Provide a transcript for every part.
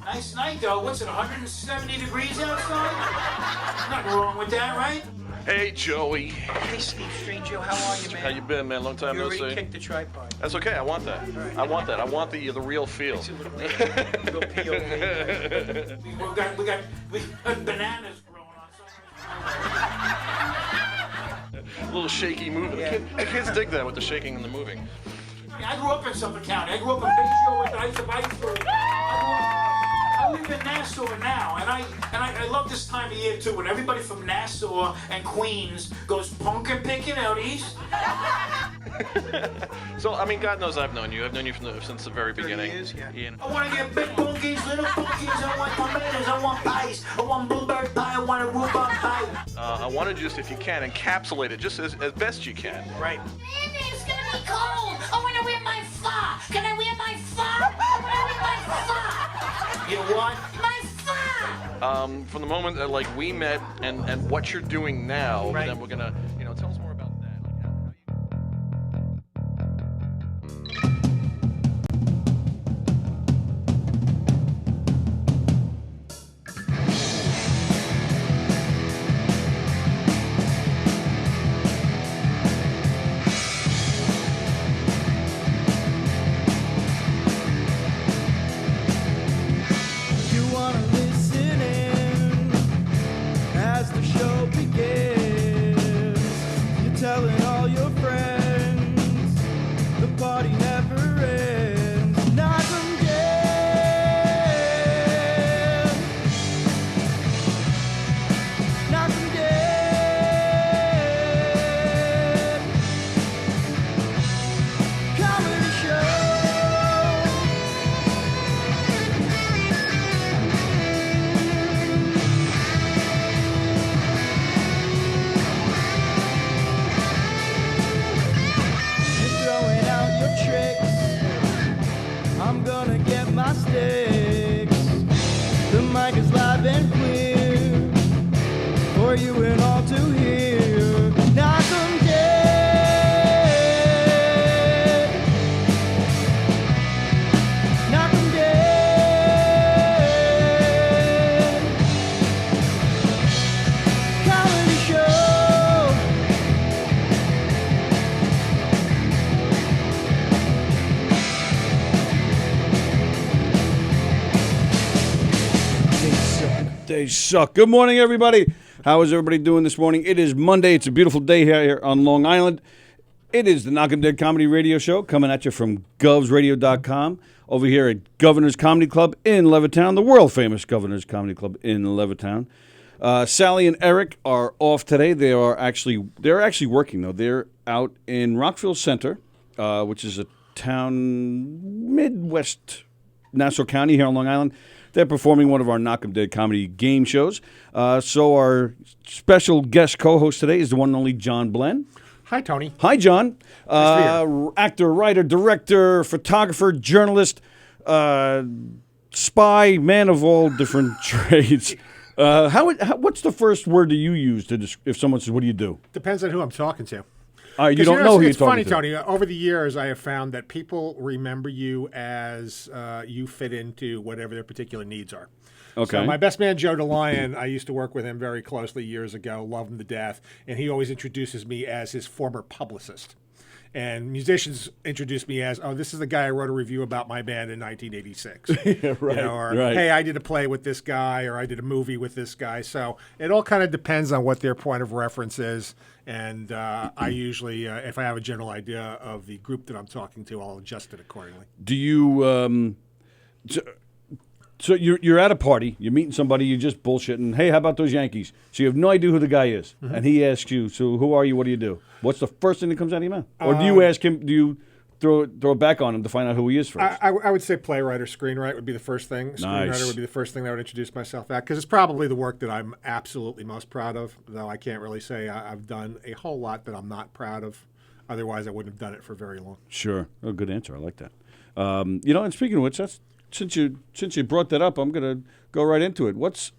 Nice night, though. What's it, 170 degrees outside? Nothing wrong with that, right? Hey, Joey. Hey, Steve Stranger, how are you, man? How you been, man? Long time You no already see. kicked the tripod. That's okay. I want that. Right. I want that. I want the real feel. Makes it look like a little POV. we got bananas growing on A little shaky moving. Yeah. The kids dig that with the shaking and the moving. I grew up in Suffolk County. I grew up in Bayshore with the Ice of Iceberg. I live in Nassau now, and I love this time of year too, when everybody from Nassau and Queens goes pumpkin picking out east. So, I mean, God knows I've known you. I've known you since the very beginning. Years, yeah. Ian. I want to get big punkies, little punkies. I want tomatoes. I want pies. I want blueberry pie. I want a rhubarb pie. I want to just, if you can, encapsulate it just as best you can. Right. It's gonna be cold. I wanna wear my fur. Can I wear my fur? I wanna wear my fur. You know what? My fur. From the moment that, like, we met and what you're doing now, Right. then we're gonna, tell us more about that. Like, how you... You wanna listen in as the show begins. You're telling all your friends the party never ends. Knock 'em dead. Knock 'em dead. Comedy show. You're throwing out your tricks. I'm gonna get my sticks. The mic is live and clear for you and all to hear. Knock 'em dead. Knock 'em dead. Comedy show. They suck. Good morning, everybody. How is everybody doing this morning? It is Monday. It's a beautiful day here on Long Island. It is the Knock 'em Dead Comedy Radio Show coming at you from govsradio.com over here at Governor's Comedy Club in Levittown, the world-famous Governor's Comedy Club in Levittown. Sally and Eric are off today. They're actually working, though. They're out in Rockville Center, which is a town Midwest Nassau County here on Long Island. They're performing one of our Knock 'em Dead comedy game shows. So our special guest co-host today is the one and only John Blenn. Hi, Tony. Hi, John. Nice to Actor, writer, director, photographer, journalist, spy, man of all different trades. What's the first word that you use if someone says, "What do you do"? Depends on who I'm talking to. You don't know who you're it's talking funny, to. Tony. Over the years, I have found that people remember you as you fit into whatever their particular needs are. Okay. So my best man, Joe DeLion, I used to work with him very closely years ago, love him to death, and he always introduces me as his former publicist. And musicians introduce me as, oh, this is the guy I wrote a review about my band in 1986. Yeah, right, Or, right. hey, I did a play with this guy, or I did a movie with this guy. So it all kind of depends on what their point of reference is. And I usually, if I have a general idea of the group that I'm talking to, I'll adjust it accordingly. Do you? So you're at a party, you're meeting somebody, you're just bullshitting. Hey, how about those Yankees? So you have no idea who the guy is, and he asks you, "So who are you? What do you do?" What's the first thing that comes out of your mouth? Or do you ask him? Do you throw it back on him to find out who he is first? I would say playwright or screenwriter would be the first thing. Screenwriter would be the first thing that I would introduce myself at, because it's probably the work that I'm absolutely most proud of, though I can't really say I've done a whole lot that I'm not proud of. Otherwise, I wouldn't have done it for very long. Sure. Oh, good answer. I like that. And speaking of which, since you brought that up, I'm going to go right into it. What's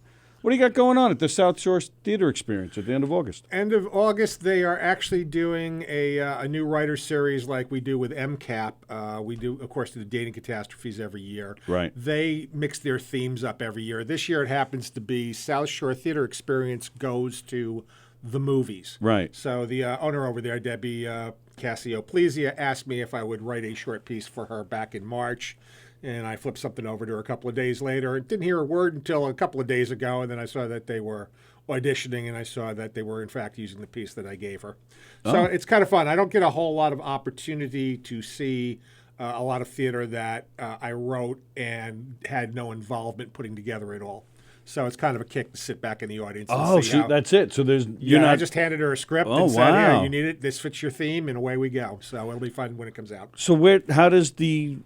What do you got going on at the South Shore Theater Experience at the end of August? End of August, they are actually doing a new writer series like we do with MCAP. We do, of course, the dating catastrophes every year. Right. They mix their themes up every year. This year it happens to be South Shore Theater Experience goes to the movies. Right. So the owner over there, Debbie Cassio-Plesia, asked me if I would write a short piece for her back in March. And I flipped something over to her a couple of days later. Didn't hear a word until a couple of days ago, and then I saw that they were auditioning, and I saw that they were, in fact, using the piece that I gave her. So it's kind of fun. I don't get a whole lot of opportunity to see a lot of theater that I wrote and had no involvement putting together at all. So it's kind of a kick to sit back in the audience and see how, that's it. So you're not. I just handed her a script and said, "Here, you need it. This fits your theme," and away we go. So it'll be fun when it comes out. So how does the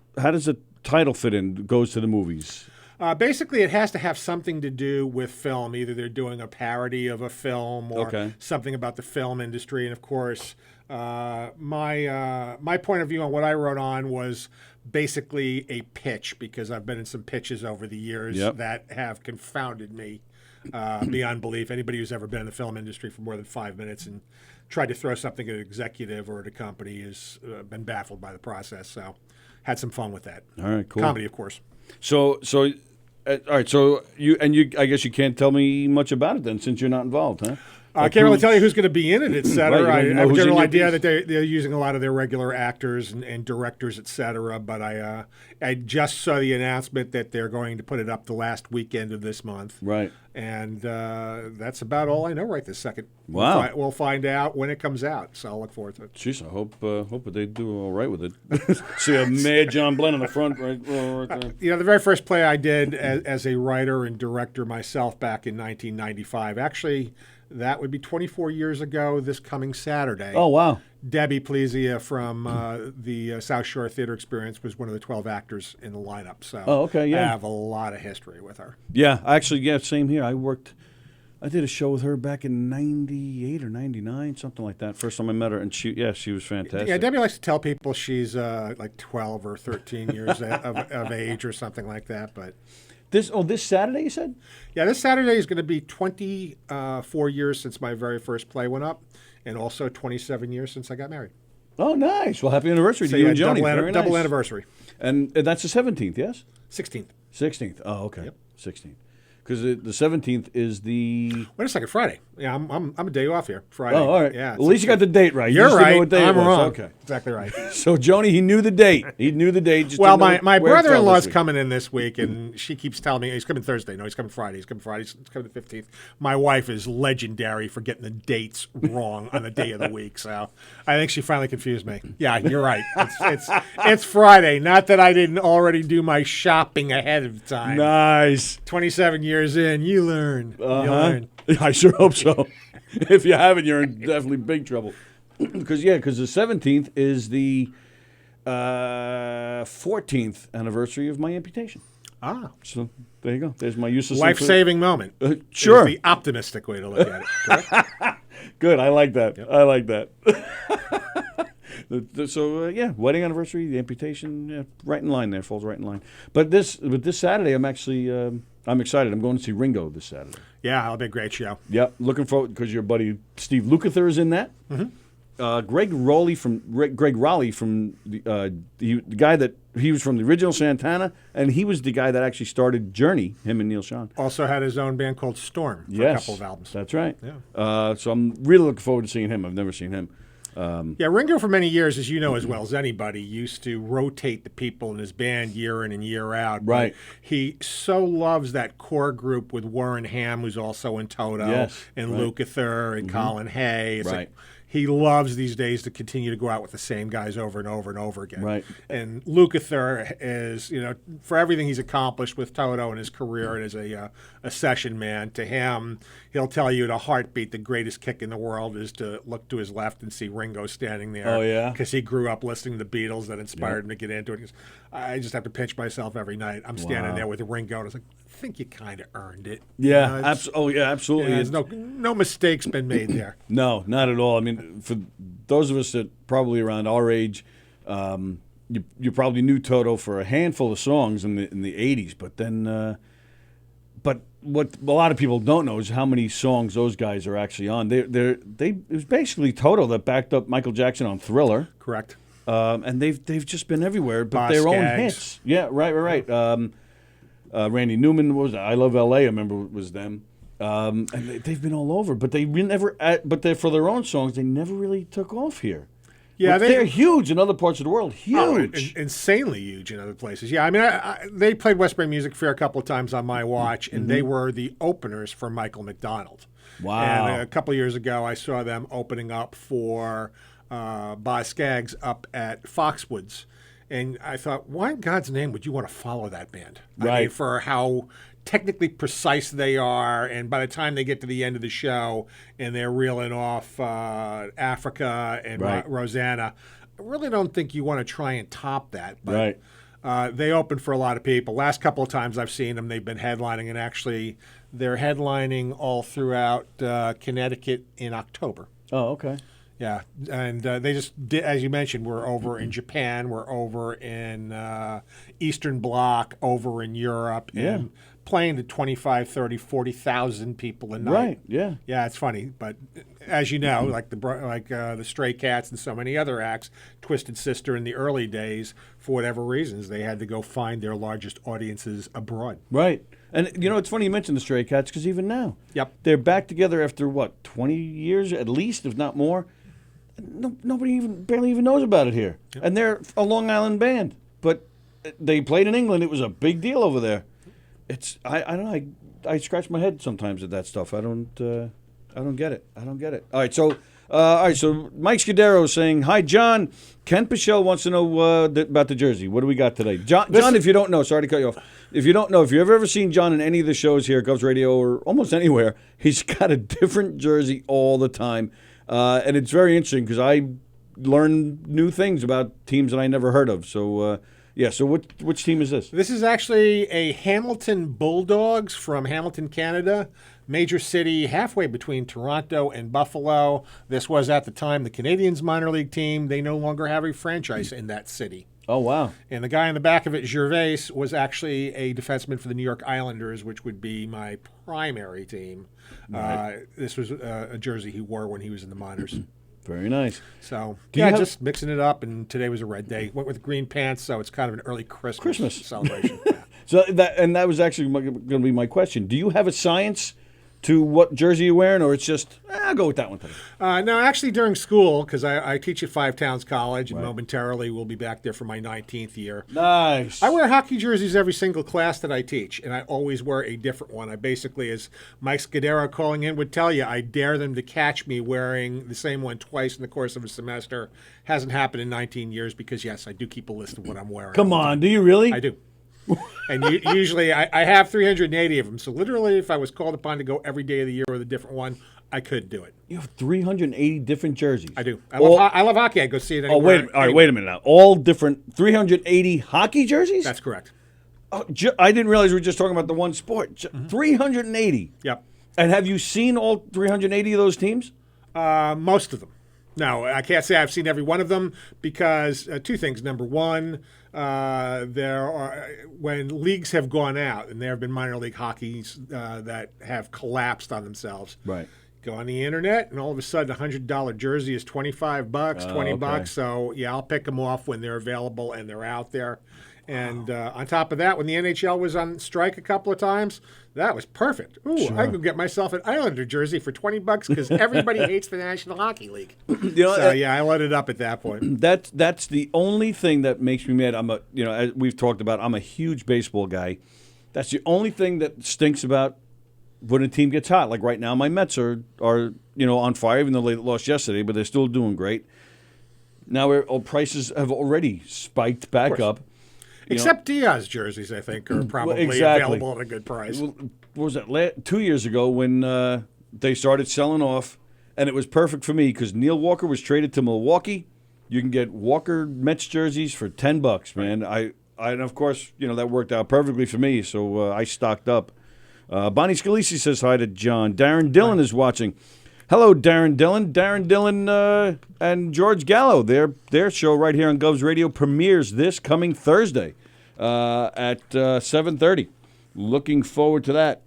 title fit in? Goes to the movies. Basically, it has to have something to do with film. Either they're doing a parody of a film or something about the film industry. And of course, my point of view on what I wrote on was basically a pitch, because I've been in some pitches over the years that have confounded me beyond belief. Anybody who's ever been in the film industry for more than 5 minutes and tried to throw something at an executive or at a company has been baffled by the process. So had some fun with that. All right, cool. Comedy, of course. So all right. So you I guess you can't tell me much about it then, since you're not involved, huh? I can't really tell you who's going to be in it, et cetera. Right, I have a general idea that they're using a lot of their regular actors and directors, et cetera. But I just saw the announcement that they're going to put it up the last weekend of this month. Right. And that's about all I know right this second. Wow. We'll find out when it comes out, so I'll look forward to it. Jeez, I hope that they do all right with it. See a mad John Glenn on the front right there. The very first play I did as a writer and director myself back in 1995, actually, that would be 24 years ago this coming Saturday. Oh, wow. Debbie Plesia from the South Shore Theater Experience was one of the 12 actors in the lineup. So I have a lot of history with her. Yeah, actually, same here. I did a show with her back in 98 or 99, something like that. First time I met her, and she was fantastic. Yeah, Debbie likes to tell people she's like 12 or 13 years of age or something like that, but... This Saturday, you said? Yeah, this Saturday is going to be 24 years since my very first play went up, and also 27 years since I got married. Oh, nice. Well, happy anniversary to you and Joni. Double anniversary. And that's the 17th, yes? 16th. 16th. Oh, okay. Yep. 16th. Because the 17th is the... Wait a second, Friday. Yeah, I'm a day off here. Friday. Oh, all right. Yeah. Well, at least you got the date right. You're right. I'm wrong. Okay. Exactly right. So, Joni, he knew the date. Well, my brother-in-law's coming in this week, and she keeps telling me he's coming Thursday. No, he's coming Friday. He's coming Friday. He's coming the 15th. My wife is legendary for getting the dates wrong on the day of the week, so I think she finally confused me. Yeah, you're right. It's Friday. Not that I didn't already do my shopping ahead of time. Nice. 27 years in, you learn. You learn. I sure hope so. If you haven't, you're in definitely big trouble. Because the 17th is the 14th anniversary of my amputation. Ah. So there you go. There's my useless life-saving moment. Sure. Is the optimistic way to look at it. Correct? Good. I like that. Yep. I like that. So wedding anniversary, the amputation, right in line there, falls right in line. But this Saturday, I'm actually I'm excited. I'm going to see Ringo this Saturday. Yeah, it'll be a great show. Yep, looking forward because your buddy Steve Lukather is in that. Mm-hmm. Greg Rowley from the guy that he was from the original Santana, and he was the guy that actually started Journey. Him and Neil Schon also had his own band called Storm for a couple of albums. That's right. Yeah. So I'm really looking forward to seeing him. I've never seen him. Ringo for many years, as you know as well as anybody, used to rotate the people in his band year in and year out. Right. He so loves that core group with Warren Ham, who's also in Toto, and Lukather and Colin Hay. It's like, he loves these days to continue to go out with the same guys over and over and over again. Right. And Lukather is, for everything he's accomplished with Toto and his career and as a session man, to him, he'll tell you in a heartbeat the greatest kick in the world is to look to his left and see Ringo standing there. Oh, yeah? Because he grew up listening to the Beatles that inspired him to get into it. He goes, I just have to pinch myself every night. I'm standing there with Ringo, and I was like, I think you kind of earned it. Yeah, absolutely. There's no mistakes been made there. No, not at all. I mean, for those of us that probably around our age, you probably knew Toto for a handful of songs in the 80s, but then, but what a lot of people don't know is how many songs those guys are actually on. It was basically Toto that backed up Michael Jackson on Thriller. Correct. And they've just been everywhere, but Boss their own Gags. hits. Yeah, right. Randy Newman was I Love L.A. I remember was them. And they've been all over, but for their own songs, they never really took off here. Yeah, but they're huge in other parts of the world. Huge. Insanely huge in other places. Yeah, I mean, they played Westbury Music Fair a couple of times on my watch, and they were the openers for Michael McDonald. Wow. And a couple of years ago, I saw them opening up for Boz Scaggs up at Foxwoods. And I thought, why in God's name would you want to follow that band? Right. I mean, for how technically precise they are, and by the time they get to the end of the show and they're reeling off Africa and Rosanna, I really don't think you want to try and top that. But, they opened for a lot of people. Last couple of times I've seen them, they've been headlining, and actually they're headlining all throughout Connecticut in October. Oh, okay. Yeah, and they just did, as you mentioned, we're over in Japan, we're over in Eastern Bloc, over in Europe, and playing to 25, 30, 40,000 people a night. Right, yeah. Yeah, it's funny, but as you know, like the Stray Cats and so many other acts, Twisted Sister in the early days, for whatever reasons, they had to go find their largest audiences abroad. Right. And, it's funny you mentioned the Stray Cats, because even now, they're back together after, 20 years at least, if not more. Nobody barely even knows about it here. Yep. And they're a Long Island band. But they played in England. It was a big deal over there. I don't know. I scratch my head sometimes at that stuff. I don't get it. All right, so Mike Scudero is saying, "Hi, John. Ken Pichelle wants to know about the jersey. What do we got today?" John, if you don't know, sorry to cut you off. If you don't know, if you've ever seen John in any of the shows here at Govs Radio or almost anywhere, he's got a different jersey all the time. And it's very interesting because I learn new things about teams that I never heard of. So, so which team is this? This is actually a Hamilton Bulldogs from Hamilton, Canada, major city halfway between Toronto and Buffalo. This was at the time the Canadiens minor league team. They no longer have a franchise in that city. Oh, wow. And the guy in the back of it, Gervais, was actually a defenseman for the New York Islanders, which would be my primary team. Right. This was a jersey he wore when he was in the minors. Very nice. So, just mixing it up, and today was a red day. Went with green pants, so it's kind of an early Christmas celebration. Yeah. So that was actually going to be my question. Do you have a science to what jersey you're wearing, or it's just, I'll go with that one today? No, actually during school, because I teach at Five Towns College, and momentarily we'll be back there for my 19th year. Nice. I wear hockey jerseys every single class that I teach, and I always wear a different one. I basically, as Mike Scudero calling in would tell you, I dare them to catch me wearing the same one twice in the course of a semester. Hasn't happened in 19 years because, yes, I do keep a list of what I'm wearing. Come on, do you really? I do. And usually I have 380 of them. So literally, if I was called upon to go every day of the year with a different one, I could do it. You have 380 different jerseys. I do. I love hockey. I go see it anywhere. Wait a minute now. All different 380 hockey jerseys? That's correct. Oh, I didn't realize we were just talking about the one sport. 380. Yep. And have you seen all 380 of those teams? Most of them. No, I can't say I've seen every one of them because two things. Number one, when leagues have gone out, and there have been minor league hockeys that have collapsed on themselves. Right. Go on the internet, and all of a sudden, $100 jersey is $25, $20. So yeah, I'll pick them off when they're available and they're out there. And on top of that, when the NHL was on strike a couple of times, that was perfect. Ooh, I could get myself an Islander jersey for $20 because everybody hates the National Hockey League. I let it up at that point. That's the only thing that makes me mad. As we've talked about, I'm a huge baseball guy. That's the only thing that stinks about when a team gets hot. Like right now, my Mets are on fire, even though they lost yesterday, but they're still doing great. Now prices have already spiked back up. Except Diaz jerseys, I think, are probably available at a good price. What was that? 2 years ago when they started selling off, and it was perfect for me because Neil Walker was traded to Milwaukee. You can get Walker Mets jerseys for $10, man. And of course, that worked out perfectly for me, so I stocked up. Bonnie Scalisi says hi to John. Darren Dillon is watching. Hello, Darren Dillon. Darren Dillon and George Gallo. Their show right here on Govs Radio premieres this coming Thursday at 7:30. Looking forward to that.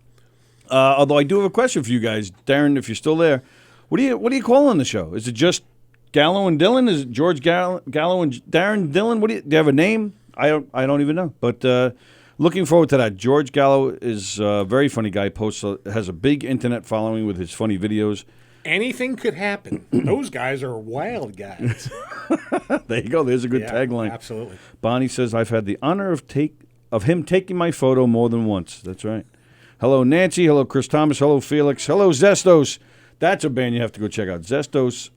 Although I do have a question for you guys, Darren, if you're still there. What do you call on the show? Is it just Gallo and Dylan? Is it George Gallo and Darren Dylan? Do you have a name? I don't even know. But looking forward to that. George Gallo is a very funny guy. Has a big internet following with his funny videos. Anything could happen. Those guys are wild guys. There you go. There's a good tagline. Absolutely. Bonnie says, I've had the honor of him taking my photo more than once. That's right. Hello, Nancy. Hello, Chris Thomas. Hello, Felix. Hello, Zestos. That's a band you have to go check out. Zestos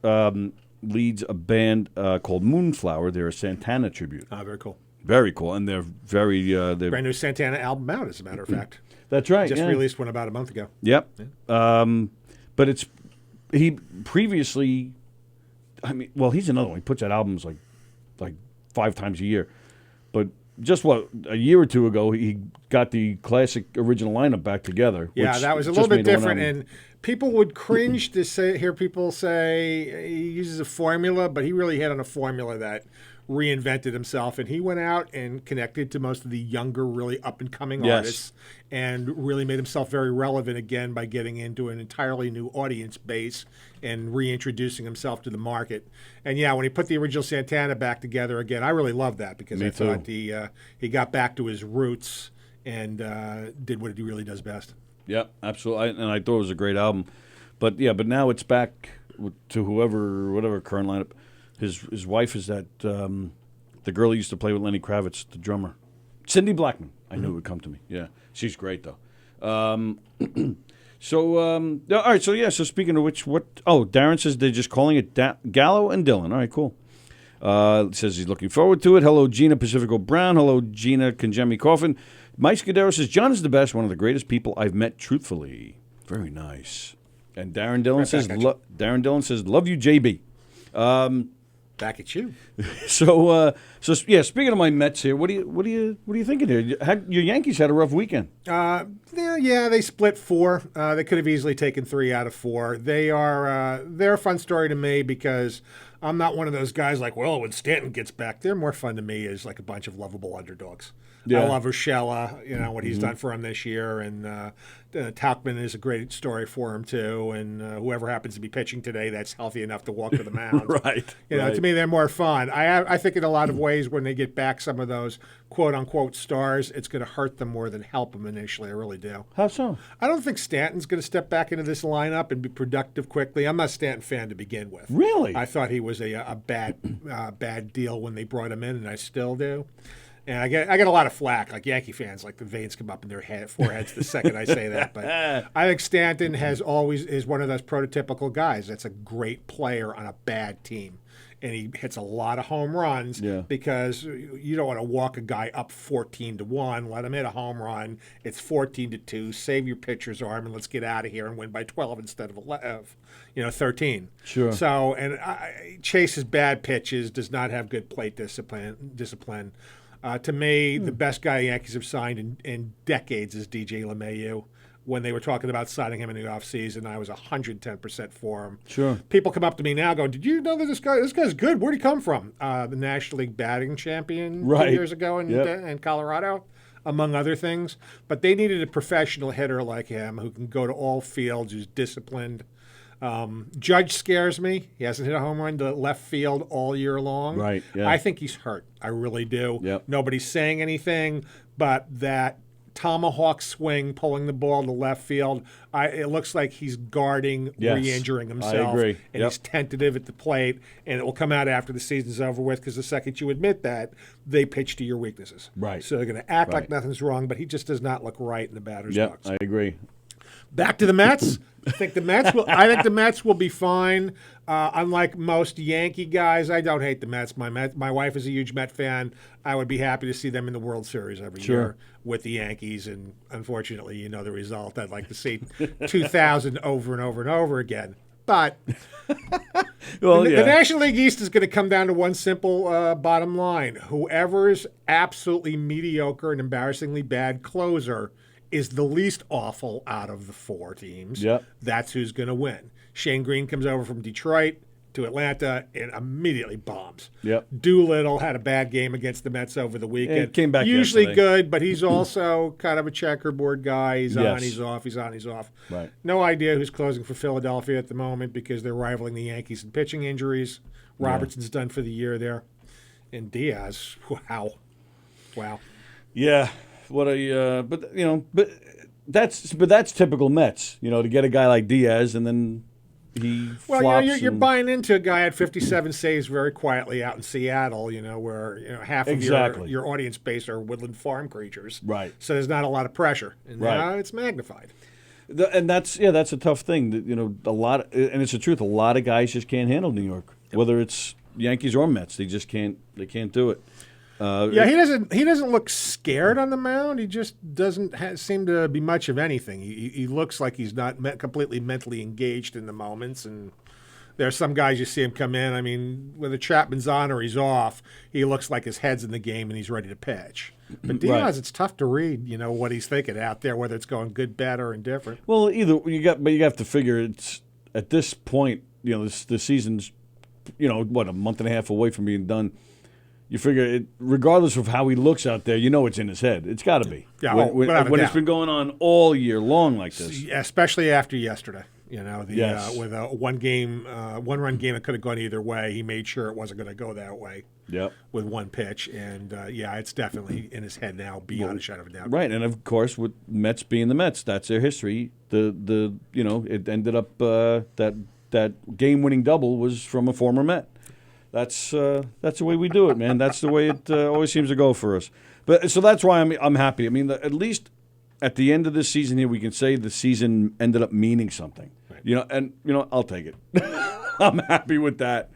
leads a band called Moonflower. They're a Santana tribute. Very cool. Very cool. And they're very... brand new Santana album out, as a matter of fact. That's right. Just released one about a month ago. Yep. Yeah. But he previously... he's another one. He puts out albums like 5 times a year. But just a year or two ago, he got the classic original lineup back together. Yeah, that was a little bit different, and people would cringe to hear people say he uses a formula, but he really hit on a formula that reinvented himself, and he went out and connected to most of the younger, really up-and-coming artists, and really made himself very relevant again by getting into an entirely new audience base and reintroducing himself to the market. And when he put the original Santana back together again, I really loved that because I thought he got back to his roots and did what he really does best. Yeah, absolutely. And I thought it was a great album. But now it's back to whatever current lineup. His wife is that the girl he used to play with Lenny Kravitz, the drummer, Cindy Blackman. I knew it would come to me. Yeah, she's great though. All right. So speaking of which, Darren says they're just calling it Gallo and Dylan. All right, cool. Says he's looking forward to it. Hello, Gina Pacifico Brown. Hello, Gina Conjemi Coffin. Mike Scudero says John is the best, one of the greatest people I've met. Truthfully, very nice. And Darren Dillon says love you, JB. Back at you. So speaking of my Mets here, what are you thinking here? Your Yankees had a rough weekend. They split 4. They could have easily taken 3 out of 4. They're a fun story to me because I'm not one of those guys like, well, when Stanton gets back, they're more fun to me as like a bunch of lovable underdogs. Yeah. I love Urshela, what he's done for him this year, and Tauchman is a great story for him too, and whoever happens to be pitching today that's healthy enough to walk to the mound. Right. To me they're more fun. I think in a lot of ways when they get back some of those quote-unquote stars, it's going to hurt them more than help them initially. I really do. How so? I don't think Stanton's going to step back into this lineup and be productive quickly. I'm not a Stanton fan to begin with. Really? I thought he was a bad deal when they brought him in, and I still do. And I get a lot of flack, like Yankee fans, like the veins come up in their foreheads the second I say that. But I think Stanton is one of those prototypical guys that's a great player on a bad team. And he hits a lot of home runs because you don't want to walk a guy up 14-1, let him hit a home run. It's 14-2. Save your pitcher's arm and let's get out of here and win by 12 instead of 13. Sure. So chases bad pitches, does not have good plate discipline. To me, the best guy the Yankees have signed in decades is DJ LeMahieu. When they were talking about signing him in the offseason, I was 110% for him. Sure. People come up to me now going, did you know that this guy's good? Where'd he come from? The National League batting champion 2 years ago in Colorado, among other things. But they needed a professional hitter like him who can go to all fields, who's disciplined. Judge scares me. He hasn't hit a home run to left field all year long. Right. Yeah. I think he's hurt. I really do. Yep. Nobody's saying anything, but that tomahawk swing, pulling the ball to left field, it looks like he's guarding, re-injuring himself. I agree. And he's tentative at the plate, and it will come out after the season's over with because the second you admit that, they pitch to your weaknesses. Right. So they're going to act like nothing's wrong, but he just does not look right in the batter's box. I agree. Back to the Mets. I think the Mets will be fine. Unlike most Yankee guys, I don't hate the Mets. My wife is a huge Met fan. I would be happy to see them in the World Series every year with the Yankees. And unfortunately, you know the result. I'd like to see 2000 over and over and over again. But the National League East is going to come down to one simple bottom line. Whoever's absolutely mediocre and embarrassingly bad closer is the least awful out of the 4 teams. Yep. That's who's going to win. Shane Green comes over from Detroit, to Atlanta and immediately bombs. Yep. Doolittle had a bad game against the Mets over the weekend. And came back usually yesterday. good, but he's also kind of a checkerboard guy. He's on, Yes. he's off, he's on, he's off. Right. No idea who's closing for Philadelphia at the moment because they're rivaling the Yankees in pitching injuries. Robertson's done for the year there. And Diaz, wow. Yeah. What a but that's typical Mets. To get a guy like Diaz and then he Well, flops. you're and- buying into a guy at 57 saves very quietly out in Seattle, where half of Exactly. your audience base are woodland farm creatures. Right. So there's not a lot of pressure. And Right. now it's magnified. And that's a tough thing. A lot, and it's the truth. A lot of guys just can't handle New York, whether it's Yankees or Mets. They just can't. They can't do it. He doesn't look scared on the mound. He just doesn't seem to be much of anything. He looks like he's not completely mentally engaged in the moments. And there are some guys you see him come in. I mean, whether Chapman's on or he's off, he looks like his head's in the game and he's ready to pitch. But Diaz, Right. it's tough to read, what he's thinking out there, whether it's going good, bad, or indifferent. Well, but you have to figure it's at this point. The season's, a month and a half away from being done. You figure it, regardless of how he looks out there, it's in his head. It's got to be. Yeah, when without a it's doubt. been going on all year long like this. Especially after yesterday. Yes. With a one-run game that could have gone either way, he made sure it wasn't going to go that way. Yep. With one pitch, and it's definitely in his head now, beyond a shadow of a doubt. Right, and of course, with Mets being the Mets, that's their history. It ended up that game-winning double was from a former Met. That's the way we do it, man. That's the way it always seems to go for us. But so that's why I'm happy. I mean, at least at the end of this season here, we can say the season ended up meaning something. Right. I'll take it. I'm happy with that.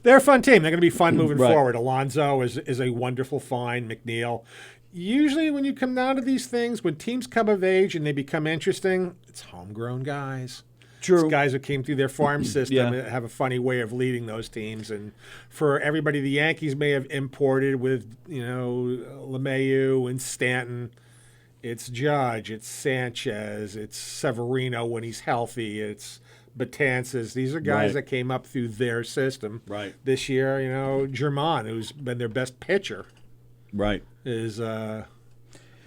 They're a fun team. They're going to be fun moving Right. forward. Alonso is a wonderful find. McNeil. Usually when you come down to these things, when teams come of age and they become interesting, it's homegrown guys. True. It's guys who came through their farm system Yeah. and have a funny way of leading those teams. And for everybody, the Yankees may have imported with, LeMahieu and Stanton. It's Judge, it's Sanchez, it's Severino when he's healthy, it's Betances. These are guys Right. that came up through their system. Right. This year, Germán, who's been their best pitcher, Right. is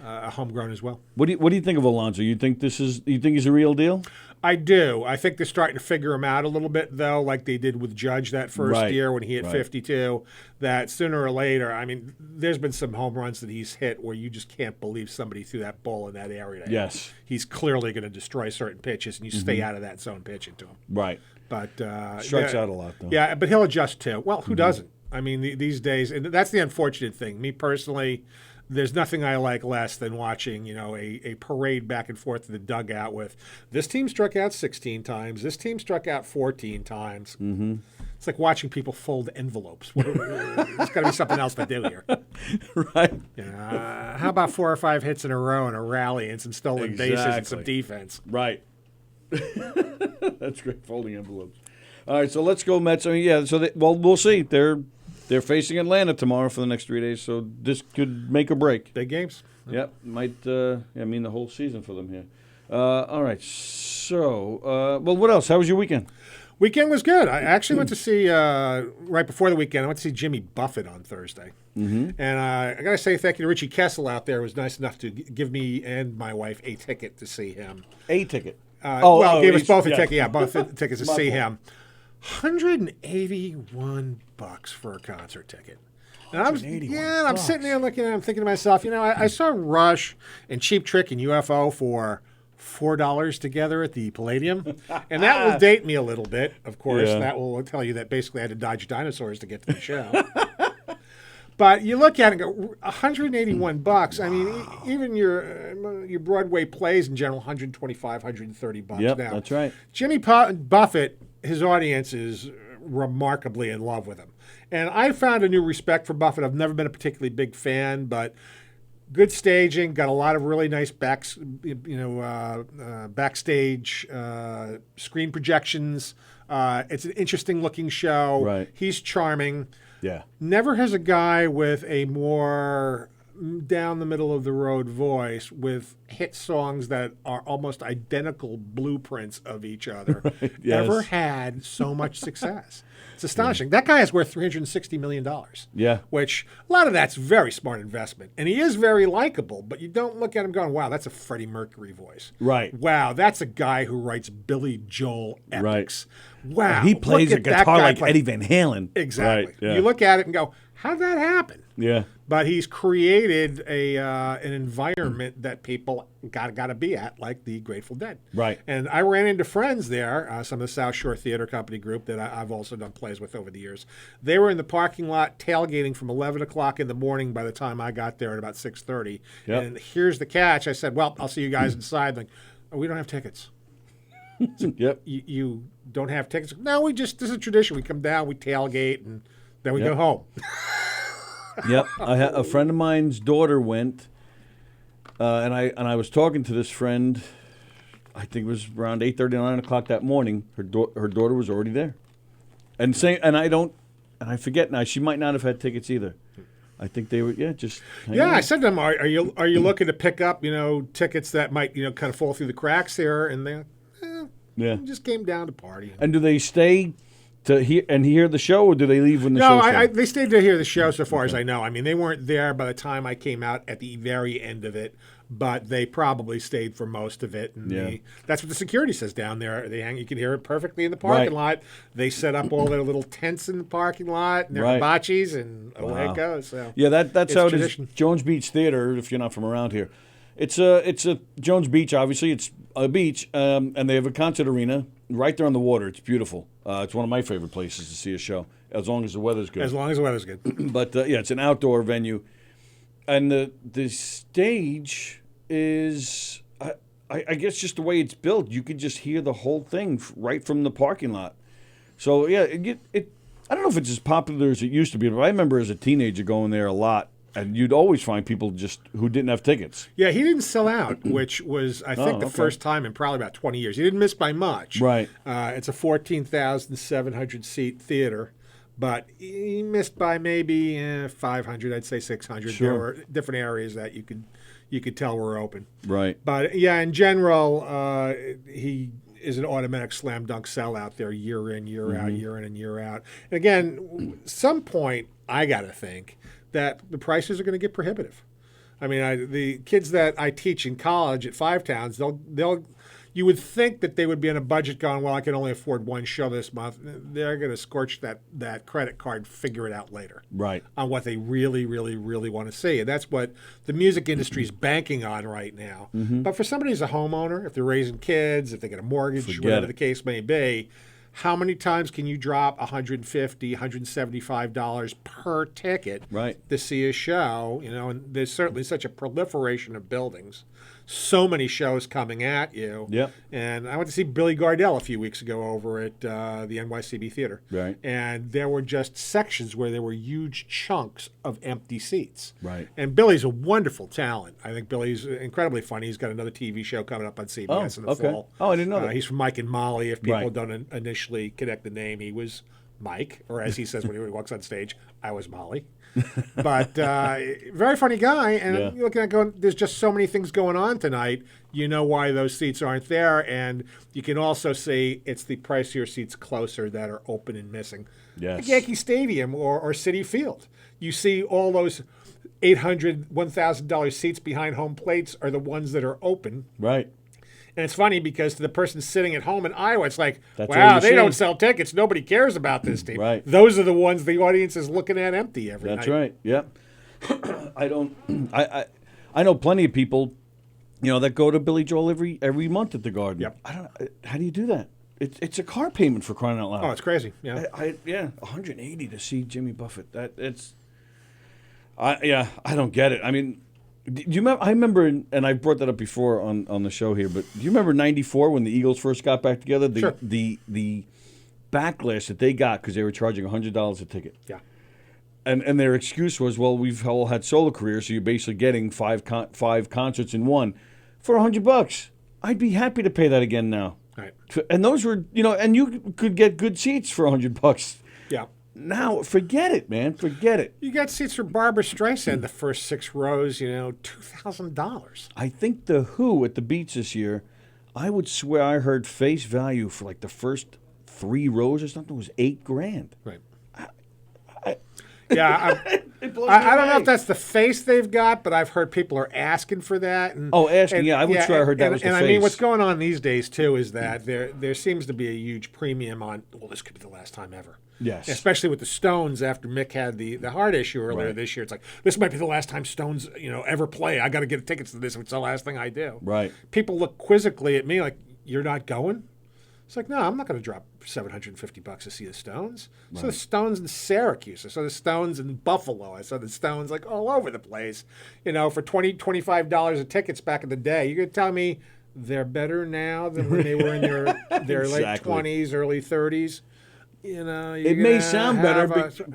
homegrown as well. What do you think of Alonso? You think he's a real deal? I do. I think they're starting to figure him out a little bit, though, like they did with Judge that first Right. year when he hit Right. 52, that sooner or later, I mean, there's been some home runs that he's hit where you just can't believe somebody threw that ball in that area. Yes. He's clearly going to destroy certain pitches, and you stay out of that zone pitching to him. Right. But Strikes out a lot, though. Yeah, but he'll adjust too. Well, who doesn't? I mean, these days, and that's the unfortunate thing. Me personally, there's nothing I like less than watching, a parade back and forth to the dugout with this team struck out 16 times, this team struck out 14 times. Mm-hmm. It's like watching people fold envelopes. There's got to be something else to do here. Right. How about 4 or 5 hits in a row and a rally and some stolen bases and some Exactly. defense? Right. That's great, folding envelopes. All right, so let's go Mets. I mean, yeah. So we'll see. They're facing Atlanta tomorrow for the next 3 days, so this could make or break. Big games. Yep, might mean the whole season for them here. All right, so what else? How was your weekend? Weekend was good. I actually went to see, right before the weekend, I went to see Jimmy Buffett on Thursday. Mm-hmm. And I got to say thank you to Richie Kessel out there, who was nice enough to give me and my wife a ticket to see him. A ticket. Gave us both a yeah. ticket. Yeah, both tickets to My see fault. him. $181 for a concert ticket. And I'm sitting there looking at it, I'm thinking to myself, I saw Rush and Cheap Trick and UFO for $4 together at the Palladium. And that will date me a little bit, of course. Yeah. That will tell you that basically I had to dodge dinosaurs to get to the show. But you look at it and go, $181. I mean, even your Broadway plays in general, $125, $130. Yep, now, that's right. Jimmy Buffett, his audience is remarkably in love with him. And I found a new respect for Buffett. I've never been a particularly big fan, but good staging, got a lot of really nice backstage screen projections. It's an interesting looking show. Right. He's charming. Yeah. Never has a guy with a more down the middle of the road voice with hit songs that are almost identical blueprints of each other Yes. ever had so much success. It's astonishing. That guy is worth $360 million. Yeah. Which a lot of that's very smart investment. And he is very likable, but you don't look at him going, wow, that's a Freddie Mercury voice. Right. Wow, that's a guy who writes Billy Joel epics. Wow. He plays a look at that guitar guy like play. Eddie Van Halen. Exactly. Right, yeah. You look at it and go, how'd that happen? Yeah. But he's created an environment that people got to be at, like the Grateful Dead. Right. And I ran into friends there, some of the South Shore Theater Company group that I've also done plays with over the years. They were in the parking lot tailgating from 11 o'clock in the morning by the time I got there at about 6:30. Yep. And here's the catch. I said, well, I'll see you guys inside. Like, oh, we don't have tickets. Yep. You don't have tickets? No, this is a tradition. We come down, we tailgate, and then we Yep. go home. Yep. A friend of mine's daughter went, and I was talking to this friend. I think it was around 8:30, 9 o'clock that morning. Her daughter was already there, and I forget now. She might not have had tickets either. I think they were just. Yeah, I said to them, "Are you looking to pick up tickets that might kind of fall through the cracks here?" And they just came down to party. And do they stay to hear the show, or do they leave when the show? No, they stayed to hear the show. So far as I know, I mean, they weren't there by the time I came out at the very end of it, but they probably stayed for most of it. And that's what the security says down there. You can hear it perfectly in the parking lot. They set up all their little tents in the parking lot and their hibachis, and away it goes. So that's how it tradition. is. Jones Beach Theater, if you're not from around here, it's a Jones Beach. Obviously, it's a beach, and they have a concert arena right there on the water. It's beautiful. It's one of my favorite places to see a show, as long as the weather's good. As long as the weather's good. But it's an outdoor venue, and the stage is, I guess, just the way it's built. You could just hear the whole thing right from the parking lot. So I don't know if it's as popular as it used to be, but I remember as a teenager going there a lot. And you'd always find people just who didn't have tickets. Yeah, he didn't sell out, which was, I think, the first time in probably about 20 years. He didn't miss by much. Right. It's a 14,700-seat theater, but he missed by maybe 500, I'd say 600. Sure. There were different areas that you could tell were open. Right. But, yeah, in general, he is an automatic slam dunk sellout there year in, year out, year in and year out. And, again, some point, I got to think that the prices are going to get prohibitive. I mean, the kids that I teach in college at Five Towns, you would think that they would be on a budget going, well, I can only afford one show this month. They're going to scorch that credit card, figure it out later. Right. On what they really, really, really want to see. And that's what the music industry is banking on right now. Mm-hmm. But for somebody who's a homeowner, if they're raising kids, if they get a mortgage, Forget whatever it. the case may be, how many times can you drop $150, $175 per ticket to see a show? And there's certainly such a proliferation of buildings. So many shows coming at you. Yep. And I went to see Billy Gardell a few weeks ago over at the NYCB Theater. Right. And there were just sections where there were huge chunks of empty seats. Right. And Billy's a wonderful talent. I think Billy's incredibly funny. He's got another TV show coming up on CBS in the fall. Oh, I didn't know that. He's from Mike and Molly. If people don't initially connect the name, he was Mike, or as he says when he walks on stage, I was Molly. But very funny guy, and you're looking at going, there's just so many things going on tonight. You know why those seats aren't there, and you can also see it's the pricier seats closer that are open and missing. Yes. Like Yankee Stadium or Citi Field. You see all those $800, $1,000 seats behind home plates are the ones that are open. Right. And it's funny because to the person sitting at home in Iowa, it's like, That's all wow, you they see. don't sell tickets. Nobody cares about this team. Right. Those are the ones the audience is looking at empty every night. That's right. Yep. I know plenty of people, that go to Billy Joel every month at the Garden. Yep. How do you do that? It's a car payment for crying out loud. Oh, it's crazy. Yeah. $180 to see Jimmy Buffett. I don't get it. I mean, do you remember? I remember, and I brought that up before on the show here. But do you remember '94 when the Eagles first got back together? Sure. The backlash that they got because they were charging $100 a ticket. Yeah. And their excuse was, well, we've all had solo careers, so you're basically getting five concerts in one for $100. I'd be happy to pay that again now. Right. And those were, and you could get good seats for $100. Yeah. now, forget it, man. Forget it. You got seats for Barbara Streisand, the first 6 rows, $2,000. I think the Who at the Beats this year, I would swear I heard face value for like the first 3 rows or something was $8,000. Right. It blows me I don't know away. if that's the face they've got, but I've heard people are asking for that. And, I would swear I heard that was the and face. I mean, what's going on these days, too, is that there seems to be a huge premium on, well, this could be the last time ever. Yes. Especially with the Stones after Mick had the heart issue earlier this year. It's like, this might be the last time Stones, ever play. I got to get tickets to this if it's the last thing I do. Right. People look quizzically at me like, you're not going? It's like, no, I'm not going to drop $750 to see the Stones. I saw the Stones in Syracuse. I saw the Stones in Buffalo. I saw the Stones like all over the place. For $20, $25 of tickets back in the day. You're going to tell me they're better now than when they were in their late Exactly. 20s, early 30s? It may sound better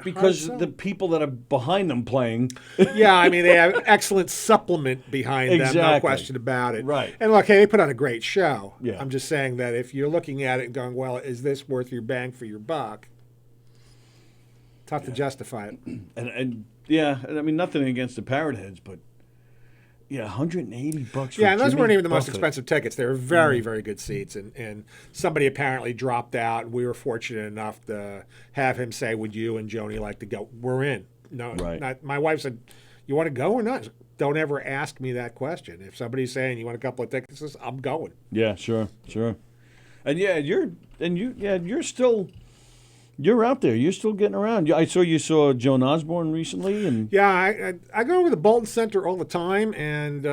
because the people that are behind them playing. Yeah, I mean, they have excellent supplement behind them, no Exactly. question about it. Right. And look, hey, they put on a great show. Yeah. I'm just saying that if you're looking at it and going, well, is this worth your bang for your buck? Tough to justify it. And I mean, nothing against the Parrot Heads, but yeah, $180 for Yeah, and those Jimmy weren't even the most Buffett. expensive tickets. They were very, very good seats. And somebody apparently dropped out, and we were fortunate enough to have him say, would you and Joni like to go? We're in. No, Right. not, my wife said, you want to go or not? Don't ever ask me that question. If somebody's saying you want a couple of tickets, I'm going. Yeah, sure. And you're out there. You're still getting around. I saw you saw Joan Osborne recently, and Yeah, I go over the Bolton Center all the time, and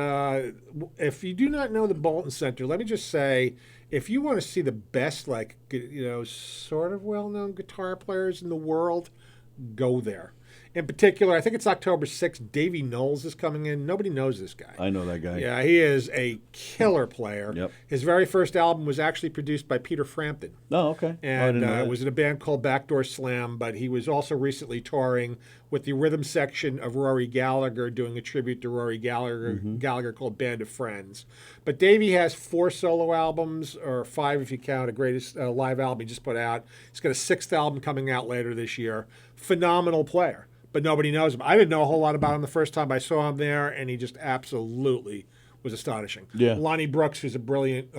if you do not know the Bolton Center, let me just say, if you want to see the best, sort of well-known guitar players in the world, go there. In particular, I think it's October 6th, Davey Knowles is coming in. Nobody knows this guy. I know that guy. Yeah, he is a killer player. Yep. His very first album was actually produced by Peter Frampton. Oh, okay. And it was in a band called Backdoor Slam, but he was also recently touring with the rhythm section of Rory Gallagher, doing a tribute to Rory Gallagher called Band of Friends. But Davey has 4 solo albums, or 5 if you count a greatest live album he just put out. He's got a 6th album coming out later this year. Phenomenal player, but nobody knows him. I didn't know a whole lot about him the first time I saw him there, and he just absolutely was astonishing. Yeah. Lonnie Brooks, who's a brilliant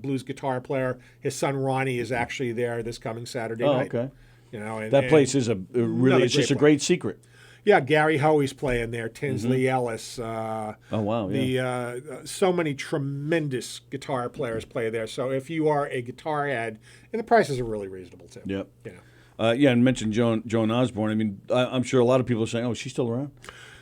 blues guitar player, his son Ronnie is actually there this coming Saturday night. okay. And, That place is it's just a great secret. Yeah, Gary Hoey's playing there. Tinsley Ellis. Oh wow, yeah. So many tremendous guitar players play there. So if you are a guitar head, and the prices are really reasonable too. Yep. Yeah. And mentioned Joan Osborne. I mean, I'm sure a lot of people are saying, "Oh, she's still around,"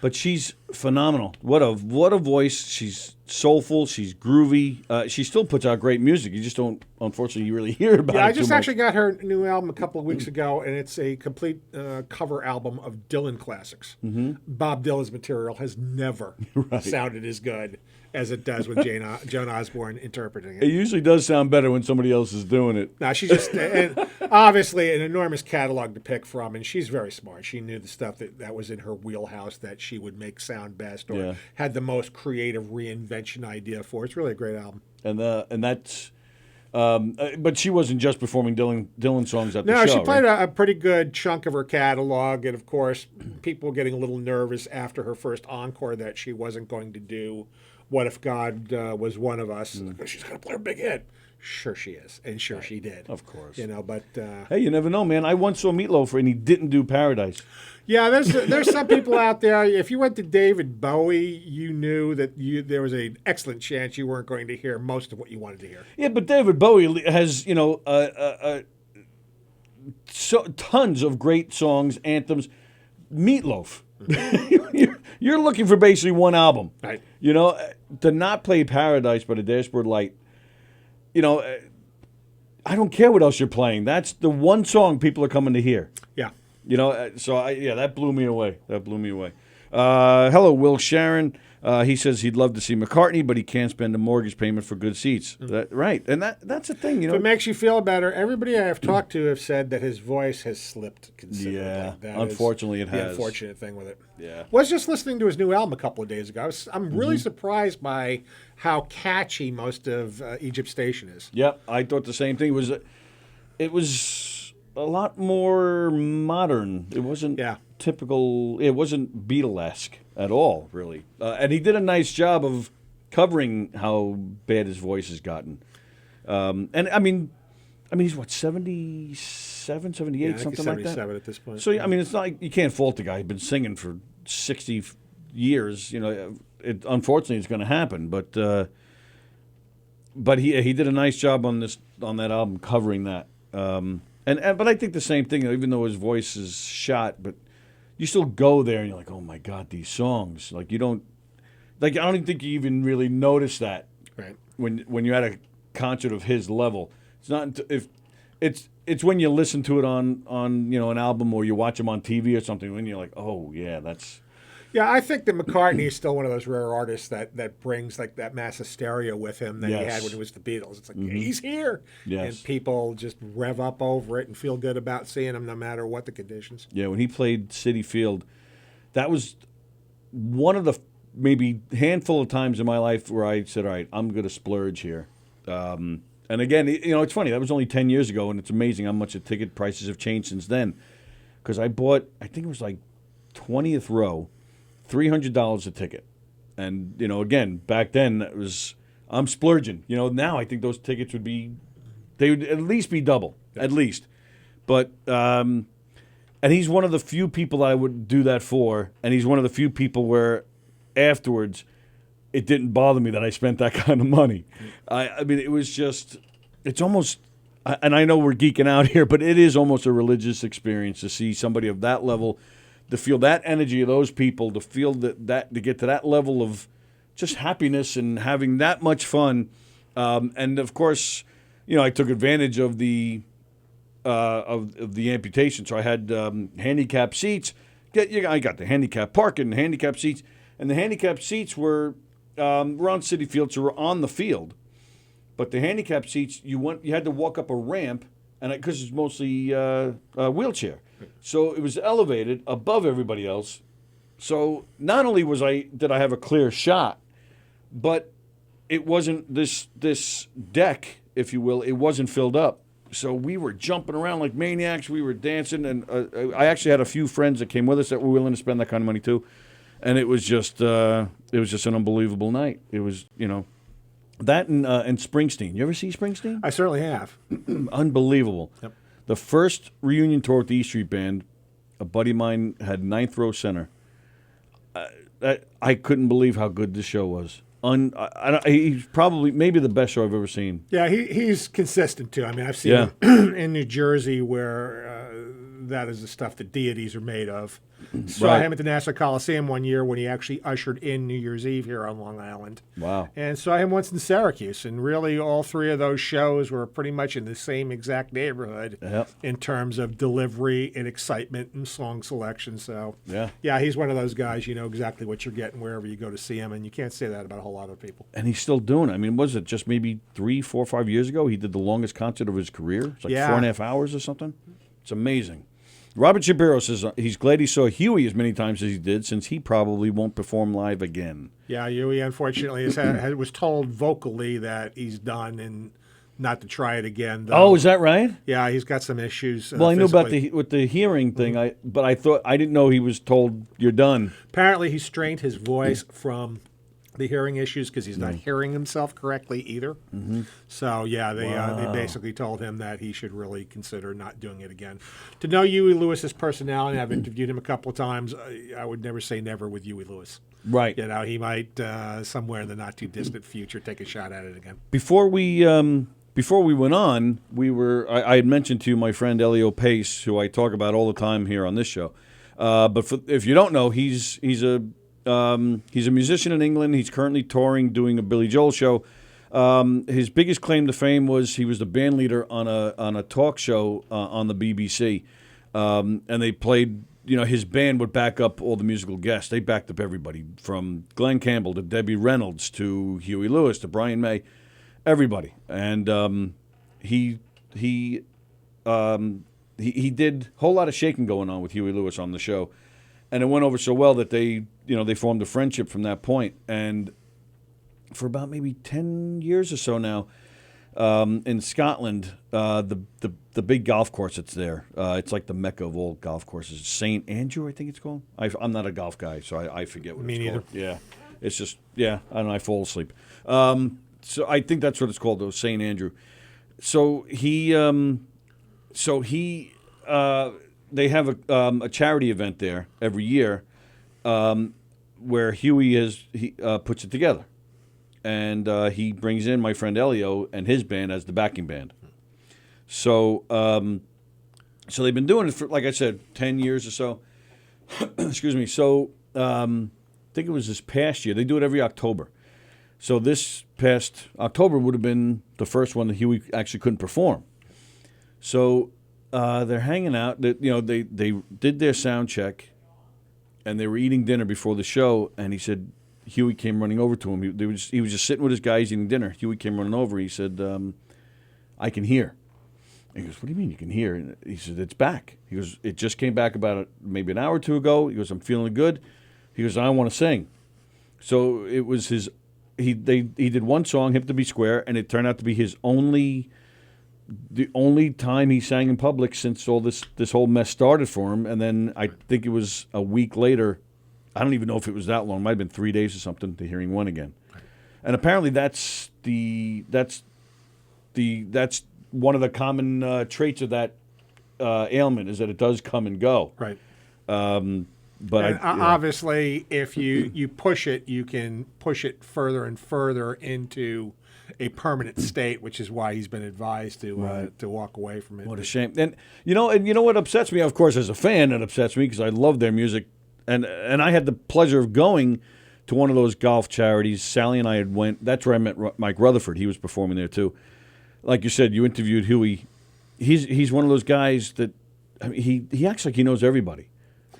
but she's phenomenal. What a voice! She's soulful. She's groovy. She still puts out great music. You just don't, unfortunately, you really hear about it. Yeah, I too just much. actually got her new album a couple of weeks ago, and it's a complete cover album of Dylan classics. Bob Dylan's material has never sounded as good as it does with Joan Osborne interpreting It it. usually does sound better when somebody else is doing it. Now, she's just, and obviously, an enormous catalog to pick from, and she's very smart. She knew the stuff that was in her wheelhouse that she would make sound best, or had the most creative reinvention idea for. It's really a great album. And that's. But she wasn't just performing Dylan songs at the No, show. she played right? a pretty good chunk of her catalog, and of course, people were getting a little nervous after her first encore that she wasn't going to do What If God Was One of Us. She's going to play her big hit. Sure she is, and sure she did. Of course. But Hey, you never know, man. I once saw Meatloaf and he didn't do Paradise. yeah, there's some people out there. If you went to David Bowie, you knew that there was an excellent chance you weren't going to hear most of what you wanted to hear. Yeah, but David Bowie has, so tons of great songs, anthems. Meatloaf. You're looking for basically one album. Right. To not play Paradise but a Dashboard Light, I don't care what else you're playing. That's the one song people are coming to hear. Yeah. That blew me away. Hello, Will Sharon. He says he'd love to see McCartney, but he can't spend a mortgage payment for good seats. Right, and that's the thing, If it makes you feel better, everybody I have talked to have said that his voice has slipped considerably. Yeah, That unfortunately is it the has. unfortunate thing with it. Yeah. Was just listening to his new album a couple of days ago. I'm really surprised by how catchy most of Egypt Station is. Yep, I thought the same thing. It was a lot more modern. It wasn't typical. It wasn't Beatle-esque at all, really. And he did a nice job of covering how bad his voice has gotten. And I mean, he's what, 77, 78, something like that? 77 at this point. So, I mean, it's not like you can't fault the guy. He's been singing for 60 years. You know, unfortunately, it's going to happen. But he did a nice job on that album covering that. But I think the same thing, even though his voice is shot, but you still go there and you're like, oh my God, these songs. Like I don't even think you even really notice that when you're at a concert of his level. It's not if it's when you listen to it on an album or you watch him on TV or something, when you're like, oh yeah, that's. Yeah, I think that McCartney is still one of those rare artists that brings like that mass hysteria with him that he had when it was the Beatles. It's like, he's here. Yes. And people just rev up over it and feel good about seeing him no matter what the conditions. Yeah, when he played Citi Field, that was one of the maybe handful of times in my life where I said, all right, I'm going to splurge here. And again, it's funny. That was only 10 years ago, and it's amazing how much the ticket prices have changed since then. Because I bought, I think it was like 20th row, $300 a ticket. And, again, back then, I'm splurging. Now I think those tickets they would at least be double, at least. But, and he's one of the few people I would do that for, and he's one of the few people where afterwards it didn't bother me that I spent that kind of money. I mean, it was just, it's almost, and I know we're geeking out here, but it is almost a religious experience to see somebody of that level, to feel that energy of those people, to feel that to get to that level of just happiness and having that much fun. And of course, I took advantage of the amputation. So I had handicapped seats. I got the handicapped parking, the handicapped seats, and the handicapped seats were on Citi Field, so we're on the field. But the handicapped seats, you had to walk up a ramp, and because it's mostly a wheelchair, so it was elevated above everybody else. So not only did I have a clear shot, but it wasn't this deck, if you will, it wasn't filled up. So we were jumping around like maniacs. We were dancing, and I actually had a few friends that came with us that were willing to spend that kind of money too. And it was just an unbelievable night. It was, that and Springsteen. You ever see Springsteen? I certainly have. Unbelievable. Yep. The first reunion tour with the E Street Band, a buddy of mine had 9th row center. I couldn't believe how good this show was. He's probably maybe the best show I've ever seen. Yeah, he's consistent too. I mean, I've seen him in New Jersey where that is the stuff that deities are made of. Saw him at the Nassau Coliseum one year when he actually ushered in New Year's Eve here on Long Island. Wow. And saw him once in Syracuse. And really all three of those shows were pretty much in the same exact neighborhood in terms of delivery and excitement and song selection. So, yeah, he's one of those guys, you know exactly what you're getting wherever you go to see him. And you can't say that about a whole lot of people. And he's still doing it. I mean, was it just maybe 3, 4, 5 years ago he did the longest concert of his career? It's like 4.5 hours or something. It's amazing. Robert Shapiro says he's glad he saw Huey as many times as he did, since he probably won't perform live again. Yeah, Huey, unfortunately, was told vocally that he's done and not to try it again. Though. Oh, is that right? Yeah, he's got some issues. Well, I knew about the hearing thing, but I didn't know he was told you're done. Apparently, he strained his voice from the hearing issues because he's not hearing himself correctly either. Mm-hmm. So, yeah, they basically told him that he should really consider not doing it again. To know Huey Lewis's personality, I've interviewed him a couple of times. I would never say never with Huey Lewis. Right. You know, he might, somewhere in the not-too-distant future, take a shot at it again. Before we went on, I had mentioned to you my friend Elio Pace, who I talk about all the time here on this show. But if you don't know, he's a musician in England. He's currently touring, doing a Billy Joel show. His biggest claim to fame was he was the band leader on a talk show on the BBC, and they played. You know, his band would back up all the musical guests. They backed up everybody from Glenn Campbell to Debbie Reynolds to Huey Lewis to Brian May, everybody. And he did a whole lot of shaking going on with Huey Lewis on the show. And it went over so well that they formed a friendship from that point. And for about maybe 10 years or so now, in Scotland, the big golf course that's there. It's like the mecca of all golf courses. St. Andrew, I think it's called. I'm not a golf guy, so I forget what Me it's neither. called. Yeah, it's just I don't know. I fall asleep. So I think that's what it's called, though, St. Andrew. So they have a charity event there every year, where Huey puts it together. And he brings in my friend Elio and his band as the backing band. So they've been doing it for, like I said, 10 years or so. Excuse me. So I think it was this past year. They do it every October. So this past October would have been the first one that Huey actually couldn't perform. So they're hanging out. They did their sound check, and they were eating dinner before the show, and he said, Huey came running over to him. He was just sitting with his guys eating dinner. Huey came running over. He said, I can hear. He goes, what do you mean you can hear? And he said, it's back. He goes, it just came back about maybe an hour or two ago. He goes, I'm feeling good. He goes, I want to sing. So it was he did one song, Hip to Be Square, and it turned out to be the only time he sang in public since all this whole mess started for him. And then I think it was a week later, I don't even know if it was that long. It might have been 3 days or something to hearing one again. And apparently that's one of the common traits of that ailment is that it does come and go. Right. But obviously, if you push it, you can push it further and further into a permanent state, which is why he's been advised to walk away from it. What a shame. And you know what upsets me? Of course, as a fan, it upsets me because I love their music. And I had the pleasure of going to one of those golf charities. Sally and I had went. That's where I met Mike Rutherford. He was performing there too. Like you said, you interviewed Huey. He's one of those guys that he acts like he knows everybody.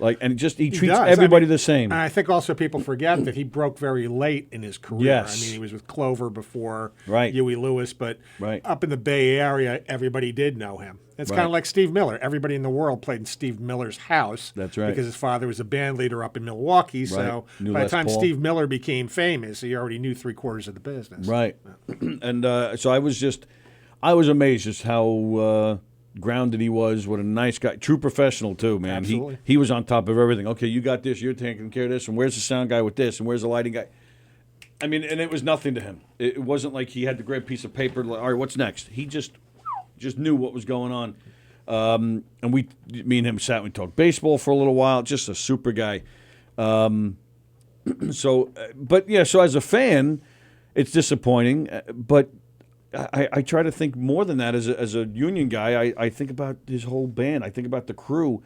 And he treats everybody the same. And I think also people forget that he broke very late in his career. Yes. I mean, he was with Clover before Right. Huey Lewis, but up in the Bay Area, everybody did know him. It's kind of like Steve Miller. Everybody in the world played in Steve Miller's house. That's right. Because his father was a band leader up in Milwaukee. So by the time Steve Miller became famous, he already knew 3/4 of the business. Right. And so I was amazed just how grounded he was. What a nice guy. True professional, too, man. Absolutely. He was on top of everything. Okay, you got this. You're taking care of this. And where's the sound guy with this? And where's the lighting guy? I mean, and it was nothing to him. It wasn't like he had the great piece of paper. Like, all right, what's next? He just knew what was going on. And me and him sat and we talked baseball for a little while. Just a super guy. So as a fan, it's disappointing. But I try to think more than that. As a union guy, I think about his whole band. I think about the crew,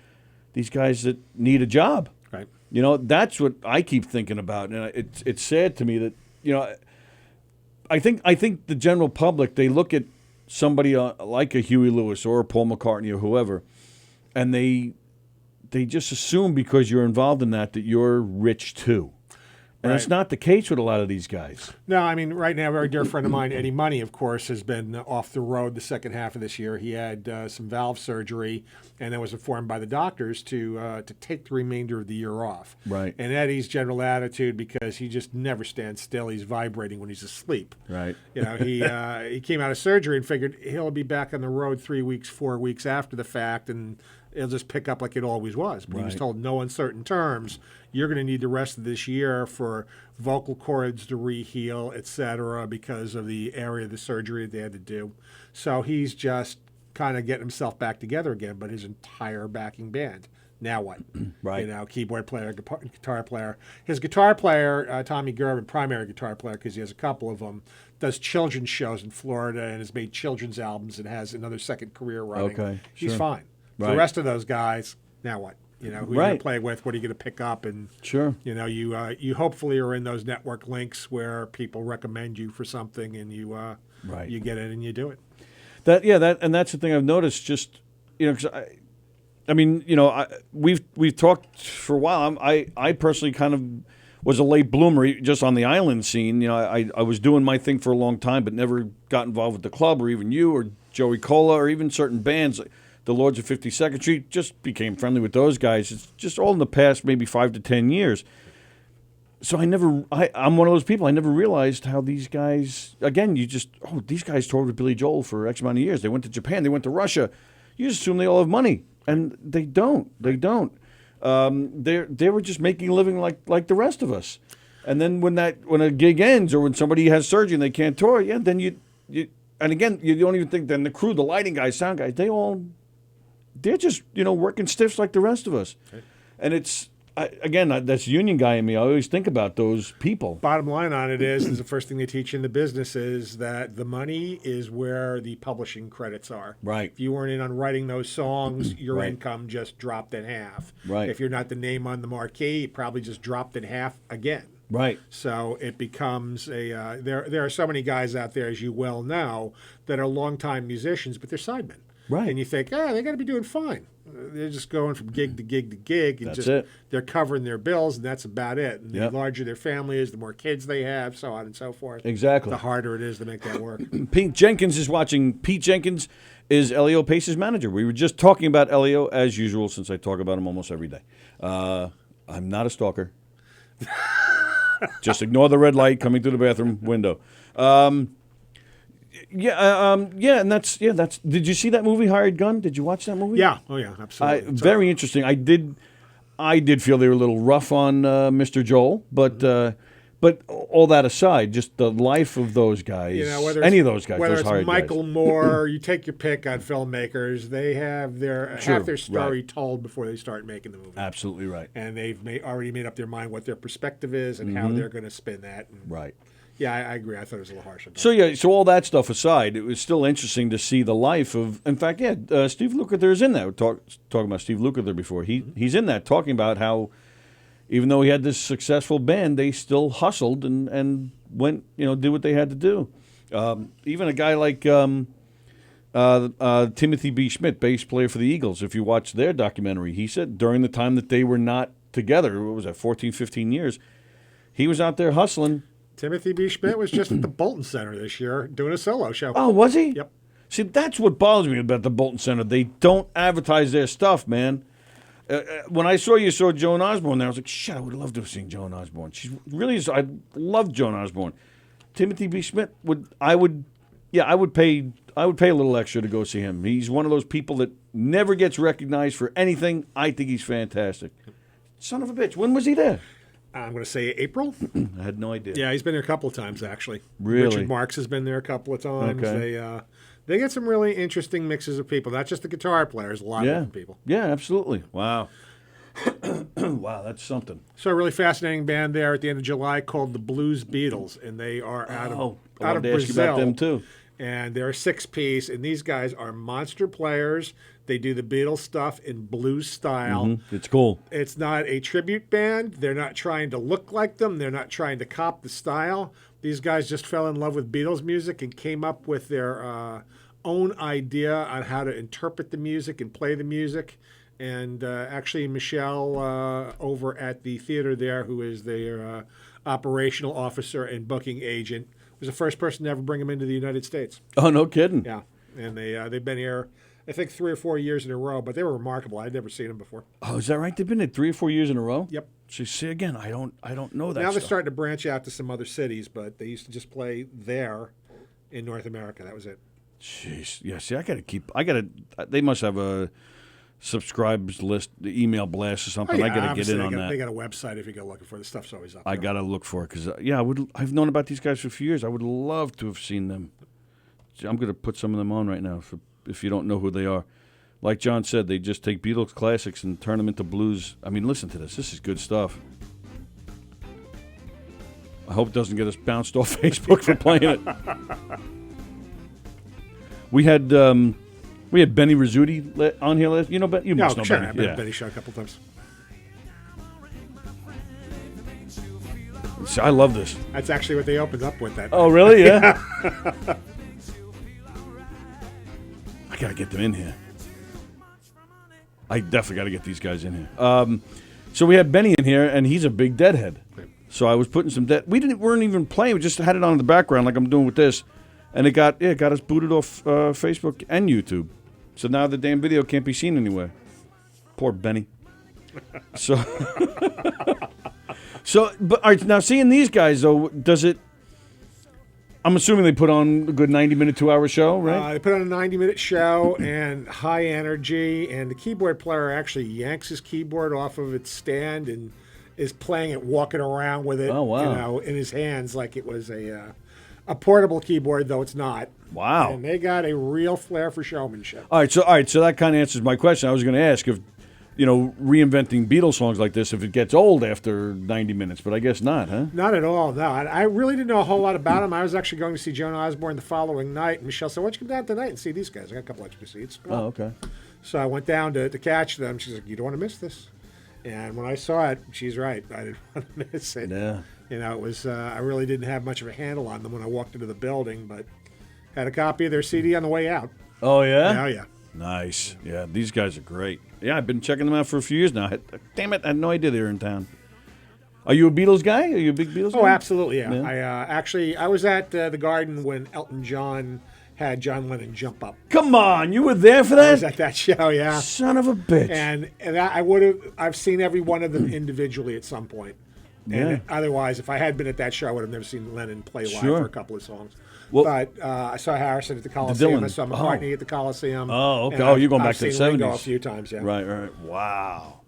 these guys that need a job. Right. You know, that's what I keep thinking about. And it's sad to me that, I think the general public, they look at somebody like a Huey Lewis or a Paul McCartney or whoever, and they just assume because you're involved in that you're rich too. And that's not the case with a lot of these guys. No, I mean, right now, a very dear friend of mine, Eddie Money, of course, has been off the road the second half of this year. He had some valve surgery and then was informed by the doctors to take the remainder of the year off. Right. And Eddie's general attitude, because he just never stands still, he's vibrating when he's asleep. Right. He came out of surgery and figured he'll be back on the road 3 weeks, 4 weeks after the fact, and it'll just pick up like it always was. But he was told no uncertain terms, you're going to need the rest of this year for vocal cords to reheal, et cetera, because of the area of the surgery that they had to do. So he's just kind of getting himself back together again, but his entire backing band. Now what? Right. Keyboard player, guitar player. His guitar player, Tommy Gerben, primary guitar player, because he has a couple of them, does children's shows in Florida and has made children's albums and has another second career running. Okay, He's sure. fine. Right. The rest of those guys, now what? Who you're going to play with? What are you going to pick up? And sure, you hopefully are in those network links where people recommend you for something, and you get it and you do it. And that's the thing I've noticed. Just because we've talked for a while. I personally kind of was a late bloomer just on the island scene. I was doing my thing for a long time, but never got involved with the club or even you or Joey Cola or even certain bands. The Lords of 52nd Street, just became friendly with those guys. It's just all in the past maybe 5 to 10 years. So I'm one of those people. I never realized how these guys. Again, these guys toured with Billy Joel for X amount of years. They went to Japan. They went to Russia. You just assume they all have money, and they don't. They don't. They were just making a living like the rest of us. And then when a gig ends or when somebody has surgery and they can't tour, then you and again you don't even think. Then the crew, the lighting guys, sound guys, they're just working stiffs like the rest of us, right. And it's. Again, that's union guy in me. I always think about those people. Bottom line on it is the first thing they teach you in the business is that the money is where the publishing credits are. Right. If you weren't in on writing those songs, your income just dropped in half. Right. If you're not the name on the marquee, it probably just dropped in half again. Right. So it becomes there are so many guys out there, as you well know, that are longtime musicians, but they're sidemen. Right. And you think, they got to be doing fine. They're just going from gig to gig to gig. And that's it. They're covering their bills, and that's about it. And yep. The larger their family is, the more kids they have, so on and so forth. Exactly. The harder it is to make that work. Pete Jenkins is watching. Pete Jenkins is Elio Pace's manager. We were just talking about Elio, as usual, since I talk about him almost every day. I'm not a stalker. Just ignore the red light coming through the bathroom window. And that's. Did you see that movie, Hired Gun? Did you watch that movie? Yeah. Oh, yeah, absolutely. Very interesting. I did feel they were a little rough on Mr. Joel, but all that aside, just the life of those guys. Any of those guys, whether those it's hired Michael guys. Moore, you take your pick on filmmakers. They have half their story right. told before they start making the movie. Absolutely right. And they've already made up their mind what their perspective is and how they're going to spin that. And right. Yeah, I agree. I thought it was a little harsh. So all that stuff aside, it was still interesting to see the life of. In fact, Steve Lukather is in that. We're talking about Steve Lukather before. He's in that, talking about how, even though he had this successful band, they still hustled and went, did what they had to do. Even a guy like Timothy B. Schmidt, bass player for the Eagles. If you watch their documentary, he said during the time that they were not together, what was that, 14, 15 years, he was out there hustling. Timothy B. Schmidt was just at the Bolton Center this year doing a solo show. Oh, was he? Yep. See, that's what bothers me about the Bolton Center. They don't advertise their stuff, man. When I saw Joan Osborne there, I was like, shit, I would love to have seen Joan Osborne. She really is. I love Joan Osborne. Timothy B. Schmidt I would pay a little extra to go see him. He's one of those people that never gets recognized for anything. I think he's fantastic. Son of a bitch. When was he there? I'm going to say April. I had no idea. Yeah, he's been there a couple of times, actually. Really? Richard Marx has been there a couple of times. Okay. They get some really interesting mixes of people, not just the guitar players, a lot of different people. Yeah, absolutely. Wow. Wow, that's something. So a really fascinating band there at the end of July called the Blues Beatles, and they are out of Brazil. Ask you about them too. And they're a 6-piece, and these guys are monster players. They do the Beatles stuff in blues style. Mm-hmm. It's cool. It's not a tribute band. They're not trying to look like them. They're not trying to cop the style. These guys just fell in love with Beatles music and came up with their own idea on how to interpret the music and play the music. And actually, Michelle over at the theater there, who is their operational officer and booking agent, was the first person to ever bring them into the United States. Oh, no kidding. Yeah, and they've been here, I think, 3 or 4 years in a row, but they were remarkable. I'd never seen them before. Oh, is that right? They've been there 3 or 4 years in a row? Yep. So see, again, I don't know that Now they're stuff. starting to branch out to some other cities, but they used to just play there in North America. That was it. Jeez. Yeah, see, they must have a subscribes list, the email blast or something. Oh, yeah, I got to get in on that. They got a website if you go looking for it. The stuff's always up there. I got to look for it because, I've known about these guys for a few years. I would love to have seen them. I'm going to put some of them on right now if you don't know who they are. Like John said, they just take Beatles classics and turn them into blues. I mean, listen to this. This is good stuff. I hope it doesn't get us bounced off Facebook for playing it. We had Benny Rizzuti on here last. You must know sure. Benny. I've been to Benny's show a couple times. See, I love this. That's actually what they opened up with. That. Oh, really? Yeah. I gotta get them in here. I definitely got to get these guys in here. So we had Benny in here, and he's a big Deadhead. So I was putting some We weren't even playing. We just had it on in the background, like I'm doing with this, and it got us booted off Facebook and YouTube. So now the damn video can't be seen anywhere. Poor Benny. So So, but all right, now seeing these guys though, does it? I'm assuming they put on a good 90-minute, 2-hour show, right? They put on a 90-minute show and high energy, and the keyboard player actually yanks his keyboard off of its stand and is playing it, walking around with it, Oh, wow. you know, in his hands like it was a portable keyboard, though it's not. Wow. And they got a real flair for showmanship. All right, so that kind of answers my question. I was going to ask if, reinventing Beatles songs like this, if it gets old after 90 minutes, but I guess not, huh? Not at all, no. I really didn't know a whole lot about him. I was actually going to see Joan Osborne the following night, and Michelle said, why don't you come down tonight and see these guys? I got a couple extra seats. Oh, okay. So I went down to catch them. She's like, you don't want to miss this. And when I saw it, she's right. I didn't want to miss it. Yeah. It was, I really didn't have much of a handle on them when I walked into the building, but had a copy of their CD on the way out. Oh, yeah? Oh, yeah. Nice. Yeah, these guys are great. Yeah, I've been checking them out for a few years now. Damn it, I had no idea they were in town. Are you a Beatles guy? Are you a big Beatles guy? Oh, absolutely, yeah. Yeah. I was at the Garden when Elton John had John Lennon jump up. Come on, you were there for I was that? at that show, yeah. Son of a bitch. And I've seen every one of them individually at some point. And Yeah. Otherwise, if I had been at that show, I would have never seen Lennon play live Sure. for a couple of songs. Well- But I saw Harrison at the Coliseum. I Dylan. saw McCartney at the Coliseum. Oh, okay. And Oh, you're going I've back to the seen Ringo 70s. a few times, yeah. Right. Wow.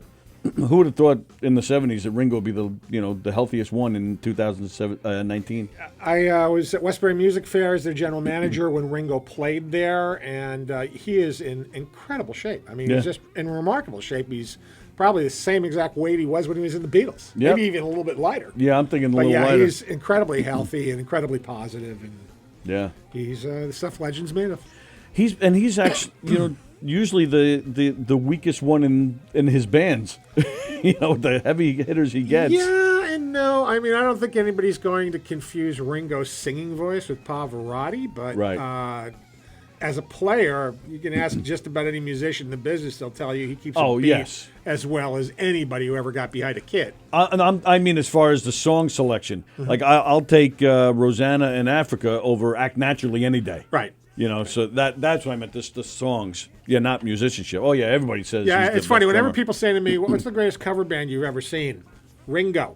Who would have thought in the 70s that Ringo would be the healthiest one in 2019? I was at Westbury Music Fair as their general manager when Ringo played there, and he is in incredible shape. I mean, Yeah. he's just in remarkable shape. He's probably the same exact weight he was when he was in the Beatles. Yep. Maybe even a little bit lighter. Yeah, I'm thinking a But little yeah, lighter. he's incredibly healthy and incredibly positive, and Yeah. he's the stuff legends made of. He's actually usually the weakest one in his bands. The heavy hitters he gets. Yeah and no. I mean, I don't think anybody's going to confuse Ringo's singing voice with Pavarotti, but Right. As a player, you can ask just about any musician in the business; they'll tell you he keeps Oh, a beat yes. as well as anybody who ever got behind a kit. I mean, as far as the song selection, Mm-hmm. like I'll take Rosanna in Africa over Act Naturally any day. Right. So that's what I meant. The songs, not musicianship. Oh yeah, everybody says. Yeah, he's the it's funny. best Whenever drummer. people say to me, "What's the greatest cover band you've ever seen?" Ringo.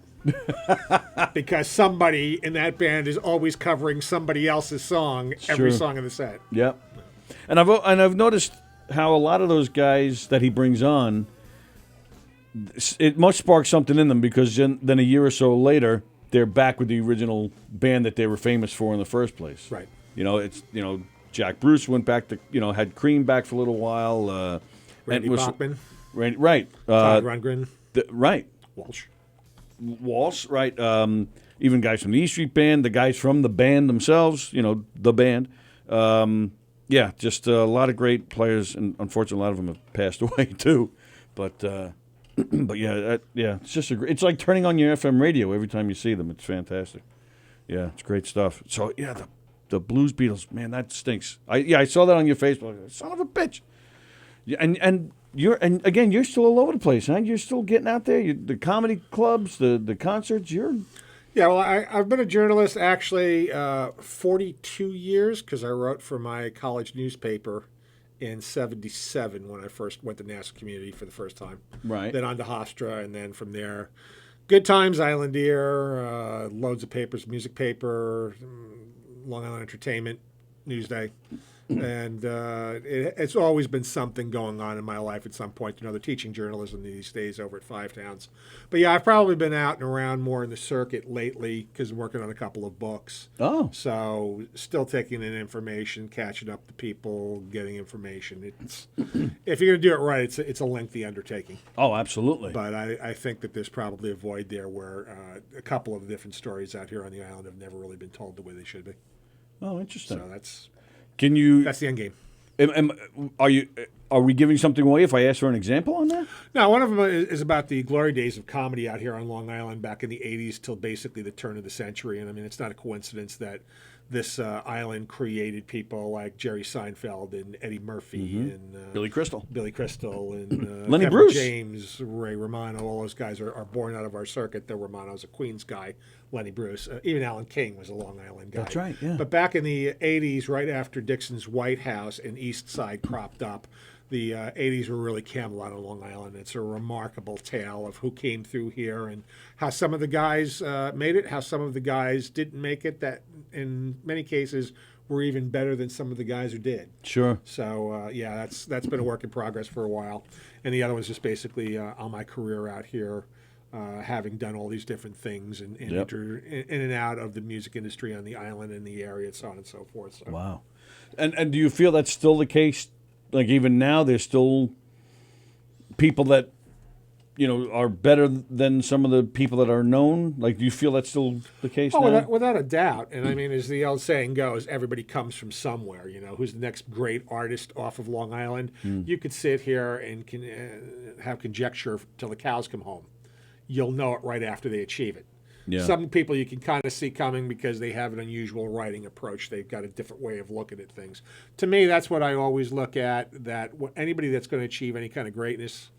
Because somebody in that band is always covering somebody else's song every Sure. song of the set. Yep. And I've noticed how a lot of those guys that he brings on, it must spark something in them because then a year or so later they're back with the original band that they were famous for in the first place. Right. Jack Bruce went back to had Cream back for a little while. Randy Bachman, Right. Todd Rundgren, Right. Walsh. Right. Even guys from the E Street Band, the guys from the band themselves, the band. Just a lot of great players, and unfortunately, a lot of them have passed away too. But it's just it's like turning on your FM radio every time you see them. It's fantastic. Yeah, it's great stuff. So the Blues Beatles, man, that stinks. I saw that on your Facebook. Son of a bitch. Yeah, and you're still all over the place, huh? You're still getting out there. The comedy clubs, the concerts. Yeah, well, I've been a journalist actually 42 years because I wrote for my college newspaper in '77 when I first went to Nassau Community for the first time. Right. Then on to Hofstra, and then from there, Good Times, Island Ear, loads of papers, music paper, Long Island Entertainment, Newsday. And it's always been something going on in my life at some point. They're teaching journalism these days over at Five Towns. But yeah, I've probably been out and around more in the circuit lately because I'm working on a couple of books. Oh. So still taking in information, catching up to people, getting information. It's if you're going to do it right, it's a lengthy undertaking. Oh, absolutely. But I think that there's probably a void there where a couple of different stories out here on the island have never really been told the way they should be. Oh, interesting. So that's the end game. Are we giving something away if I ask for an example on that? No, one of them is about the glory days of comedy out here on Long Island back in the 80s till basically the turn of the century. And I mean, it's not a coincidence that this island created people like Jerry Seinfeld and Eddie Murphy and Billy Crystal and Lenny Kevin Bruce, James, Ray Romano. All those guys are born out of our circuit. Though Romano's a Queens guy, Lenny Bruce, even Alan King was a Long Island guy. That's right. Yeah. But back in the 80s, right after Dixon's White House and East Side cropped up, the 80s were really Camelot on Long Island. It's a remarkable tale of who came through here and how some of the guys made it, how some of the guys didn't make it, that in many cases were even better than some of the guys who did. Sure. So, yeah, that's been a work in progress for a while. And the other was just basically on my career out here, having done all these different things and Yep. in and out of the music industry on the island and the area and so on and so forth. So. Wow. And do you feel that's still the case? Like even now, there's still people that, you know, are better than some of the people that are known? Like, do you feel that's still the case now? Without a doubt. And I mean, as the old saying goes, everybody comes from somewhere. You know, who's the next great artist off of Long Island? You could sit here and have conjecture till the cows come home. You'll know it right after they achieve it. Yeah. Some people you can kind of see coming because they have an unusual writing approach. They've got a different way of looking at things. To me, that's what I always look at, that anybody that's going to achieve any kind of greatness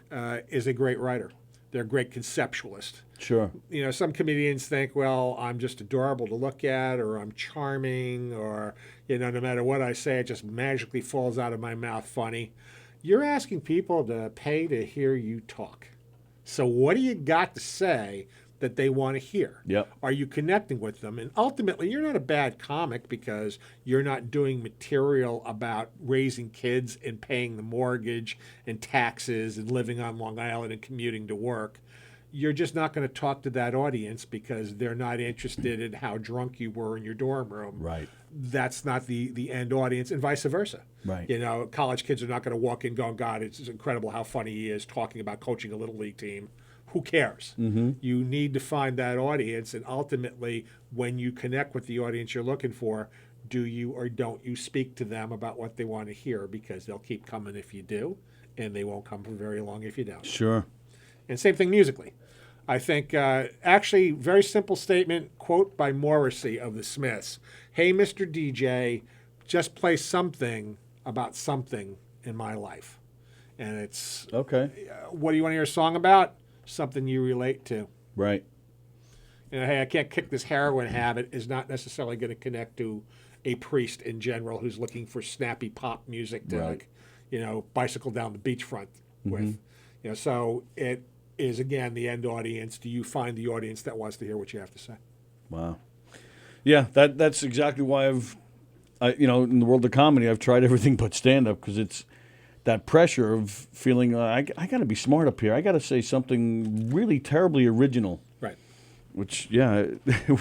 is a great writer. They're a great conceptualist. Sure. You know, some comedians think, well, I'm just adorable to look at, or I'm charming, or, you know, no matter what I say, it just magically falls out of my mouth funny. You're asking people to pay to hear you talk. So what do you got to say that they want to hear? Yep. Are you connecting with them? And ultimately, you're not a bad comic because you're not doing material about raising kids and paying the mortgage and taxes and living on Long Island and commuting to work. You're just not going to talk to that audience because they're not interested in how drunk you were in your dorm room. Right. That's not the end audience, and vice versa. Right. You know, college kids are not going to walk in going, God, it's incredible how funny he is talking about coaching a little league team. Who cares? Mm-hmm. You need to find that audience, and ultimately, when you connect with the audience you're looking for, do you or don't you speak to them about what they want to hear? Because they'll keep coming if you do, and they won't come for very long if you don't. Sure. And same thing musically. I think, actually, very simple statement, quote by Morrissey of the Smiths. Hey, Mr. DJ, just play something about something in my life. And it's, Okay. What do you want to hear a song about? Something you relate to. Right. You know, hey, I can't kick this heroin habit is not necessarily going to connect to a priest in general who's looking for snappy pop music to, Right. like, you know, bicycle down the beachfront with. You know, so it is, again, the end audience. Do you find the audience that wants to hear what you have to say? Wow. Yeah, that's exactly why you know, in the world of comedy, I've tried everything but stand-up because it's that pressure of feeling, I got to be smart up here. I got to say something really terribly original. Right. Which, yeah,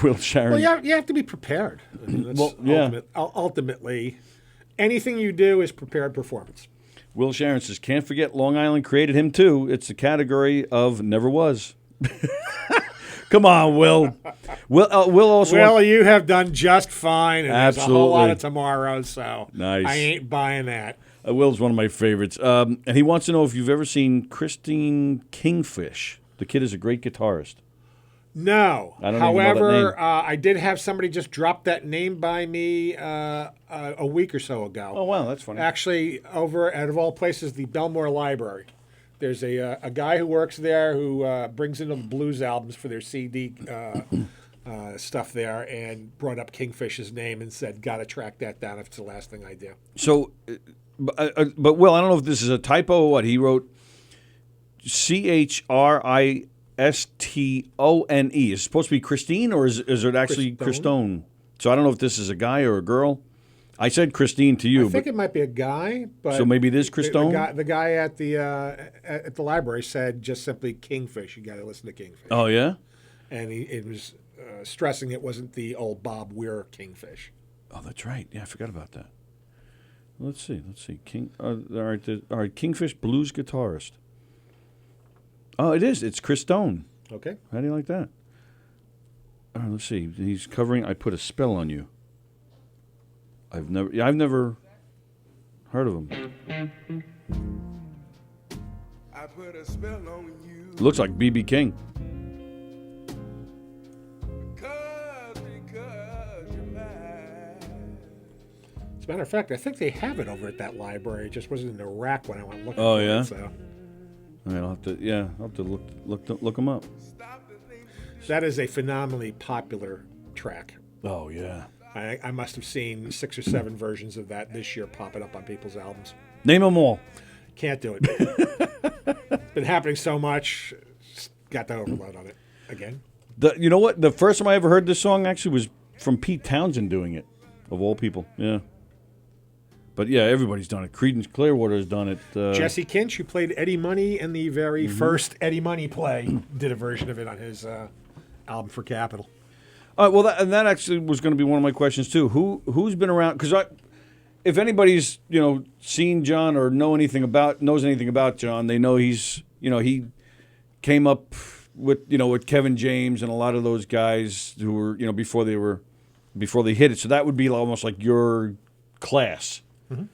Will Sharon. Well, you have to be prepared. I mean, that's Well, yeah. Ultimately, anything you do is prepared performance. Will Sharon says, can't forget Long Island created him too. It's the category of never was. Come on, Will. Will also. Well, you have done just fine, and there's a whole lot Absolutely. of tomorrow, so Nice. I ain't buying that. Will's one of my favorites. And he wants to know if you've ever seen Christine Kingfish. The kid is a great guitarist. No. I don't even know that However, name. I did have somebody just drop that name by me a week or so ago. Oh, wow, that's funny. Actually, over at, of all places, the Belmore Library. There's a guy who works there who brings in the blues albums for their CD stuff there, and brought up Kingfish's name and said, got to track that down if it's the last thing I do. So, but Will, I don't know if this is a typo or what. He wrote Chrisistone. Is it supposed to be Christine, or is it actually Christone? So I don't know if this is a guy or a girl. I said Christine to you, I think but it might be a guy, but so maybe it is Christone? The guy at the library said just simply Kingfish. You got to listen to Kingfish. Oh yeah. And it was stressing it wasn't the old Bob Weir Kingfish. Oh, that's right. Yeah, I forgot about that. Let's see. All right. Kingfish blues guitarist. Oh, it is. It's Christone. Okay. How do you like that? All right, let's see. He's covering. I put a spell on you. I've never heard of him. I put a spell on you. Looks like B.B. King. Because you're mine. As a matter of fact, I think they have it over at that library. It just wasn't in the rack when I went looking Oh, for yeah? it. So All right, I'll have to look him up. that is a phenomenally popular track. Oh yeah. I must have seen 6 or 7 versions of that this year popping up on people's albums. Name them all. Can't do it. Been happening so much. Just got the overload on it again. You know what? The first time I ever heard this song actually was from Pete Townsend doing it, of all people. Yeah. But yeah, everybody's done it. Creedence Clearwater's done it. Jesse Kinch, who played Eddie Money in the very first Eddie Money play, did a version of it on his album for Capitol. Well, that actually was going to be one of my questions too. Who's been around? Because if anybody's seen John or knows anything about John, they know he's he came up with Kevin James and a lot of those guys who were before they hit it. So that would be almost like your class. Mm-hmm.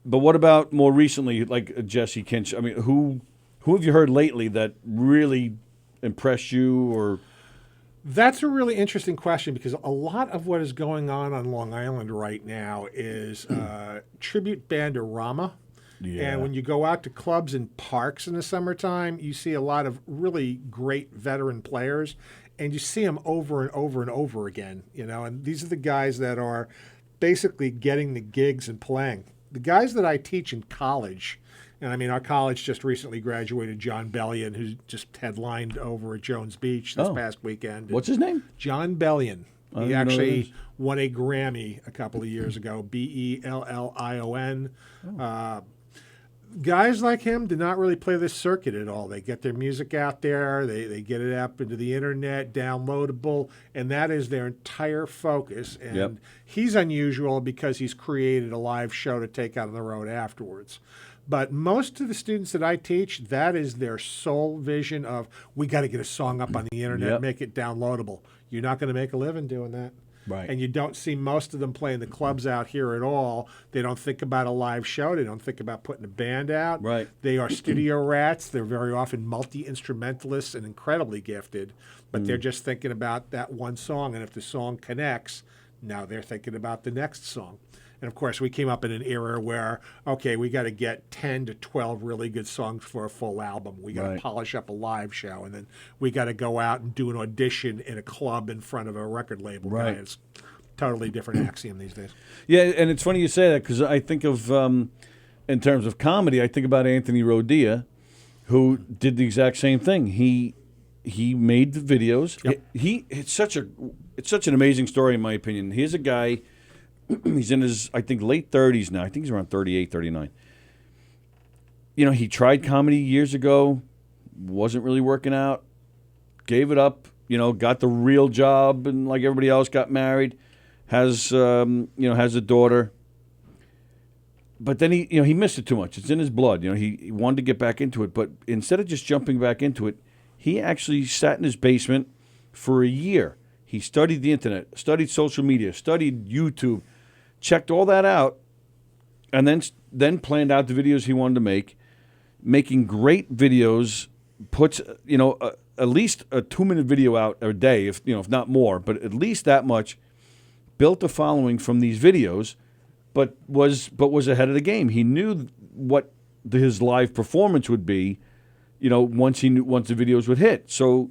But what about more recently, like Jesse Kinch? I mean, who have you heard lately that really impressed you? Or that's a really interesting question, because a lot of what is going on Long Island right now is tribute bandorama. Yeah. And when you go out to clubs and parks in the summertime, you see a lot of really great veteran players, and you see them over and over and over again. And these are the guys that are basically getting the gigs and playing. The guys that I teach in college, and I mean, our college just recently graduated John Bellion, who just headlined over at Jones Beach this past weekend. What's his name? John Bellion. He actually won a Grammy a couple of years ago, Bellion. Guys like him did not really play this circuit at all. They get their music out there, they get it up into the internet, downloadable, and that is their entire focus. And he's unusual because he's created a live show to take out on the road afterwards. But most of the students that I teach, that is their sole vision of, we got to get a song up on the internet, make it downloadable. You're not going to make a living doing that. Right. And you don't see most of them playing the clubs out here at all. They don't think about a live show. They don't think about putting a band out. Right. They are studio rats. They're very often multi-instrumentalists and incredibly gifted, but they're just thinking about that one song. And if the song connects, now they're thinking about the next song. And, of course, we came up in an era where, okay, we got to get 10 to 12 really good songs for a full album. We got to polish up a live show, and then we got to go out and do an audition in a club in front of a record label. Right. It's totally different axiom these days. Yeah, and it's funny you say that, because I think of, in terms of comedy, I think about Anthony Rodia, who did the exact same thing. He made the videos. Yep. It's such an amazing story, in my opinion. Here's a guy. He's in his, I think, late 30s now. I think he's around 38, 39. He tried comedy years ago, wasn't really working out, gave it up, got the real job, and like everybody else, got married, has a daughter. But then he missed it too much. It's in his blood. He wanted to get back into it, but instead of just jumping back into it, he actually sat in his basement for a year. He studied the internet, studied social media, studied YouTube, checked all that out, and then planned out the videos he wanted to make, making great videos, puts at least a 2-minute video out a day, if not more, but at least that much, built a following from these videos, but was ahead of the game. He knew what his live performance would be, once the videos would hit. So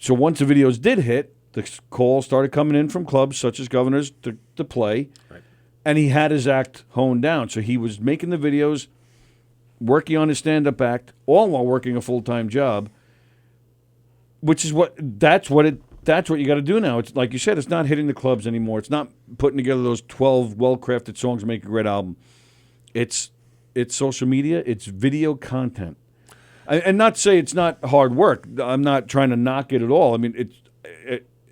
once the videos did hit, the calls started coming in from clubs such as Governors to play, right. And he had his act honed down. So he was making the videos, working on his stand-up act, all while working a full-time job, which is that's what you got to do now. It's like you said, it's not hitting the clubs anymore. It's not putting together those 12 well-crafted songs to make a great album. It's social media. It's video content. And not to say it's not hard work. I'm not trying to knock it at all. I mean,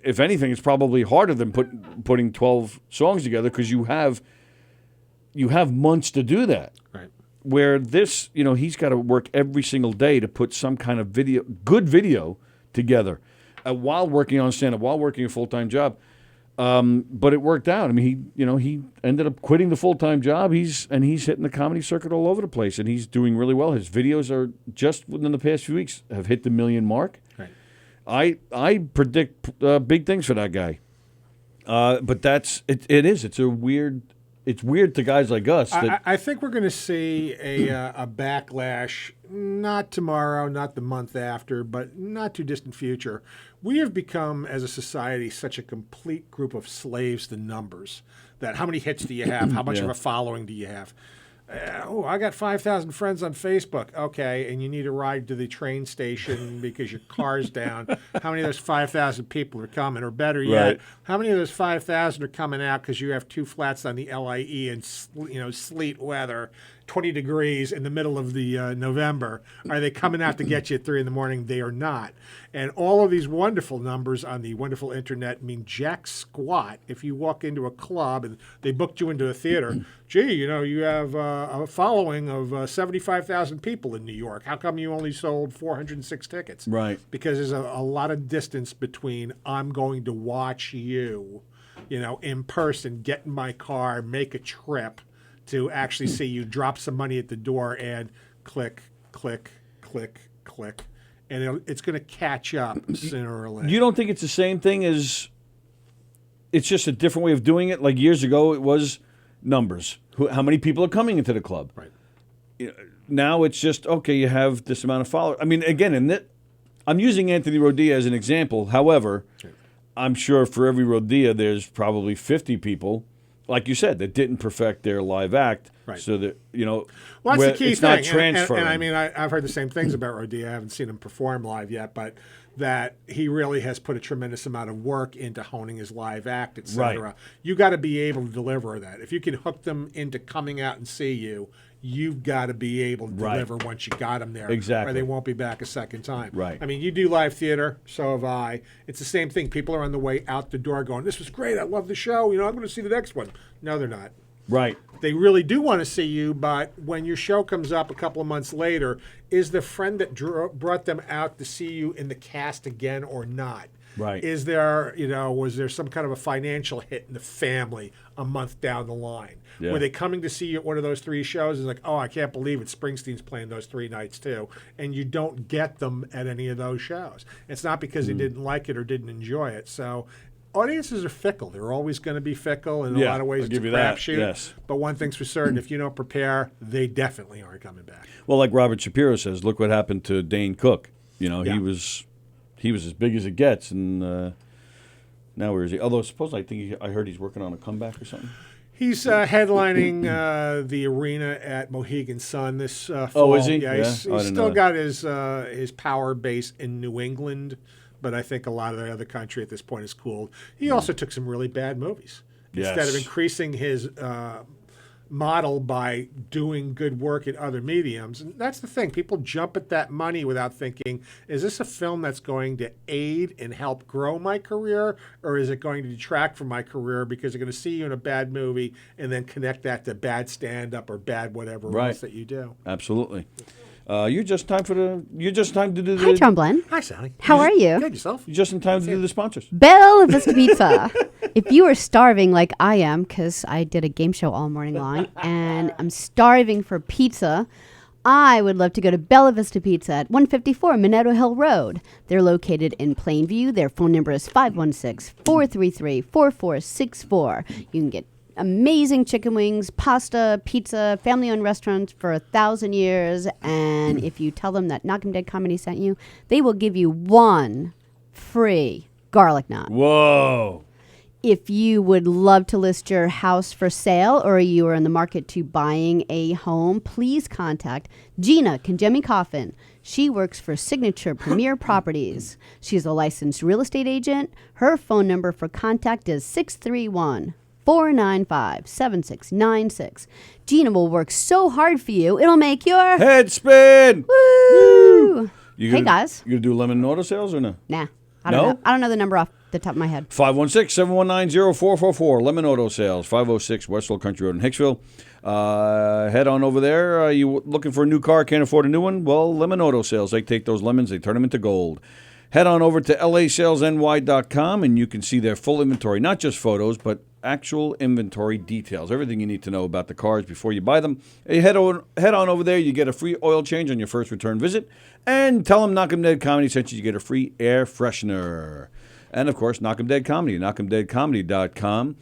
if anything, it's probably harder than putting 12 songs together, because you have months to do that. Right. Where this, he's got to work every single day to put some kind of good video together, while working on stand-up, while working a full-time job. But it worked out. I mean, he ended up quitting the full-time job. He's hitting the comedy circuit all over the place, and he's doing really well. His videos are just within the past few weeks have hit the 1 million mark. Right. I predict big things for that guy. But it's weird to guys like us. I think we're going to see a backlash, not tomorrow, not the month after, but not too distant future. We have become, as a society, such a complete group of slaves to numbers, that how many hits do you have? How much of a following do you have? I got 5,000 friends on Facebook. Okay, and you need a ride to the train station because your car's down. How many of those 5,000 people are coming? Or better yet, Right. how many of those 5,000 are coming out because you have 2 flats on the LIE and sleet weather, 20 degrees in the middle of the November? Are they coming out to get you at 3 in the morning? They are not. And all of these wonderful numbers on the wonderful internet mean jack squat. If you walk into a club and they booked you into a theater, gee, you have a following of 75,000 people in New York. How come you only sold 406 tickets? Right. Because there's a lot of distance between I'm going to watch you, in person, get in my car, make a trip to actually see you drop some money at the door and click, click, click, click. And it's going to catch up sooner or later. You don't think it's the same thing as it's just a different way of doing it? Like years ago, it was numbers. How many people are coming into the club? Right. Now it's just, okay, you have this amount of followers. I mean, again, I'm using Anthony Rodia as an example. However, I'm sure for every Rodia, there's probably 50 people, like you said, that didn't perfect their live act. Right. So that, Well, that's the key it's thing. not transferring. And I mean, I've heard the same things about Rodia. I haven't seen him perform live yet, but that he really has put a tremendous amount of work into honing his live act, et cetera. Right. You got to be able to deliver that. If you can hook them into coming out and see you, you've got to be able to deliver once you got them there. Exactly. Or they won't be back a second time. Right. I mean, you do live theater, so have I. It's the same thing. People are on the way out the door going, this was great, I love the show, I'm going to see the next one. No, they're not. Right. They really do want to see you, but when your show comes up a couple of months later, is the friend that brought them out to see you in the cast again or not? Right. Is there, was there some kind of a financial hit in the family a month down the line? Yeah. Were they coming to see you at one of those 3 shows? It's like, oh, I can't believe it. Springsteen's playing those 3 nights too. And you don't get them at any of those shows. It's not because they didn't like it or didn't enjoy it. So audiences are fickle. They're always going to be fickle. In a lot of ways, I'll it's give a you that. crapshoot. Yes. But one thing's for certain, if you don't prepare, they definitely aren't coming back. Well, like Robert Shapiro says, look what happened to Dane Cook. He was as big as it gets, and now where is he? Although I heard he's working on a comeback or something. He's headlining the arena at Mohegan Sun this fall. Oh, is he? Yeah, he's I didn't still know. got his power base in New England, but I think a lot of the other country at this point is cooled. He also took some really bad movies. Instead of Yes. increasing his model by doing good work in other mediums. And that's the thing. People jump at that money without thinking, is this a film that's going to aid and help grow my career, or is it going to detract from my career because they're going to see you in a bad movie and then connect that to bad stand-up or bad whatever else that you do? Absolutely. You're just time to do the. Hi, John Glenn. Hi, Sally. How are you? Good, yourself? You're just in time to do the sponsors. Bella Vista Pizza. If you are starving like I am, because I did a game show all morning long, and I'm starving for pizza, I would love to go to Bella Vista Pizza at 154 Minetto Hill Road. They're located in Plainview. Their phone number is 516-433-4464. You can get amazing chicken wings, pasta, pizza, family-owned restaurants for 1,000 years. And if you tell them that Knock 'em Dead Comedy sent you, they will give you 1 free garlic naan. Whoa. If you would love to list your house for sale or you are in the market to buying a home, please contact Gina Conjemi Coffin. She works for Signature Premier Properties. She's a licensed real estate agent. Her phone number for contact is 631-495-7696. Gina will work so hard for you, it'll make your Head spin. woo. You guys. You gonna do lemon auto sales or no? Nah, I don't No? know. I don't know the number off the top of my head. 516-719-0444. Lemon Auto Sales, 506 Westfield Country Road in Hicksville. Head on over there. Are you looking for a new car, can't afford a new one? Well, Lemon Auto Sales. They take those lemons, they turn them into gold. Head on over to lasalesny.com and you can see their full inventory, not just photos, but actual inventory details, everything you need to know about the cars before you buy them. You head on over there, you get a free oil change on your first return visit, and tell them Knock 'em Dead Comedy sent you get a free air freshener. And, of course, Knock 'em Dead Comedy, knockemdeadcomedy.com.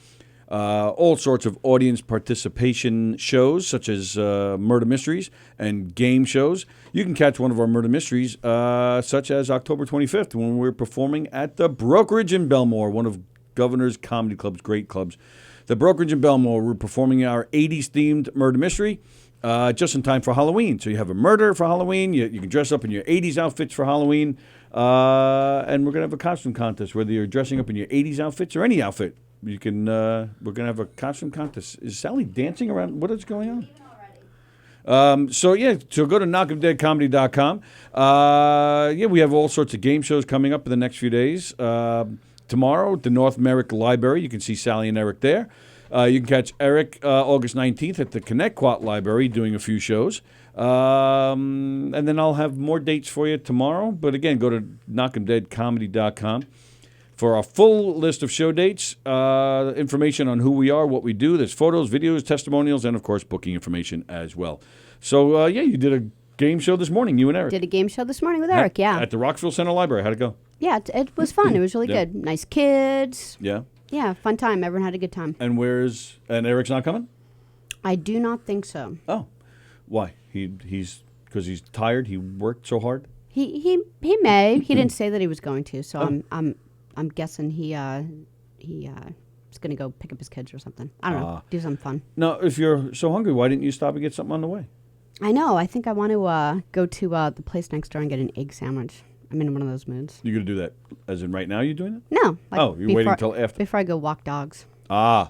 All sorts of audience participation shows, such as murder mysteries and game shows. You can catch one of our murder mysteries, such as October 25th, when we're performing at the Brokerage in Belmore, one of Governor's Comedy Club's great clubs. The Brokerage in Belmore, we're performing our 80s-themed murder mystery. just in time for Halloween. So you have a murder for Halloween. You can dress up in your 80s outfits for Halloween. And we're going to have a costume contest, whether you're dressing up in your 80s outfits or any outfit. You can. We're going to have a costume contest. Is Sally dancing around? What is going on? So go to knockemdeadcomedy.com. We have all sorts of game shows coming up in the next few days. Tomorrow at the North Merrick Library, you can see Sally and Eric there. You can catch Eric August 19th at the Connecticut Library doing a few shows. And then I'll have more dates for you tomorrow. But again, go to knockemdeadcomedy.com for our full list of show dates, information on who we are, what we do. There's photos, videos, testimonials, and, of course, booking information as well. So, you did a game show this morning, you and Eric. Did a game show this morning with Eric, yeah. At the Rockville Center Library. How'd it go? Yeah, it was fun. It was really Yeah. good. Nice kids. Yeah. Yeah, fun time. Everyone had a good time. And Eric's not coming? I do not think so. Oh. Why? He's because he's tired? He worked so hard? He may. He didn't say that he was going to, so I'm guessing he is going to go pick up his kids or something. I don't know. Do something fun. Now, if you're so hungry, why didn't you stop and get something on the way? I know. I think I want to go to the place next door and get an egg sandwich. I'm in one of those moods. You're going to do that as in right now you're doing it? No. You're waiting until after. Before I go walk dogs. Ah.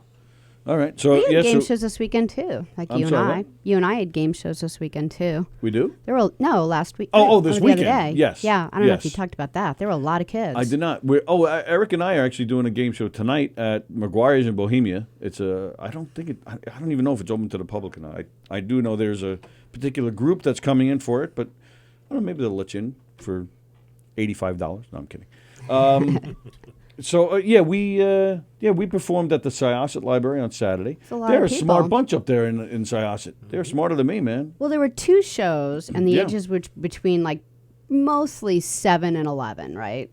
All right. So We had game shows this weekend too. Like I'm you and sorry, I. what? You and I had game shows this weekend too. We do? There were last week. This the weekend. Other day. Yes. Yeah. I don't know if Yes. you talked about that. There were a lot of kids. I did not. Eric and I are actually doing a game show tonight at McGuire's in Bohemia. It's I don't even know if it's open to the public or not. I do know there's a particular group that's coming in for it, but I don't know, maybe they'll let you in for $85. No, I'm kidding. We performed at the Syosset Library on Saturday. It's a lot They're of a people. smart bunch up there in Syosset. They're smarter than me, man. Well, there were 2 shows, and the Yeah. ages were between like mostly 7 and 11, right?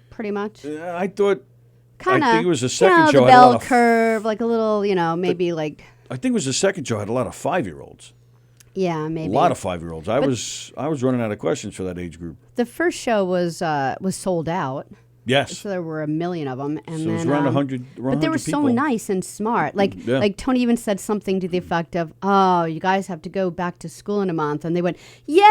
Pretty much. I thought. Kind of. I think it was the second show the had a lot bell of curve, like a little, maybe like. I think it was the second show had a lot of 5-year-olds. Yeah, A maybe. lot of 5-year-olds. I was running out of questions for that age group. The first show was sold out. Yes. So there were a million of them, and So then it was around 100. But they were so people. nice and smart. Like Yeah. like Tony even said something to the effect of, "Oh, you guys have to go back to school in a month," and they went, "Yay!"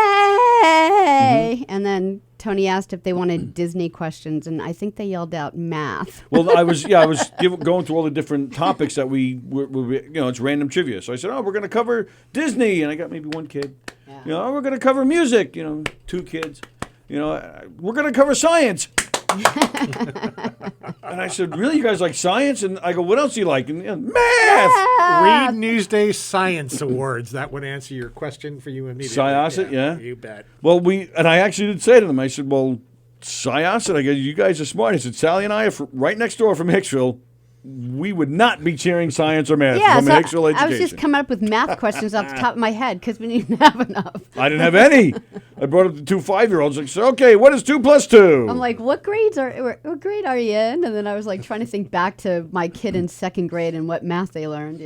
Mm-hmm. And then Tony asked if they wanted Disney questions, and I think they yelled out math. Well, I was going through all the different topics that we it's random trivia. So I said, we're going to cover Disney, and I got maybe one kid. Yeah. We're going to cover music, 2 kids. We're going to cover science. And I said, really, you guys like science? And I go, what else do you like? And math. Read Newsday Science Awards. That would answer your question for you immediately. Syosset, yeah. You bet. Well, I actually did say to them, I said, well, Syosset, I go, you guys are smart. I said, Sally and I are right next door from Hicksville. We would not be cheering science or math from so an Hicksville education. I was just coming up with math questions off the top of my head because we didn't have enough. I didn't have any. I brought up the 2 5-year-olds. I said, okay, what is 2 + 2? I'm like, what grade are you in? And then I was like trying to think back to my kid in 2nd grade and what math they learned,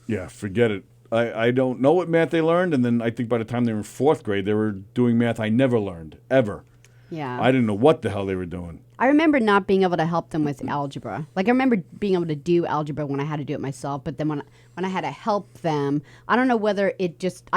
Yeah, forget it. I don't know what math they learned, and then I think by the time they were in 4th grade, they were doing math I never learned, ever. Yeah. I didn't know what the hell they were doing. I remember not being able to help them with algebra. Like I remember being able to do algebra when I had to do it myself, but then when I had to help them, I don't know whether I just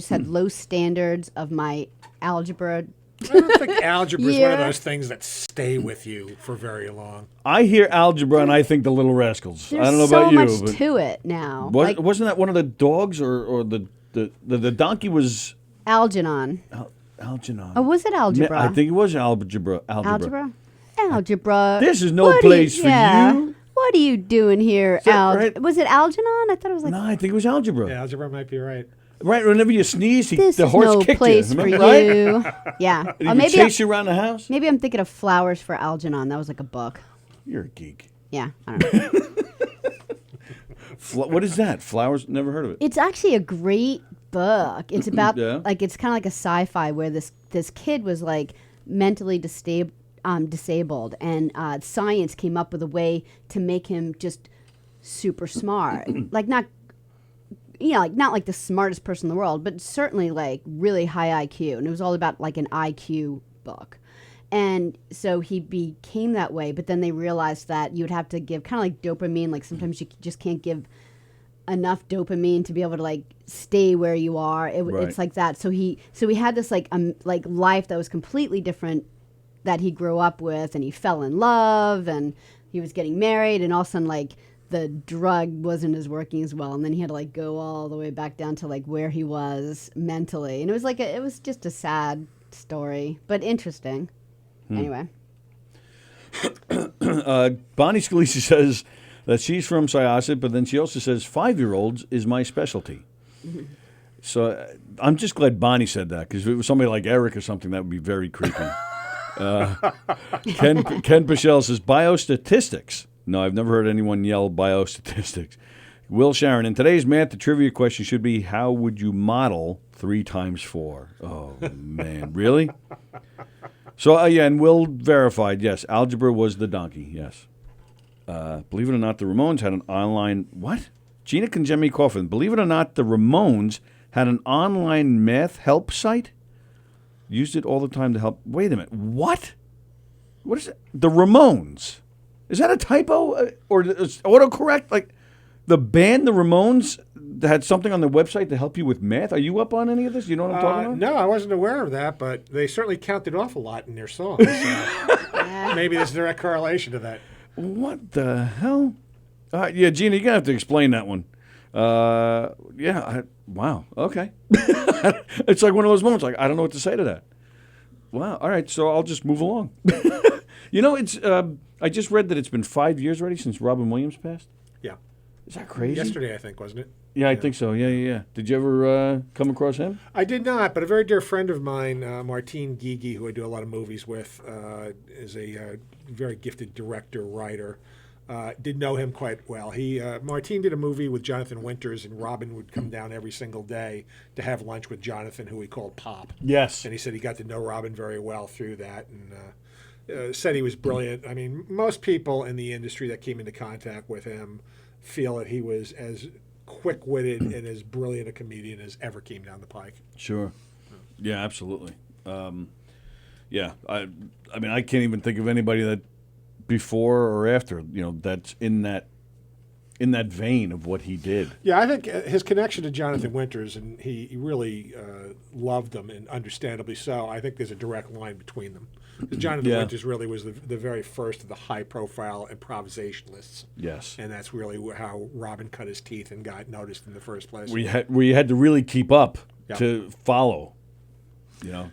had low standards of my algebra. I don't think algebra is one of Yeah. those things that stay with you for very long. I hear algebra and I think the Little Rascals. There's I don't know so about you. much but to it now. wasn't that one of the dogs or the donkey was Algernon. Algernon? Oh, was it algebra? I think it was algebra. Algebra? Algebra. This is no place for you. What are you doing here, that right? Was it Algernon? I thought it was like. No, I think it was algebra. Yeah, algebra might be right. Right, whenever you sneeze, This the is horse no kicked place you. for Remember, right? you. Yeah. And Or he would maybe chase you around the house. maybe I'm thinking of Flowers for Algernon. That was like a book. You're a geek. Yeah, I don't know. What is that? Flowers? Never heard of it. It's actually a great book. It's about Yeah. like it's kind of like a sci-fi where this kid was like mentally disabled, and science came up with a way to make him just super smart. Like not like the smartest person in the world, but certainly like really high IQ. And it was all about like an IQ book. And so he became that way, but then they realized that you would have to give kind of like dopamine. Like sometimes you just can't give enough dopamine to be able to like stay where you are. Right. It's like that. So he had this like life that was completely different that he grew up with, and he fell in love, and he was getting married, and all of a sudden like the drug wasn't as working as well, and then he had to like go all the way back down to like where he was mentally, and it was like it was just a sad story, but interesting. Anyway. Bonnie Scalise says that she's from Syosset, but then she also says 5-year-olds is my specialty. So I'm just glad Bonnie said that, because if it was somebody like Eric or something, that would be very creepy. Ken Pichelle says biostatistics. No, I've never heard anyone yell biostatistics. Will Sharon, in today's math, the trivia question should be, how would you model 3 times 4? Oh, man. Really? So, yeah, and Will verified, yes, algebra was the donkey, yes. Believe it or not, the Ramones had an online, what? Gina Conjemi Coffin, believe it or not, the Ramones had an online math help site? Used it all the time to help. Wait a minute, what? What is it? The Ramones. Is that a typo? Or is autocorrect? Like, the band, the Ramones, had something on their website to help you with math? Are you up on any of this? You know what I'm talking about? No, I wasn't aware of that, but they certainly counted off a lot in their songs. So maybe there's a direct correlation to that. What the hell? Yeah, Gina, you're going to have to explain that one. Wow, okay. It's like one of those moments, like, I don't know what to say to that. Wow, all right, so I'll just move along. You know, it's I just read that it's been 5 years already since Robin Williams passed. Yeah. Is that crazy? Yesterday, I think, wasn't it? Yeah, I think so. Yeah. Did you ever come across him? I did not, but a very dear friend of mine, Martine Guigui, who I do a lot of movies with, is a very gifted director, writer. Did know him quite well. Martine did a movie with Jonathan Winters, and Robin would come down every single day to have lunch with Jonathan, who he called Pop. Yes. And he said he got to know Robin very well through that, and said he was brilliant. I mean, most people in the industry that came into contact with him feel that he was as quick-witted and as brilliant a comedian as ever came down the pike. Sure. Yeah, absolutely. Yeah, I mean, I can't even think of anybody that before or after, you know, that's in that vein of what he did. Yeah, I think his connection to Jonathan Winters, and he really loved him, and understandably so. I think there's a direct line between them. Jonathan Winters really was the very first of the high-profile improvisationalists. Yes. And that's really how Robin cut his teeth and got noticed in the first place. Where you had to really keep up to follow. You know,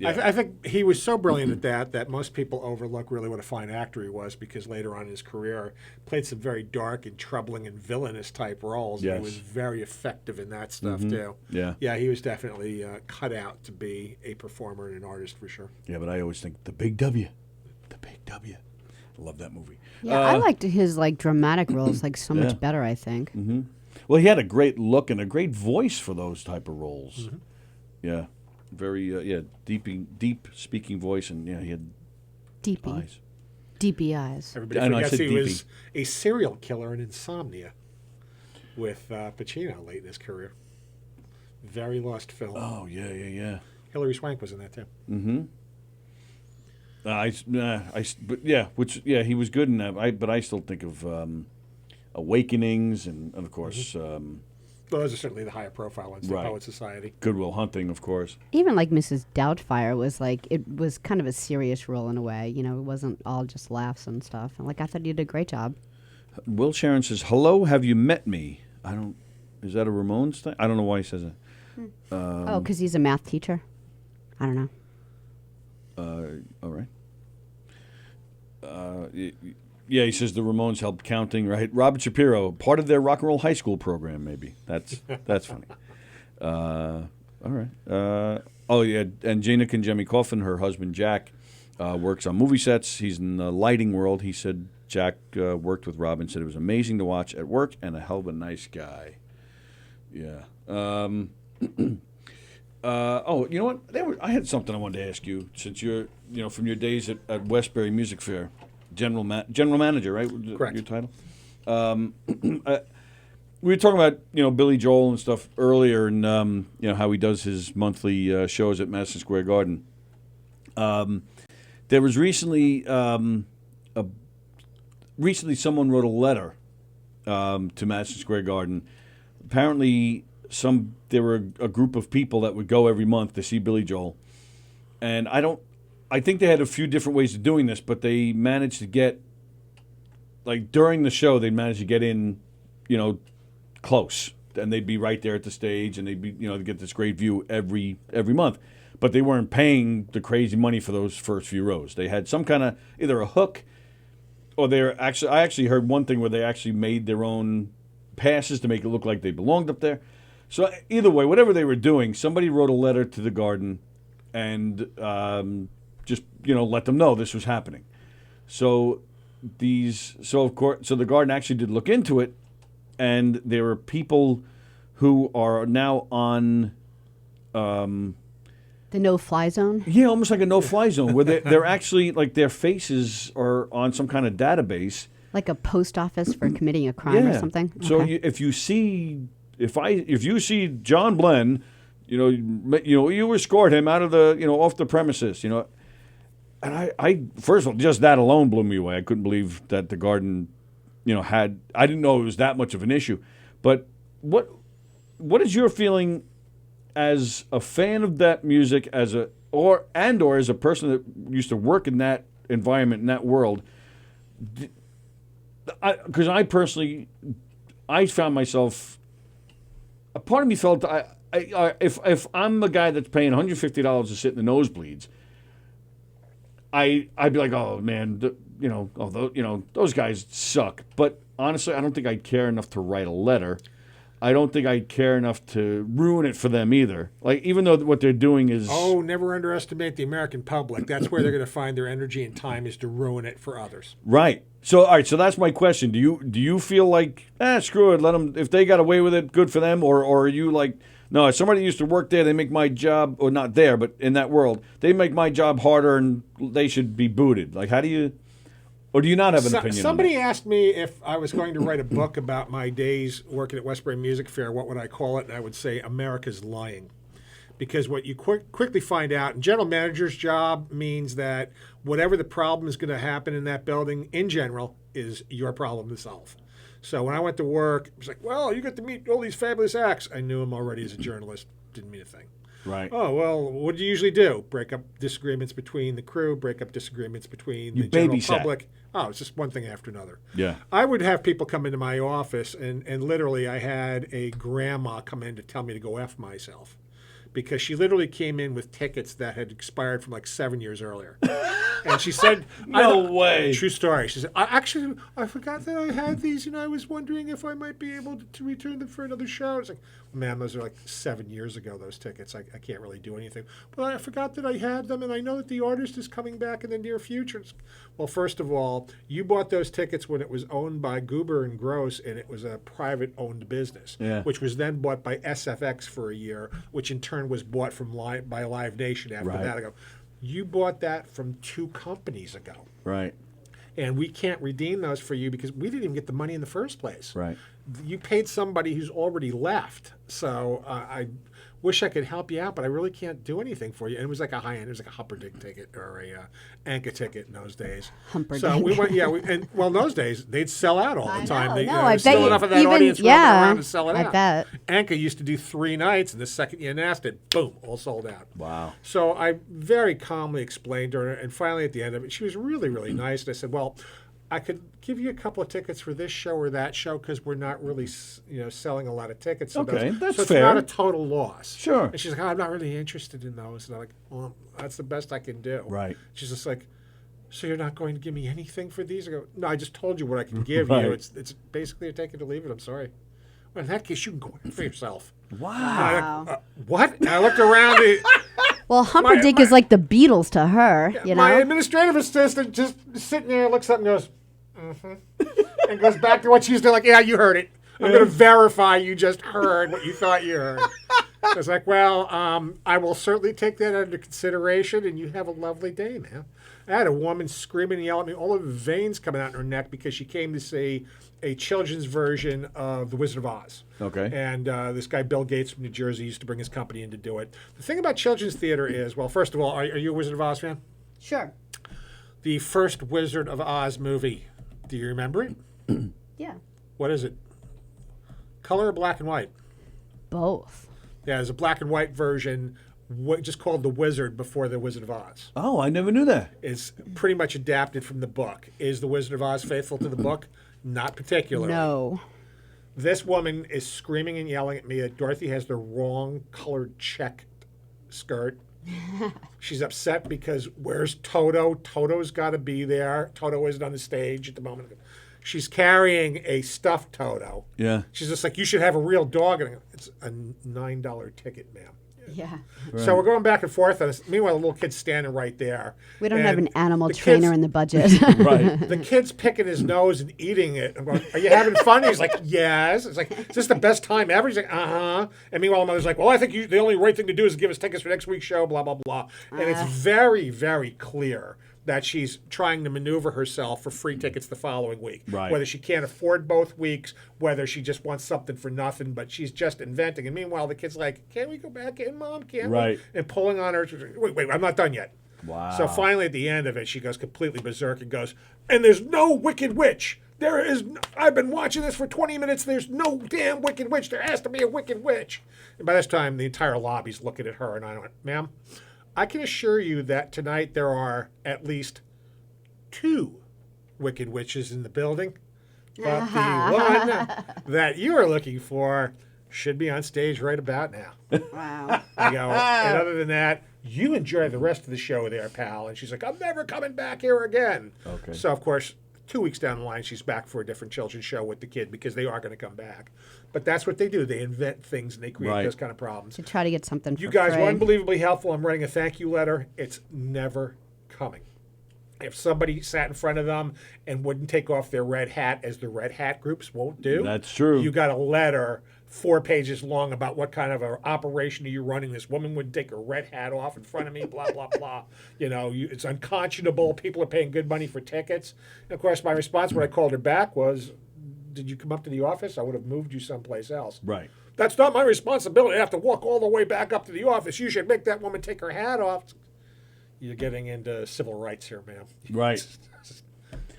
I think he was so brilliant at that most people overlook really what a fine actor he was, because later on in his career played some very dark and troubling and villainous type roles. Yes. And he was very effective in that stuff too. Yeah. Yeah, he was definitely cut out to be a performer and an artist for sure. Yeah, but I always think the Big W. The Big W. I love that movie. Yeah, I liked his like dramatic roles like so much better, I think. Mm-hmm. Well, he had a great look and a great voice for those type of roles. Mm-hmm. Yeah. Very deep speaking voice, and he had eyes. Deepy eyes. Everybody forgets he was a serial killer in Insomnia with Pacino late in his career. Very lost film. Oh yeah. Hilary Swank was in that too. Mm-hmm. He was good in that. But I still think of Awakenings, and of course. Those are certainly the higher profile ones, right. The Poet Society. Good Will Hunting, of course. Even like Mrs. Doubtfire was like, it was kind of a serious role in a way. You know, it wasn't all just laughs and stuff. And like, I thought you did a great job. Will Sharon says, hello, have you met me? Is that a Ramones thing? I don't know why he says it. Because he's a math teacher? I don't know. All right. Yeah, he says the Ramones helped counting, right? Robert Shapiro, part of their rock and roll high school program, maybe. That's funny. All right. And Gina Conjemi Coffin, her husband Jack, works on movie sets. He's in the lighting world. He said Jack worked with Robin, said it was amazing to watch at work, and a hell of a nice guy. Yeah. You know what? I had something I wanted to ask you, since you're, from your days at Westbury Music Fair. General manager, right? Correct. Your title. We were talking about Billy Joel and stuff earlier, and how he does his monthly shows at Madison Square Garden. There was recently someone wrote a letter to Madison Square Garden. Apparently, there were a group of people that would go every month to see Billy Joel, and I think they had a few different ways of doing this, but they managed to get, like during the show, they managed to get in, close, and they'd be right there at the stage, and they'd be, to get this great view every month. But they weren't paying the crazy money for those first few rows. They had some kind of either a hook, or I actually heard one thing where they actually made their own passes to make it look like they belonged up there. So either way, whatever they were doing, somebody wrote a letter to the Garden, and just let them know this was happening. So the Garden actually did look into it, and there are people who are now on the no-fly zone. Yeah, almost like a no-fly zone, where they're actually like their faces are on some kind of database, like a post office for committing a crime or something. So Okay. if you see John Blenn, you escort him out of the off the premises, And I first of all, just that alone blew me away. I couldn't believe that the Garden, I didn't know it was that much of an issue. But what is your feeling as a fan of that music, or as a person that used to work in that environment, in that world? Because I personally, I found myself, a part of me felt if I'm the guy that's paying $150 to sit in the nosebleeds, I'd be like, oh man, those guys suck. But honestly, I don't think I'd care enough to write a letter. I don't think I'd care enough to ruin it for them either. Like, even though what they're doing is... Oh, never underestimate the American public. That's where they're going to find their energy and time, is to ruin it for others. Right. So, all right, so that's my question. Do you feel like, screw it, let them, if they got away with it, good for them? Or are you like, no, if somebody used to work there, they make my job, or not there, but in that world, they make my job harder and they should be booted? Like, how do you... Or do you not have an opinion Somebody on that? asked me if I was going to write a book about my days working at Westbury Music Fair, what would I call it? And I would say America's Lying. Because what you quickly find out, and general manager's job means that whatever the problem is going to happen in that building, in general, is your problem to solve. So when I went to work, it was like, well, you get to meet all these fabulous acts. I knew him already as a journalist. Didn't mean a thing. Right. Oh, well, what do you usually do? Break up disagreements between the crew, break up disagreements between the general public. Oh, it's just one thing after another. Yeah. I would have people come into my office, and literally I had a grandma come in to tell me to go F myself, because she literally came in with tickets that had expired from like 7 years earlier. And she said, No way. True story. She said, I forgot that I had these, and I was wondering if I might be able to return them for another show. It's like, man, those are like 7 years ago, those tickets. I can't really do anything. But I forgot that I had them, and I know that the artist is coming back in the near future. Well, first of all, you bought those tickets when it was owned by Goober and Gross, and it was a private-owned business, which was then bought by SFX for a year, which in turn was bought by Live Nation after that ago. You bought that from 2 companies ago. Right. And we can't redeem those for you because we didn't even get the money in the first place. Right. You paid somebody who's already left. So I wish I could help you out, but I really can't do anything for you. And it was like a high-end, it was like a Humperdinck ticket or a Anchor ticket in those days. Humperdinck. So we went, in those days, they'd sell out all the time. I bet still you enough of that even, audience running around to sell it I out. bet. Anchor used to do 3 nights, and the second you announced it, boom, all sold out. Wow. So I very calmly explained to her, and finally at the end of it, she was really, really nice. And I said, well, I could give you a couple of tickets for this show or that show because we're not really, selling a lot of tickets. So Okay, that's so it's fair. not a total loss. Sure. And she's like, I'm not really interested in those. And I'm like, well, that's the best I can do. Right. She's just like, so you're not going to give me anything for these? I go, no, I just told you what I can give Right. you. It's basically a take it or leave it. I'm sorry. Well, in that case, you can go in for yourself. Wow. What? And I looked around. Well, Humperdinck is like the Beatles to her, you know? My administrative assistant just sitting there, looks up and goes, and goes back to what she was doing, like, yeah, you heard it. I'm going to verify you just heard what you thought you heard. I was like, well, I will certainly take that under consideration, and you have a lovely day, man. I had a woman screaming and yelling at me, all of the veins coming out in her neck because she came to see a children's version of The Wizard of Oz. Okay. And this guy, Bill Gates from New Jersey, used to bring his company in to do it. The thing about children's theater is, well, first of all, are you a Wizard of Oz fan? Sure. The first Wizard of Oz movie, do you remember it? Yeah. what is it? Color or black and white? Both. Yeah, there's a black and white version, just called The Wizard before The Wizard of Oz. Oh, I never knew that. It's pretty much adapted from the book. Is The Wizard of Oz faithful to the book? Not particularly. No. This woman is screaming and yelling at me that Dorothy has the wrong colored checked skirt. She's upset because where's Toto? Toto's got to be there. Toto isn't on the stage at the moment. She's carrying a stuffed Toto. Yeah. She's just like, you should have a real dog. And it's a $9 ticket, ma'am. Yeah. So we're going back and forth on this. Meanwhile, the little kid's standing right there. We don't And have an animal the trainer kid's- in the budget. Right. The kid's picking his nose and eating it. I'm going, are you having fun? He's like, yes. It's like, is this the best time ever? He's like, uh-huh. And meanwhile, mother's like, well, I think the only right thing to do is give us tickets for next week's show, blah, blah, blah. And it's very, very clear that she's trying to maneuver herself for free tickets the following week. Right. Whether she can't afford both weeks, whether she just wants something for nothing, but she's just inventing. And meanwhile, the kid's like, can't we go back in, Mom? Can't Right. we? And pulling on her. Wait, I'm not done yet. Wow. So finally, at the end of it, she goes completely berserk and goes, and there's no wicked witch. There is, I've been watching this for 20 minutes. There's no damn wicked witch. There has to be a wicked witch. And by this time, the entire lobby's looking at her, and I went, ma'am, I can assure you that tonight there are at least 2 wicked witches in the building. But the one that you are looking for should be on stage right about now. Wow. I go, and other than that, you enjoy the rest of the show there, pal. And she's like, I'm never coming back here again. Okay. So, of course, 2 weeks down the line, she's back for a different children's show with the kid because they are going to come back. But that's what they do. They invent things and they create Right. those kind of problems. To try to get something for You guys free. were unbelievably helpful. I'm writing a thank you letter. It's never coming. If somebody sat in front of them and wouldn't take off their red hat, as the red hat groups won't do, That's true. you got a letter 4 pages long about what kind of an operation are you running. This woman wouldn't take her red hat off in front of me, blah, blah, blah. You know, it's unconscionable. People are paying good money for tickets. And of course, my response when I called her back was, did you come up to the office? I would have moved you someplace else. Right. That's not my responsibility. I have to walk all the way back up to the office. You should make that woman take her hat off. You're getting into civil rights here, ma'am. Right.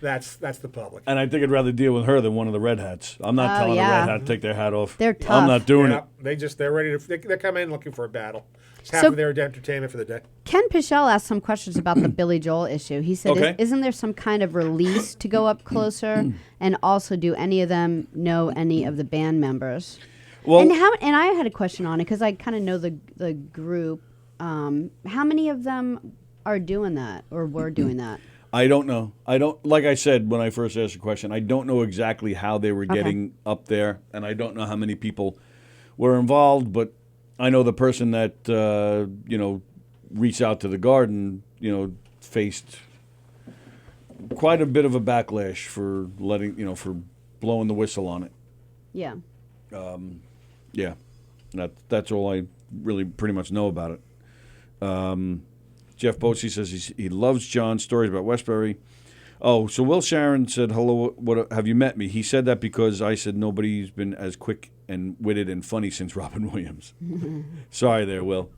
That's the public. And I think I'd rather deal with her than one of the red hats. I'm not telling yeah. a red hat to take their hat off. They're I'm tough. not doing Yeah, it. they're ready to. They come in looking for a battle. It's half So- of their entertainment for the day. Ken Pichel asked some questions about the Billy Joel issue. He said, Okay. isn't there some kind of release to go up closer? And also, do any of them know any of the band members? Well, And I had a question on it because I kind of know the group. How many of them are doing that or were doing that? I don't know. Like I said when I first asked the question, I don't know exactly how they were getting up there, and I don't know how many people were involved, but I know the person that, reached out to the Garden, faced quite a bit of a backlash for for blowing the whistle on it. Yeah. Yeah, that's all I really pretty much know about it. Jeff Bosey says he loves John's stories about Westbury. Oh, so Will Sharon said, hello, what have you met me? He said that because I said nobody's been as quick and witted and funny since Robin Williams. Sorry there, Will.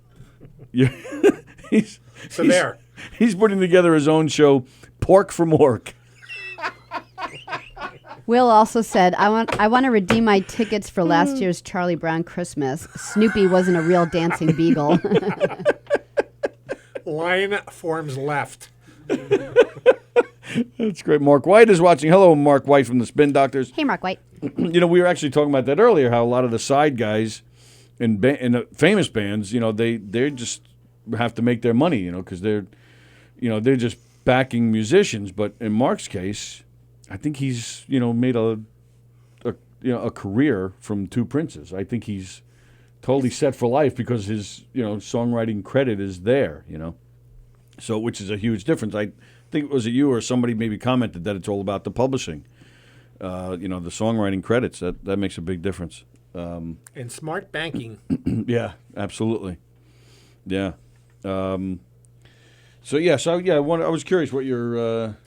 He's putting together his own show, Pork from Ork. Will also said, I want to redeem my tickets for last year's Charlie Brown Christmas. Snoopy wasn't a real dancing beagle. Line forms left. That's great. Mark White is watching. Hello, Mark White from the Spin Doctors. Hey, Mark White. We were actually talking about that earlier, how a lot of the side guys in famous bands, they just have to make their money, because they're just backing musicians. But in Mark's case, I think he's, made a career from Two Princes. I think he's totally set for life because his, songwriting credit is there, So, which is a huge difference. I think it was you or somebody maybe commented that it's all about the publishing. The songwriting credits, that makes a big difference. And smart banking. Yeah, absolutely. Yeah. I was curious what your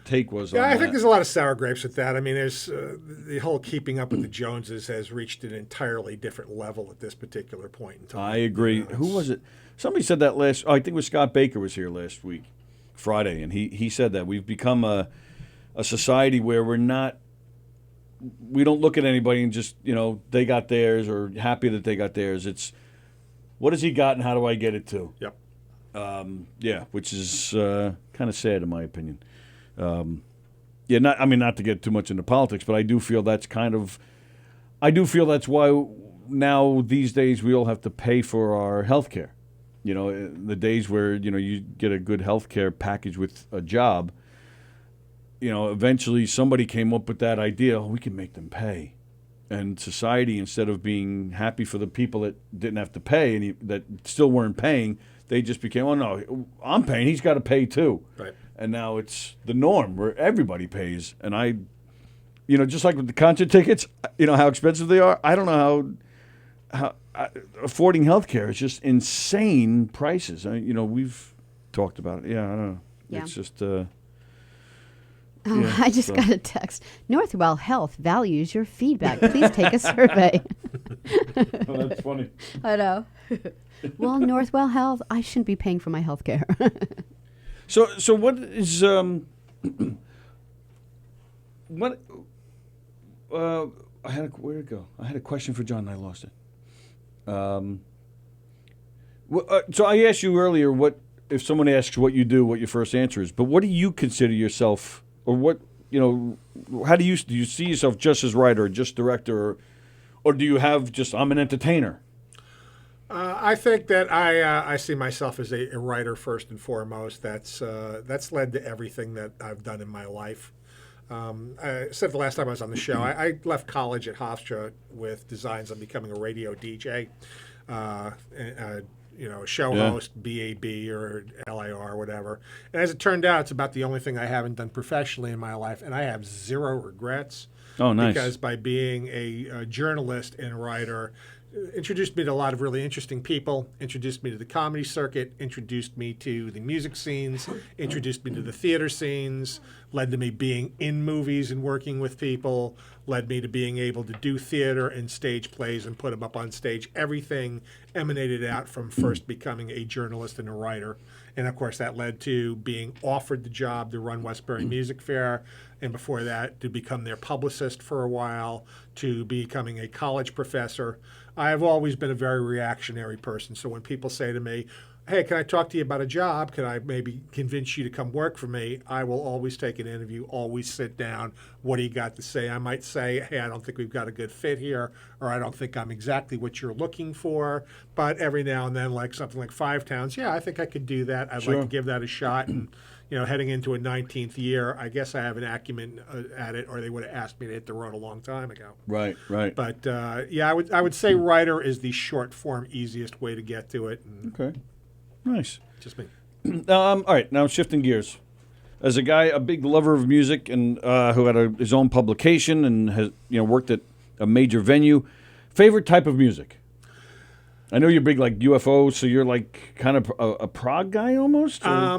take was on Yeah, I that. think there's a lot of sour grapes with that. I mean, there's the whole keeping up with the Joneses has reached an entirely different level at this particular point in time. I agree. Who was it? Somebody said that I think it was Scott Baker was here last week, Friday, and he said that we've become a society where we're not we don't look at anybody and just, they got theirs or happy that they got theirs. It's what has he got and how do I get it too? Yep. Yeah, which is kind of sad in my opinion. Not to get too much into politics, but I do feel that's why now these days we all have to pay for our health care. The days where, you get a good health care package with a job, eventually somebody came up with that idea, we can make them pay. And society, instead of being happy for the people that didn't have to pay and that still weren't paying, they just became, oh, no, I'm paying, he's got to pay too. Right. And now it's the norm where everybody pays. And just like with the concert tickets, how expensive they are, I don't know how affording health care is just insane prices. We've talked about it. Yeah, I don't know. Yeah. It's just... I just got a text. Northwell Health values your feedback. Please take a survey. Oh, that's funny. I know. Well, Northwell Health, I shouldn't be paying for my health care. So what is what? Where'd it go? I had a question for John and I lost it. So I asked you earlier what if someone asks what you do, what your first answer is. But what do you consider yourself, or what how do you see yourself just as writer, or just director, or do you have just I'm an entertainer? I think that I see myself as a writer first and foremost. That's led to everything that I've done in my life. I said the last time I was on the show, I left college at Hofstra with designs on becoming a radio DJ, a show host, BAB or LIR or whatever. And as it turned out, it's about the only thing I haven't done professionally in my life, and I have zero regrets. Oh, nice. Because by being a journalist and writer, introduced me to a lot of really interesting people, introduced me to the comedy circuit, introduced me to the music scenes, introduced me to the theater scenes, led to me being in movies and working with people, led me to being able to do theater and stage plays and put them up on stage. Everything emanated out from first becoming a journalist and a writer. And, of course, that led to being offered the job to run Westbury Music Fair, and before that, to become their publicist for a while, to becoming a college professor. I have always been a very reactionary person. So when people say to me, hey, can I talk to you about a job? Can I maybe convince you to come work for me? I will always take an interview, always sit down. What do you got to say? I might say, hey, I don't think we've got a good fit here, or I don't think I'm exactly what you're looking for. But every now and then, like something like Five Towns, yeah, I think I could do that. I'd like to give that a shot. And heading into a 19th year, I guess I have an acumen at it, or they would have asked me to hit the road a long time ago. Right. But I would say writer is the short form, easiest way to get to it. And okay. Nice. Just me. All right, now shifting gears. As a guy, a big lover of music, and who had his own publication and has worked at a major venue, favorite type of music? I know you're big like UFO, so you're like kind of a prog guy almost. I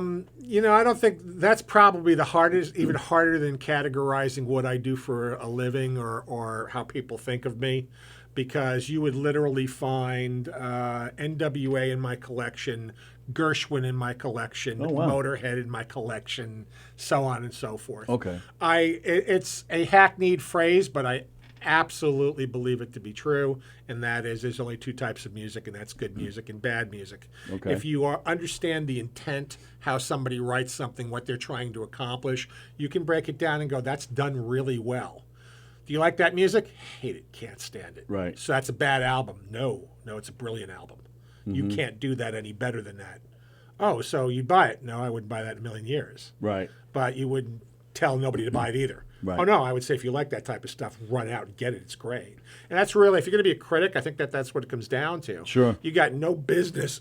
don't think that's probably the hardest, even harder than categorizing what I do for a living or how people think of me. Because you would literally find NWA in my collection, Gershwin in my collection, Motorhead in my collection, so on and so forth. Okay. It's a hackneyed phrase, but I absolutely believe it to be true, and that is there's only two types of music, and that's good music and bad music. Okay. If you understand the intent, how somebody writes something, what they're trying to accomplish, you can break it down and go, that's done really well. Do you like that music? Hate it. Can't stand it. Right. So that's a bad album. No, it's a brilliant album. Mm-hmm. You can't do that any better than that. Oh, so you'd buy it? No, I wouldn't buy that in a million years. Right. But you wouldn't tell nobody to buy it either. Right. Oh, no, I would say if you like that type of stuff, run out and get it. It's great. And that's really, if you're going to be a critic, I think that's what it comes down to. Sure. You got no business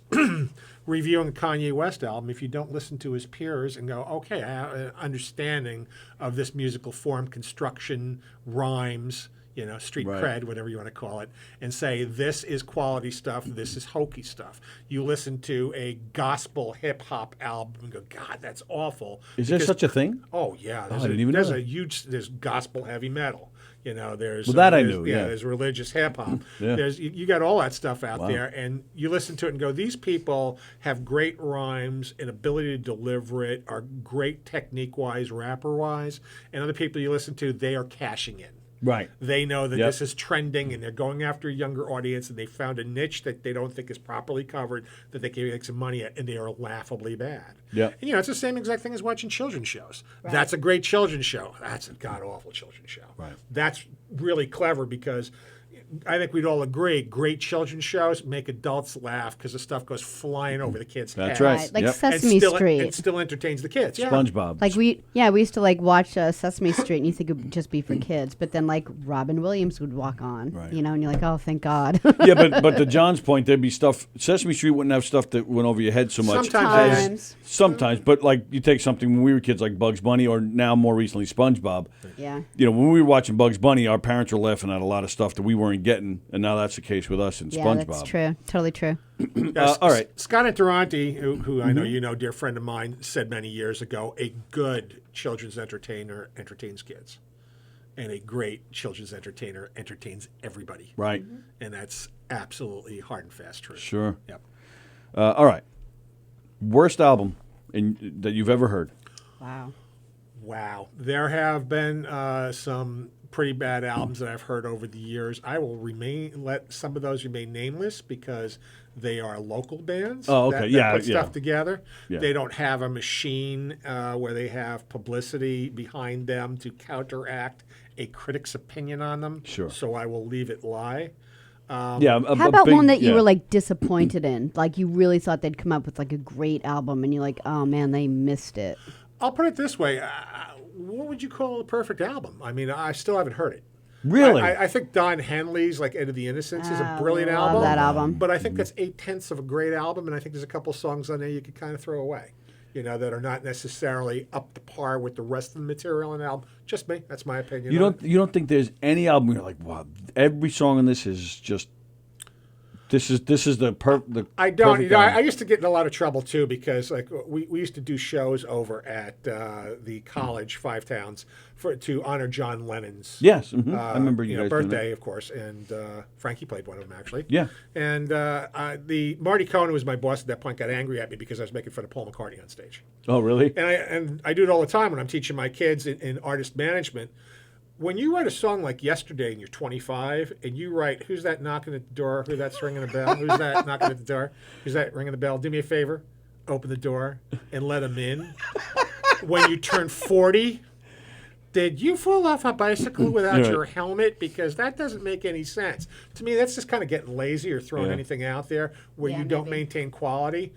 reviewing a Kanye West album if you don't listen to his peers and go, okay, I have an understanding of this musical form, construction, rhymes, street cred, whatever you want to call it, and say, this is quality stuff, this is hokey stuff. You listen to a gospel hip-hop album and go, God, that's awful. Is there such a thing? Oh, yeah. I didn't even know that. There's gospel heavy metal. There's I knew. Yeah, there's religious hip hop. Yeah. There's you got all that stuff out there, and you listen to it and go, these people have great rhymes and ability to deliver it, are great technique wise, rapper wise, and other people you listen to, they are cashing in. Right. They know that Yep. this is trending, and they're going after a younger audience, and they found a niche that they don't think is properly covered, that they can make some money at, and they are laughably bad. Yep. And, it's the same exact thing as watching children's shows. That's a great children's show. That's a god-awful children's show. Right. That's really clever because I think we'd all agree great children's shows make adults laugh because the stuff goes flying over the kids' That's heads. right. Like Yep. Sesame Street. It still entertains the kids. Yeah. SpongeBob. Like we used to like watch Sesame Street, and you think it would just be for kids, but then like Robin Williams would walk on, Right. and you're like, oh, thank God. Yeah, but to John's point, there'd be stuff. Sesame Street wouldn't have stuff that went over your head so much. Sometimes, but like you take something when we were kids, like Bugs Bunny, or now more recently SpongeBob. Yeah. When we were watching Bugs Bunny, our parents were laughing at a lot of stuff that we weren't getting, and now that's the case with us in Yeah, SpongeBob. that's true. Totally true. All right. Scott Interanti, who I know you know, dear friend of mine, said many years ago, a good children's entertainer entertains kids. And a great children's entertainer entertains everybody. Right. And that's absolutely hard and fast truth. Sure. Yep. All right. Worst album that you've ever heard? Wow. There have been some pretty bad albums that I've heard over the years. I will let some of those remain nameless because they are local bands that put stuff together. Yeah. They don't have a machine where they have publicity behind them to counteract a critic's opinion on them. Sure. So I will leave it lie. How about one that you were like disappointed in? Like you really thought they'd come up with like a great album, and you're like, oh man, they missed it. I'll put it this way. What would you call a perfect album? I mean, I still haven't heard it. Really? I think Don Henley's like End of the Innocents is a brilliant love album. that album. But I think that's 8/10 of a great album, and I think there's a couple songs on there you could kind of throw away, that are not necessarily up to par with the rest of the material in the album. Just me. That's my opinion. You don't think there's any album where you're like, wow, every song on this is just this is the perfect. I don't. I used to get in a lot of trouble too because like we used to do shows over at the college Five Towns to honor John Lennon's. Yes, I remember you guys doing birthday, that. of course, and Frankie played one of them actually. Yeah. And the Marty Cohen, who was my boss at that point, got angry at me because I was making fun of Paul McCartney on stage. Oh, really? And I do it all the time when I'm teaching my kids in artist management. When you write a song like Yesterday and you're 25 and you write, who's that knocking at the door? Who's that's ringing the bell? Who's that knocking at the door? Who's that ringing the bell? Do me a favor, open the door and let him in. When you turn 40, did you fall off a bicycle without your helmet? Because that doesn't make any sense. To me, that's just kind of getting lazy or throwing anything out there where you don't maintain quality.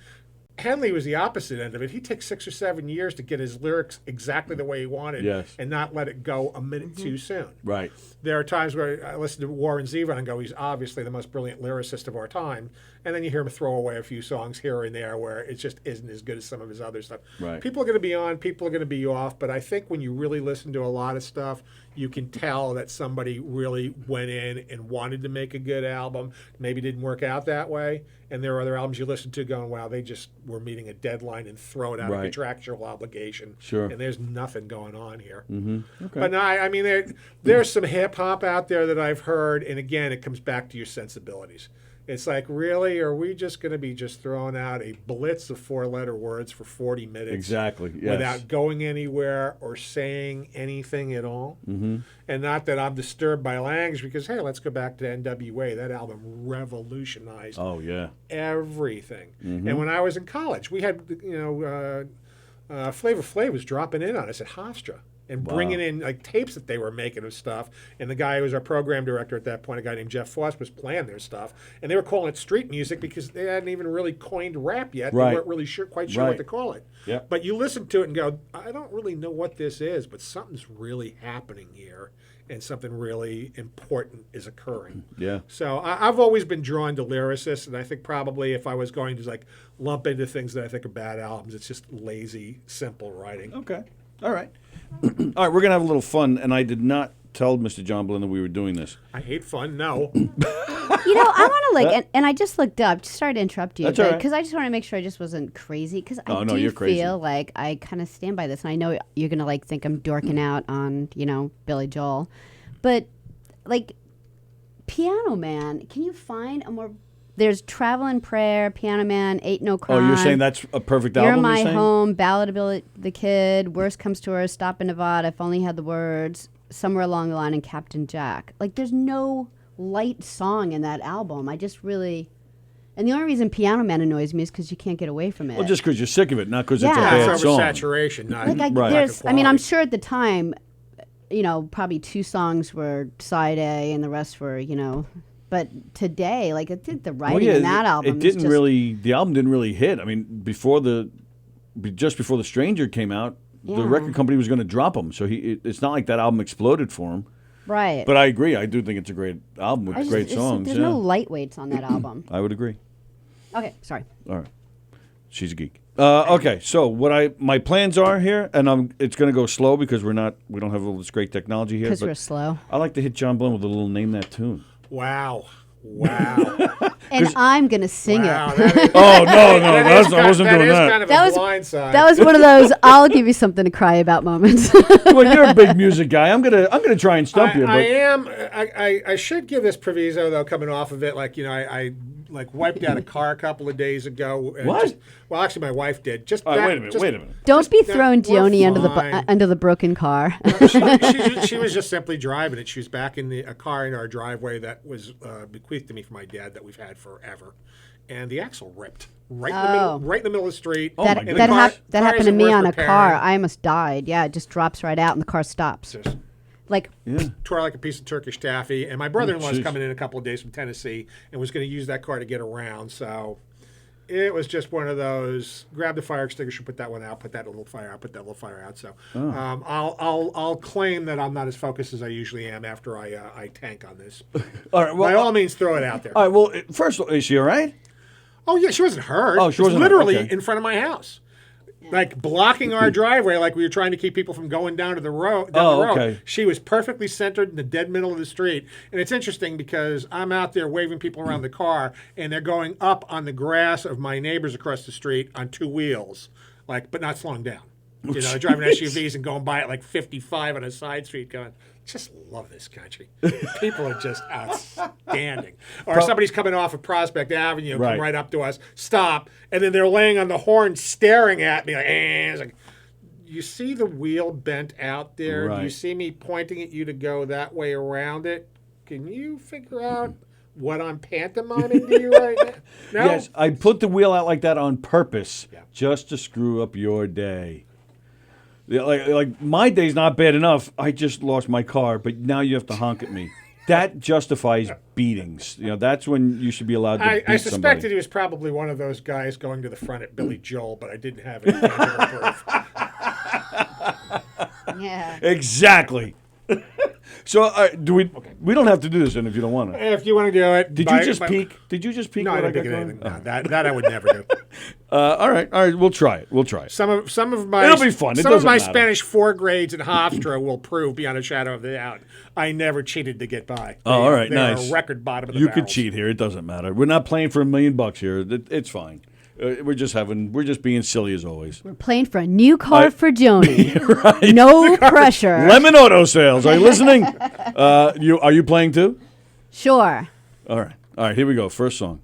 Henley was the opposite end of it. He takes 6 or 7 years to get his lyrics exactly the way he wanted and not let it go a minute too soon. Right. There are times where I listen to Warren Zevon and go, he's obviously the most brilliant lyricist of our time. And then you hear him throw away a few songs here and there where it just isn't as good as some of his other stuff. Right. People are going to be on, people are going to be off. But I think when you really listen to a lot of stuff, you can tell that somebody really went in and wanted to make a good album. Maybe didn't work out that way. And there are other albums you listen to going, wow, they just were meeting a deadline and throwing out a contractual obligation. Sure. And there's nothing going on here. Mm-hmm. Okay. But no, I mean, there's some hip hop out there that I've heard. And again, it comes back to your sensibilities. It's like, really, are we just going to be just throwing out a blitz of 4-letter words for 40 minutes? Exactly, yes. Without going anywhere or saying anything at all? Mm-hmm. And not that I'm disturbed by language because, hey, let's go back to NWA. That album revolutionized everything. Mm-hmm. And when I was in college, we had, Flavor Flav was dropping in on us at Hofstra. And bringing in like tapes that they were making of stuff, and the guy who was our program director at that point, a guy named Jeff Foss, was playing their stuff, and they were calling it street music because they hadn't even really coined rap yet. They weren't really quite sure what to call it. Yep. But you listen to it and go, I don't really know what this is, but something's really happening here, and something really important is occurring. Yeah. So I've always been drawn to lyricists, and I think probably if I was going to like lump into things that I think are bad albums, it's just lazy, simple writing. Okay. All right. All right, we're going to have a little fun, and I did not tell Mr. John Blin that we were doing this. I hate fun, no. I want to and I just looked up, sorry to interrupt you, That's all right. because I just want to make sure I just wasn't crazy, because I you're crazy. feel like I kind of stand by this, and I know you're going to like think I'm dorking out on, Billy Joel, but like Piano Man, can you find a more... There's Travelin' Prayer, Piano Man, Ain't No Crime. Oh, you're saying that's a perfect album? You're My Home, Ballad of Billy the Kid, Worst Comes to Worst, Stop in Nevada, If Only Had the Words. Somewhere Along the Line and Captain Jack. Like, there's no light song in that album. I just really... And the only reason Piano Man annoys me is because you can't get away from it. Well, just because you're sick of it, not because it's a Yeah. bad It's song. oversaturation, not like Right. there's, lack I mean, of I'm quality. sure at the time, probably 2 songs were side A and the rest were, But today, like, I think the writing in that album It is didn't just, really. The album didn't really hit. I mean, just before The Stranger came out, Yeah. the record company was going to drop him. So it's not like that album exploded for him. right. But I agree. I do think it's a great album with great songs. There's yeah. no lightweights on that album. I would agree. Okay, sorry. All right. She's a geek. Okay, so my plans are here, and it's going to go slow because we don't have all this great technology here. Because but we're slow. I like to hit John Blunt with a little name that tune. Wow. And I'm going to sing Wow, it. that is- Oh no, I wasn't that doing is that. kind of That a was- blind side. That was one of those I'll give you something to cry about moments. Well, you're a big music guy. I'm gonna try and stump you. I But am. I should give this proviso though. Coming off of it, like I like wiped out a car a couple of days ago. And What? Well, actually, my wife did. Just all right, that- wait a minute. Don't be that- throwing we're Joni fine. under the broken car. She was just simply driving it. She was back in a car in our driveway that was bequeathed to me from my dad that we've had forever, and the axle ripped right in the middle of the street. Oh, my that goodness. that, car- that car happened to isn't me worth on a repairing. car. I almost died. Yeah, it just drops right out and the car stops. Just Like, tore like a piece of Turkish taffy. And my brother-in-law was jeez. coming in a couple of days from Tennessee and was going to use that car to get around. So it was just one of those, grab the fire extinguisher, put that one out, put that little fire out, put that little fire out. So I'll claim that I'm not as focused as I usually am after I tank on this. All right. Well, By all means, throw it out there. all right. Well, first, is she all right? Oh, yeah, she wasn't hurt. Oh, she It was wasn't hurt, literally okay. in front of my house. Like blocking our driveway, like we were trying to keep people from going down to the road. Oh, okay. She was perfectly centered in the dead middle of the street, and it's interesting because I'm out there waving people around the car, and they're going up on the grass of my neighbors across the street on 2 wheels, like, but not slowing down. You know, driving SUVs and going by at like 55 on a side street, going, just love this country. People are just outstanding. Or somebody's coming off of Prospect Avenue, Right. come right up to us, stop, and then they're laying on the horn staring at me like, It's like, you see the wheel bent out there? Do you Right. see me pointing at you to go that way around it? Can you figure out what I'm pantomiming to you right now? No? Yes, I put the wheel out like that on purpose, Yeah. just to screw up your day. Yeah, like my day's not bad enough. I just lost my car, but now you have to honk at me. That justifies beatings. You know, that's when you should be allowed to I beat suspected somebody. he was probably one of those guys going to the front at Billy Joel, but I didn't have any tangible proof. yeah. Exactly. So do we? We don't have to do this, then, if you don't want to. If you want to do it, Did you just peek? Did you just peek? No, I what didn't got peek at going? anything. No, that I would never do. All right. We'll try it. Some of my It'll be fun. It some of doesn't my matter. Spanish 4 grades in Hofstra will prove beyond a shadow of a doubt I never cheated to get by. Oh, all right, they nice. Are record bottom of the You could barrels. cheat here. It doesn't matter. We're not playing for $1 million here. It's fine. We're just being silly as always. We're playing for a new car for Joni. Right. No pressure. Lemon Auto Sales. Are you listening? Are you playing too? Sure. All right. Here we go. First song.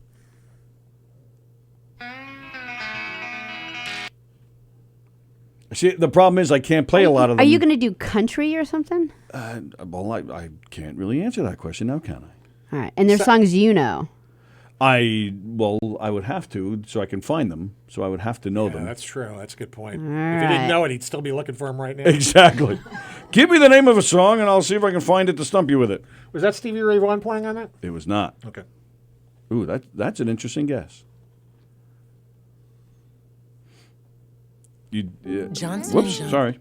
See, the problem is I can't play a lot of them. Are you going to do country or something? Well, I can't really answer that question now, can I? All right. And there's songs you know. I would have to, so I can find them. So I would have to know Yeah, them. that's true. That's a good point. All If he right. didn't know it, he'd still be looking for him right now. Exactly. Give me the name of a song, and I'll see if I can find it to stump you with it. Was that Stevie Ray Vaughan playing on that? It was not. Okay. Ooh, that's an interesting guess. Johnson Whoops, Johnson. sorry.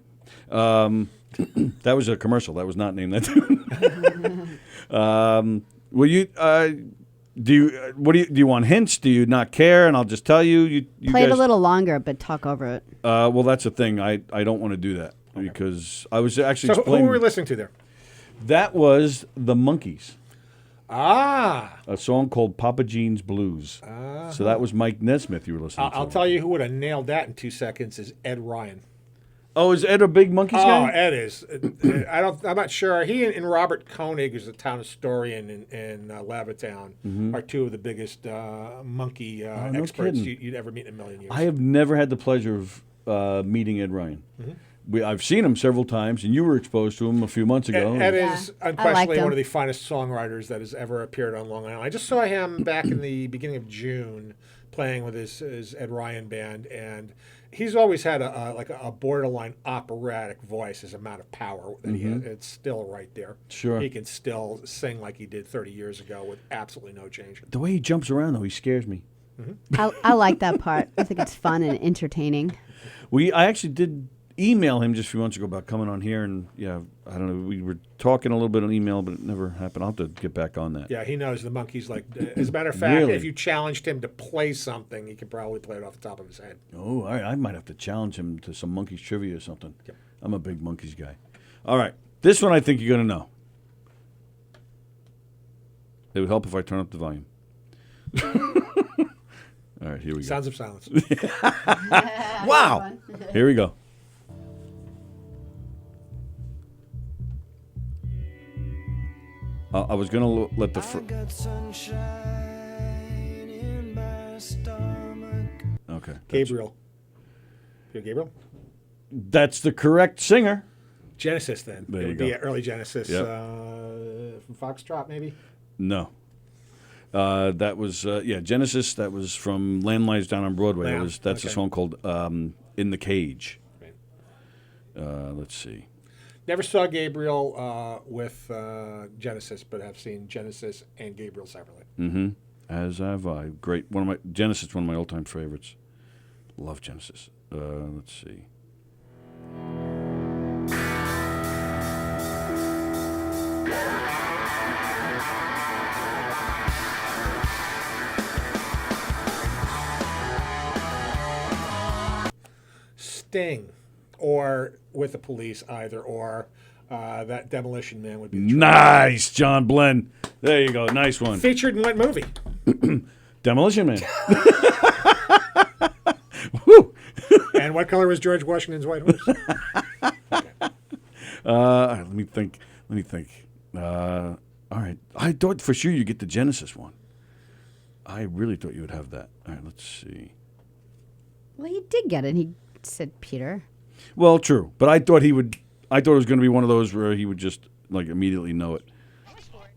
That was a commercial. That was not named that tune. Will you? Do you want hints? Do you not care? And I'll just tell you. You Play it guys, a little longer, but talk over it. Well, that's the thing. I don't want to do that because I was actually So who explaining. were we listening to there? That was the Monkees. Ah. A song called Papa Jean's Blues. So that was Mike Nesmith you were listening to. I'll tell you who would have nailed that in 2 seconds is Ed Ryan. Oh, is Ed a big Monkees Oh, guy? Ed is. I'm not sure. He and Robert Koenig, who's the town historian in Levittown, are 2 of the biggest monkey no experts kidding. you'd ever meet in a million years. I have never had the pleasure of meeting Ed Ryan. I've seen him several times, and you were exposed to him a few months ago. Ed is I liked unquestionably him. one of the finest songwriters that has ever appeared on Long Island. I just saw him back in the beginning of June playing with his Ed Ryan band, and he's always had a borderline operatic voice, his amount of power that he has. It's still right there. Sure. He can still sing like he did 30 years ago with absolutely no change. The way he jumps around, though, he scares me. I like that part. I think it's fun and entertaining. I actually did email him just a few months ago about coming on here, and I don't know. We were talking a little bit on email, but it never happened. I'll have to get back on that. Yeah, he knows the Monkees. Like, as a matter of fact, Really? if you challenged him to play something, he could probably play it off the top of his head. Oh, all right. I might have to challenge him to some Monkeys trivia or something. Yep. I'm a big Monkeys guy. All right. This one I think you're going to know. It would help if I turn up the volume. All right, here we go. Sounds of Silence. Wow. Here we go. I was going to let the... got sunshine in my stomach. Okay. Gabriel. You know Gabriel? That's the correct singer. Genesis, then. There It you would go. be early Genesis. Yep. From Foxtrot, maybe? No. That was, Genesis. That was from Land Lies Down on Broadway. Lamb, That's a okay. song called In the Cage. Right. Let's see. Never saw Gabriel with Genesis, but have seen Genesis and Gabriel separately. Mm-hmm. As have I. Great. Genesis, one of my all-time favorites. Love Genesis. Let's see. Sting, or With the Police, either, or that Demolition Man would be Nice, John Blenn. There you go. Nice one. featured in what movie? Demolition Man. Woo. And what color was George Washington's White Horse? Let me think. All right. I thought for sure you'd get the Genesis one. I really thought you would have that. All right, let's see. Well, he did get it. He said Peter. Well, true. But I thought he would. I thought it was going to be one of those where he would just like immediately know it.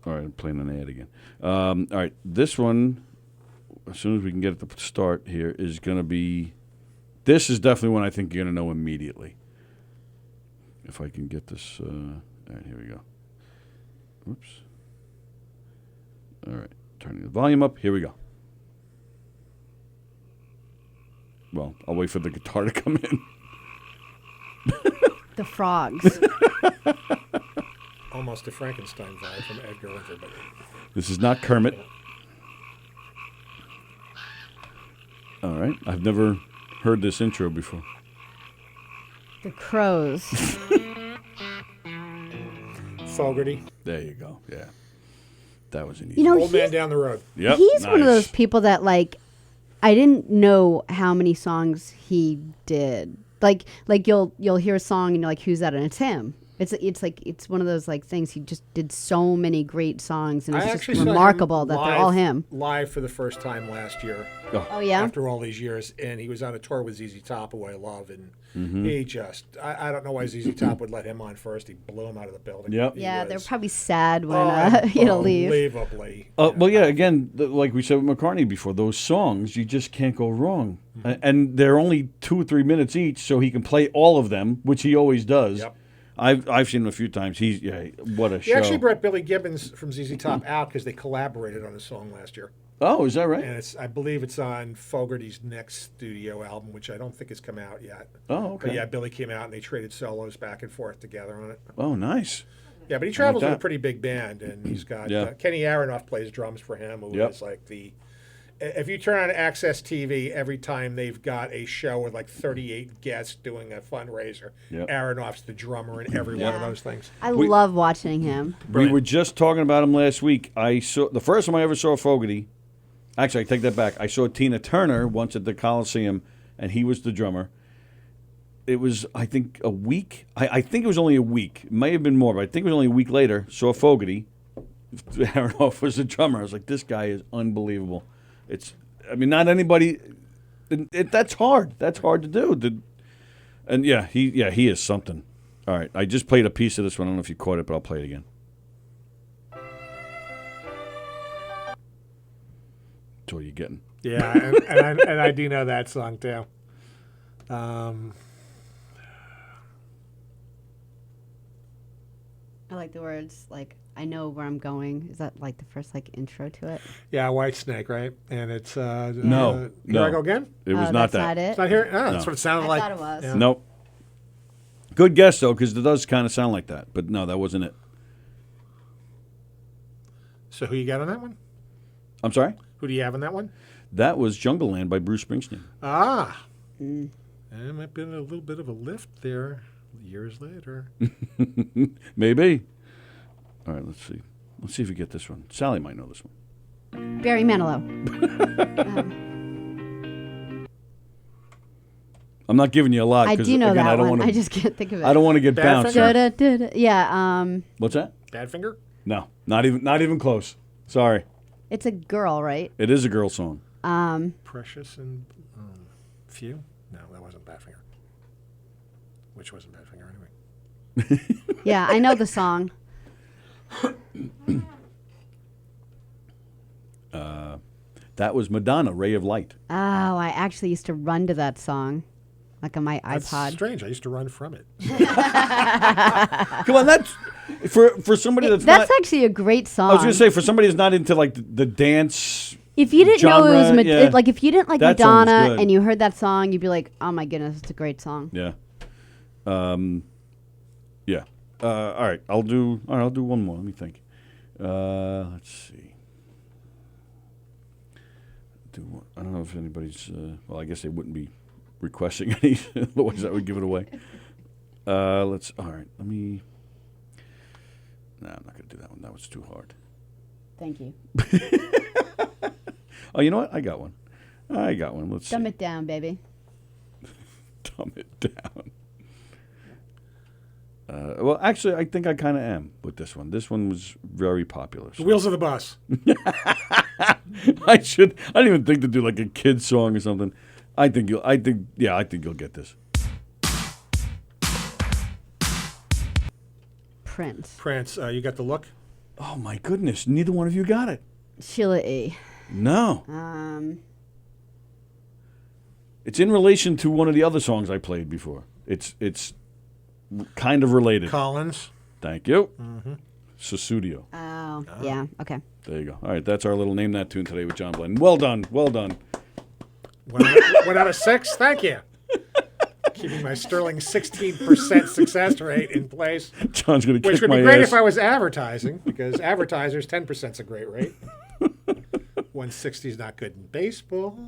All right, I'm playing an ad again. All right, this one, as soon as we can get it to start here, is going to be. This is definitely one I think you're going to know immediately. If I can get this. All right, here we go. Oops. All right, turning the volume up. Here we go. Well, I'll wait for the guitar to come in. The Frogs. Almost a Frankenstein vibe from Edgar Winter, but This is not Kermit. All right. I've never heard this intro before. The Crows. Fogerty. There you go. Yeah. That was an easy You know, Old Man Down the Road. Yep. he's one of nice. those people that like I didn't know how many songs he did. Like you'll hear a song and you're like, who's that? And it's him. It's one of those like things. He just did so many great songs, and it's just actually saw him remarkable that they're all him. live for the first time last year. Oh yeah. After all these years, and he was on a tour with ZZ Top, who I love, and he just, I don't know why ZZ Top would let him on first. He blew him out of the building. Yep. He Yeah, they're was probably sad when you know leave. unbelievably. Well, yeah, again, like we said with McCartney before, those songs, you just can't go wrong. And they're only 2 or 3 minutes each, so he can play all of them, which he always does. Yep. I've seen him a few times. What a He show. actually brought Billy Gibbons from ZZ Top out because they collaborated on a song last year. Oh, is that right? And I believe it's on Fogerty's next studio album, which I don't think has come out yet. Oh, okay. But yeah, Billy came out and they traded solos back and forth together on it. Oh, nice. Yeah, but he travels with a that. pretty big band, and he's got Yeah. Kenny Aronoff plays drums for him, who Yep. is like the. If you turn on Access TV, every time they've got a show with like 38 guests doing a fundraiser, Yep. Aronoff's the drummer in every one of those things. I love watching him. We were just talking about him last week. I saw the first time I ever saw Fogerty. Actually, I take that back. I saw Tina Turner once at the Coliseum, and he was the drummer. It was, I think, a week. I think it was only a week. It may have been more, but I think it was only a week later. Saw Fogerty. Aronoff was the drummer. I was like, this guy is unbelievable. Not anybody. That's hard. That's hard to do. And he is something. All right, I just played a piece of this one. I don't know if you caught it, but I'll play it again. That's what you're getting. Yeah, and I do know that song too. I like the words like I know where I'm going. Is that like the first like intro to it? Yeah, White Snake, right? And it's No. Here I go again. It was not that's that. Not it. It's not here. Oh, that's what it sounded I like. thought it was. Yeah. Nope. Good guess though, because it does kind of sound like that. But no, that wasn't it. So who you got on that one? I'm sorry. Who do you have on that one? That was Jungle Land by Bruce Springsteen. Ah. And it might have been a little bit of a lift there years later. Maybe. All right, let's see. Let's see if we get this one. Sally might know this one. Barry Manilow. I'm not giving you a lot. I 'cause, do know again, that I don't one. wanna, I just can't think of it. I don't want to get bounced. Badfinger? Yeah. What's that? Badfinger? No, not even close. Sorry. It's a girl, right? It is a girl song. Precious and Few? No, that wasn't Badfinger. Which wasn't Badfinger anyway. Yeah, I know the song. That was Madonna, Ray of Light. Oh, I actually used to run to that song, like on my That's iPod. strange. I used to run from it. Come on, that's for somebody that's That's not. actually a great song. I was gonna say for somebody that's not into like the dance. if you didn't know it was genre, yeah. like if you didn't like That song was Madonna good. and you heard that song, you'd be like, "Oh my goodness, it's a great song." Yeah. Yeah. All right, I'll do one more. Let me think. Let's see. I don't know if anybody's. Well, I guess they wouldn't be requesting any, otherwise that would give it away. All right. Let me. No, I'm not going to do that one. That was too hard. Thank you. Oh, you know what? I got one. Let's Dumb see. it down, baby. Dumb it down. Well, actually, I think I kind of am with this one. This one was very popular. The Wheels of the Bus. I didn't even think to do like a kid's song or something. I think you'll get this. Prince. Prince, you got the look? Oh my goodness! Neither one of you got it. Sheila E. No. It's in relation to one of the other songs I played before. It's kind of related. Collins. Thank you. Susudio. Oh, yeah. Okay. There you go. All right, that's our little Name That Tune today with John Blanton. Well done. Well done. 1 out of 6. Thank you. Keeping my sterling 16% success rate in place. John's going to Which kick would my be great ass. if I was advertising, because advertisers, 10% is a great rate. 160 is not good in baseball.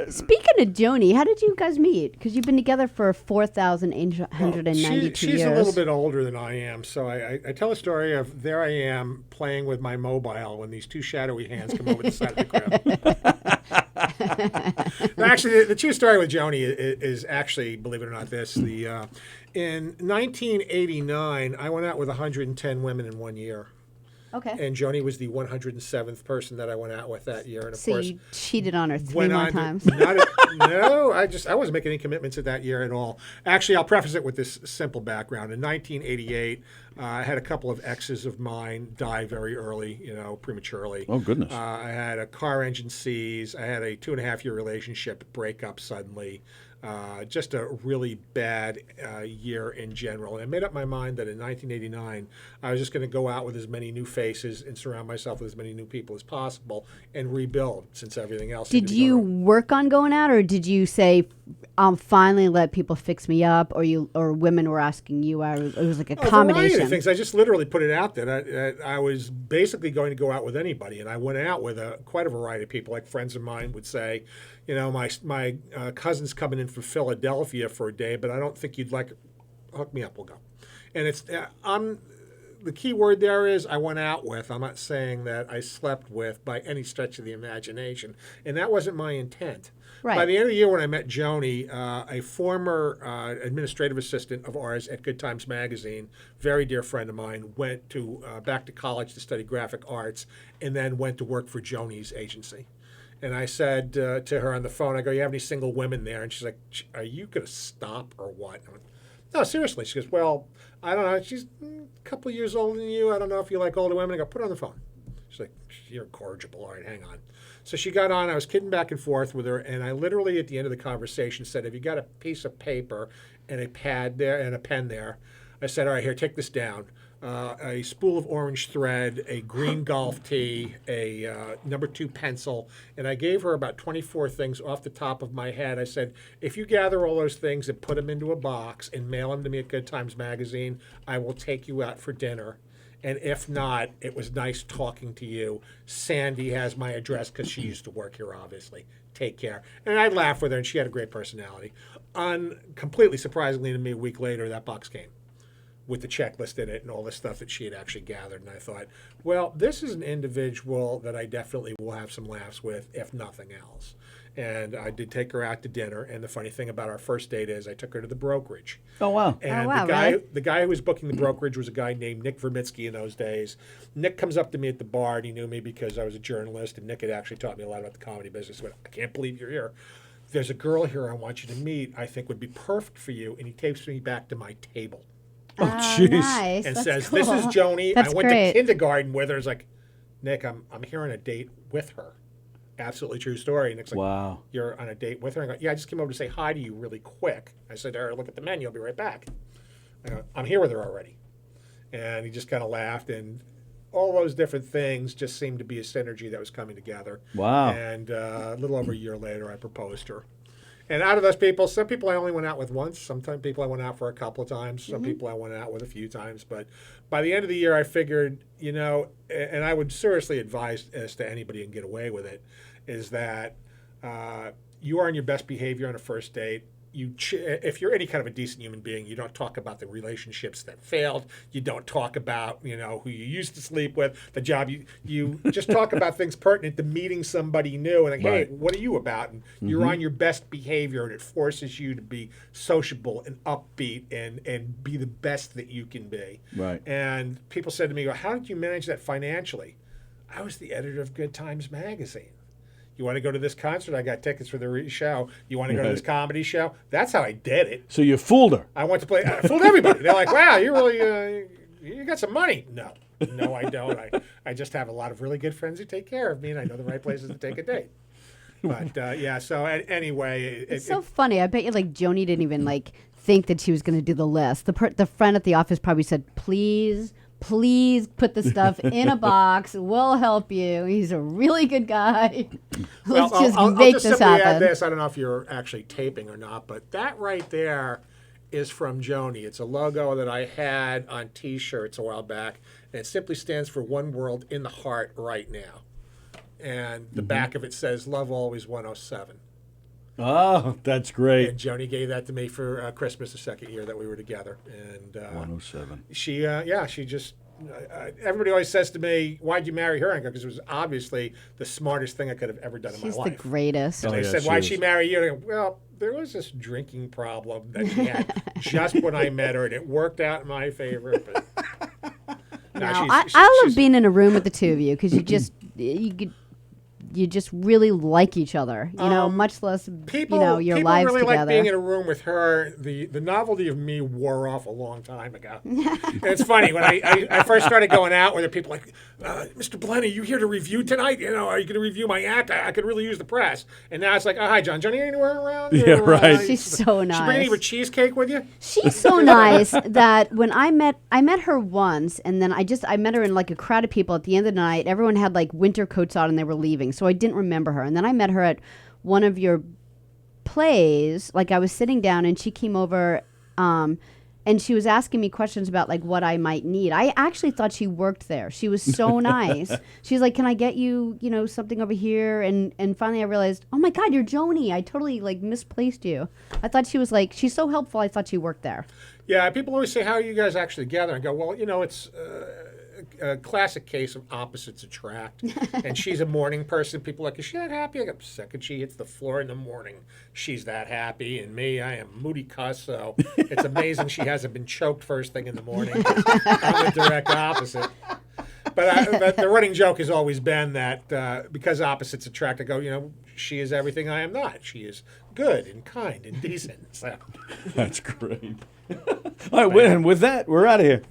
Speaking of Joni, how did you guys meet? Because you've been together for 4,892 She's years. a little bit older than I am, so I tell a story of there I am playing with my mobile when these two shadowy hands come over the side of the crib. No, actually, the true story with Joni is actually, believe it or not, this. In 1989, I went out with 110 women in 1 year. Okay. And Joni was the 107th person that I went out with that year. And of So course, you cheated on her three went more on to- times. no, I wasn't making any commitments at that year at all. Actually, I'll preface it with this simple background. In 1988, I had a couple of exes of mine die very early, prematurely. Oh, goodness. I had a car engine seize. I had a 2.5-year relationship break up suddenly. Just a really bad year in general. And I made up my mind that in 1989, I was just going to go out with as many new faces and surround myself with as many new people as possible and rebuild, since everything else. Did you work on going out, or did you say, "I'll finally let people fix me up," or women were asking you out? It was like a variety combination. of things. I just literally put it out there. I was basically going to go out with anybody, and I went out with quite a variety of people. Like friends of mine would say, my cousin's coming in from Philadelphia for a day, but I don't think you'd like. Hook me up, we'll go. And it's the key word there is I went out with. I'm not saying that I slept with by any stretch of the imagination, and that wasn't my intent. Right. By the end of the year, when I met Joni, a former administrative assistant of ours at Good Times Magazine, very dear friend of mine, went back to college to study graphic arts, and then went to work for Joni's agency. And I said to her on the phone, I go, you have any single women there? And she's like, are you going to stop or what? I went, no, seriously. She goes, well, I don't know. She's a couple of years older than you. I don't know if you like older women. I go, put her on the phone. She's like, you're incorrigible. All right, hang on. So she got on. I was kidding back and forth with her. And I literally, at the end of the conversation, said, have you got a piece of paper and a pad there and a pen there? I said, all right, here, take this down. A spool of orange thread, a green golf tee, a number 2 pencil, and I gave her about 24 things off the top of my head. I said, if you gather all those things and put them into a box and mail them to me at Good Times Magazine, I will take you out for dinner. And if not, it was nice talking to you. Sandy has my address because she used to work here, obviously. Take care. And I laughed with her, and she had a great personality. Completely surprisingly to me, a week later, that box came with the checklist in it and all the stuff that she had actually gathered. And I thought, well, this is an individual that I definitely will have some laughs with, if nothing else. And I did take her out to dinner. And the funny thing about our first date is I took her to the brokerage. Oh, wow. And wow, the guy who was booking the brokerage was a guy named Nick Vermitsky in those days. Nick comes up to me at the bar, and he knew me because I was a journalist, and Nick had actually taught me a lot about the comedy business. He went, I can't believe you're here. There's a girl here I want you to meet I think would be perfect for you. And he takes me back to my table. Oh, jeez. Nice. And That's says, cool. this is Joni. That's I went great. to kindergarten with her. It's like, Nick, I'm here on a date with her. Absolutely true story. And Nick's like, Wow. you're on a date with her? I go, yeah, I just came over to say hi to you really quick. I said, all right, look at the menu. I'll be right back. I go, I'm here with her already. And he just kind of laughed. And all those different things just seemed to be a synergy that was coming together. Wow. And a little over a year later, I proposed to her. And out of those people, some people I only went out with once. Some people I went out for a couple of times. Some people I went out with a few times. But by the end of the year, I figured, and I would seriously advise as to anybody who can get away with it, is that you are on your best behavior on a first date. If you're any kind of a decent human being, you don't talk about the relationships that failed. You don't talk about, who you used to sleep with, the job. You just talk about things pertinent to meeting somebody new and like, Right. hey, what are you about? And you're on your best behavior, and it forces you to be sociable and upbeat and be the best that you can be. Right. And people said to me, well, how did you manage that financially? I was the editor of Good Times Magazine. You want to go to this concert? I got tickets for the show. You want to go to this comedy show? That's how I did it. So you fooled her. I went to play. I fooled everybody. They're like, wow, you really, you got some money. No, I don't. I just have a lot of really good friends who take care of me, and I know the right places to take a date. But yeah, so anyway. It's so funny. I bet you Joni didn't even think that she was going to do the list. The friend at the office probably said, please put the stuff in a box. We'll help you. He's a really good guy. Let's just I'll make just this simply happen. add this. I don't know if you're actually taping or not, but that right there is from Joni. It's a logo that I had on T-shirts a while back, and it simply stands for One World in the Heart Right Now. And the back of it says, Love Always 107. Oh, that's great. And Joni gave that to me for Christmas the second year that we were together. And 107. she just, everybody always says to me, why'd you marry her? Because it was obviously the smartest thing I could have ever done in She's my the life. greatest. And they said, why'd she marry you? And I go, well, there was this drinking problem that she had just when I met her, and it worked out in my favor. But I love being in a room with the two of you because you just really like each other, much less, your people lives really together. like being in a room with her. The novelty of me wore off a long time ago. And it's funny, when I first started going out with her, people like, Mr. Blenny, you here to review tonight? Are you going to review my act? I could really use the press. And now it's like, oh, hi, John. Johnny, anywhere around? Yeah, right. She's so nice. She bring any of her cheesecake with you? She's so nice that when I met her once, and then I met her in a crowd of people at the end of the night. Everyone had winter coats on and they were leaving, so I didn't remember her. And then I met her at one of your plays. I was sitting down and she came over, and she was asking me questions about what I might need. I actually thought she worked there. She was so nice. She's like, "Can I get you, something over here?" And finally I realized, oh my God, you're Joni. I totally misplaced you. I thought she was she's so helpful. I thought she worked there. Yeah, people always say, how are you guys actually together? I go, well, it's a classic case of opposites attract. And she's a morning person. People are like, is she that happy? I go, second she hits the floor in the morning, she's that happy. And me, I am moody cuss. So it's amazing she hasn't been choked first thing in the morning. I'm the direct opposite. But the running joke has always been that because opposites attract, I go, she is everything I am not. She is good and kind and decent. So. That's great. All right, and with that, we're out of here.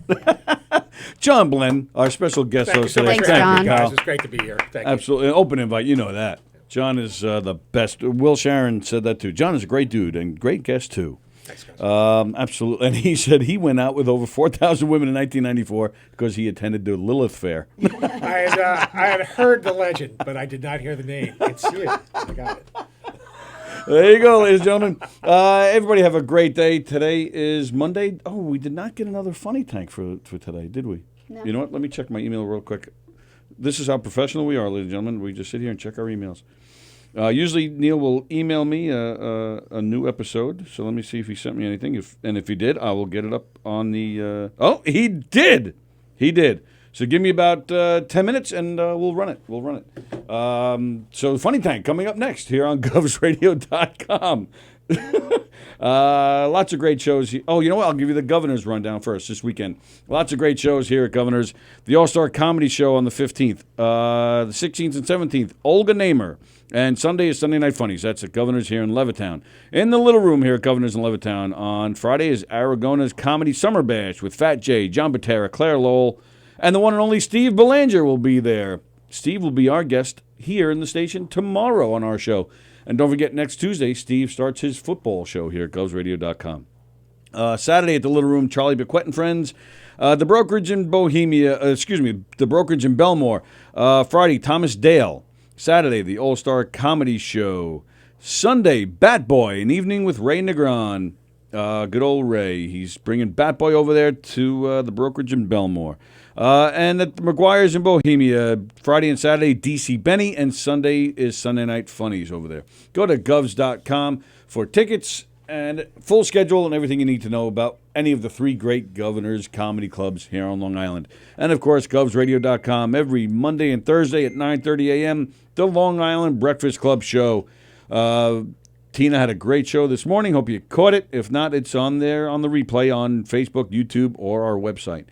John Blenn, our special guest host today. Thanks, John. Guys. It's great to be here. Thank you. Absolutely. An open invite. You know that. John is the best. Will Sharon said that too. John is a great dude and great guest too. Thanks, guys. Absolutely. And he said he went out with over 4,000 women in 1994 because he attended the Lilith Fair. I had heard the legend, but I did not hear the name. It's you. I got it. There you go, ladies and gentlemen. Everybody have a great day. Today is Monday. Oh, we did not get another funny tank for today, did we? No. You know what? Let me check my email real quick. This is how professional we are, ladies and gentlemen. We just sit here and check our emails. Usually Neil will email me a new episode. So let me see if he sent me anything. If he did, I will get it up on the... Oh, he did! He did. So give me about 10 minutes, and we'll run it. So Funny Tank coming up next here on govsradio.com. Lots of great shows. Oh, you know what? I'll give you the Governor's rundown first this weekend. Lots of great shows here at Governor's. The All-Star Comedy Show on the 15th. The 16th and 17th, Olga Namer. And Sunday is Sunday Night Funnies. That's at Governor's here in Levittown. In the Little Room here at Governor's in Levittown. On Friday is Aragona's Comedy Summer Bash with Fat Jay, John Batera, Claire Lowell, and the one and only Steve Belanger will be there. Steve will be our guest here in the station tomorrow on our show. And don't forget, next Tuesday, Steve starts his football show here at govsradio.com. Saturday at the Little Room, Charlie Bequette and Friends. The Brokerage in the Brokerage in Belmore. Friday, Thomas Dale. Saturday, the All-Star Comedy Show. Sunday, Bat Boy, an evening with Ray Negron. Good old Ray. He's bringing Bat Boy over there to the Brokerage in Belmore. And at the McGuire's in Bohemia, Friday and Saturday, DC Benny, and Sunday is Sunday Night Funnies over there. Go to govs.com for tickets and full schedule and everything you need to know about any of the three great Governors comedy clubs here on Long Island. And, of course, govsradio.com every Monday and Thursday at 9:30 a.m., the Long Island Breakfast Club show. Tina had a great show this morning. Hope you caught it. If not, it's on there on the replay on Facebook, YouTube, or our website.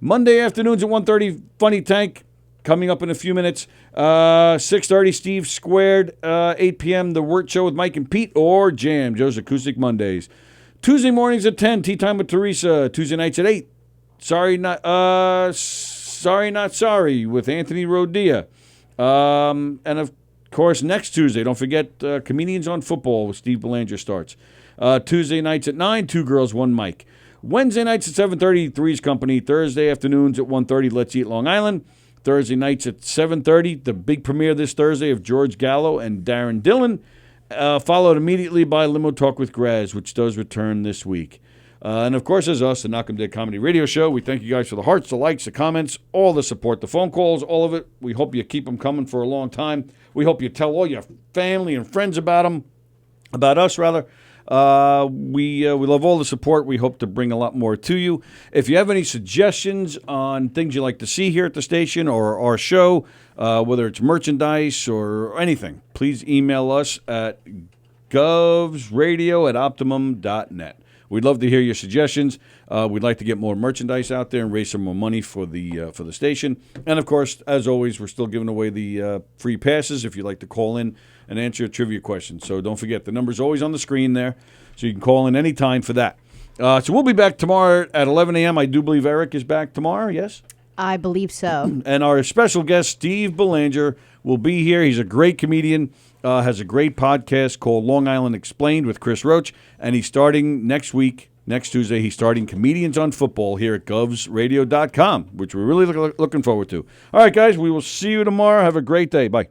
Monday afternoons at 1:30, Funny Tank, coming up in a few minutes. 6:30, Steve Squared. 8 p.m., The Wirt Show with Mike and Pete, or Jam, Joe's Acoustic Mondays. Tuesday mornings at 10, Tea Time with Teresa. Tuesday nights at 8, Sorry Not Sorry with Anthony Rodia. And, of course, next Tuesday, don't forget, Comedians on Football with Steve Belanger starts. Tuesday nights at 9, Two Girls, One Mic. Wednesday nights at 7:30, Three's Company. Thursday afternoons at 1:30, Let's Eat Long Island. Thursday nights at 7:30, the big premiere this Thursday of George Gallo and Darren Dillon, followed immediately by Limo Talk with Graz, which does return this week. And, of course, as us, the Knock 'em Dead Comedy Radio Show, we thank you guys for the hearts, the likes, the comments, all the support, the phone calls, all of it. We hope you keep them coming for a long time. We hope you tell all your family and friends about them, about us, rather. We love all the support. We hope to bring a lot more to you. If you have any suggestions on things you'd like to see here at the station or our show, whether it's merchandise or anything, please email us at govsradio@optimum.net. We'd love to hear your suggestions. We'd like to get more merchandise out there and raise some more money for the station. And, of course, as always, we're still giving away the free passes if you'd like to call in and answer a trivia question. So don't forget, the number's always on the screen there, so you can call in any time for that. So we'll be back tomorrow at 11 a.m. I do believe Eric is back tomorrow, yes? I believe so. And our special guest, Steve Belanger, will be here. He's a great comedian, has a great podcast called Long Island Explained with Chris Roach, and he's starting next week. Next Tuesday, he's starting Comedians on Football here at govsradio.com, which we're really looking forward to. All right, guys, we will see you tomorrow. Have a great day. Bye.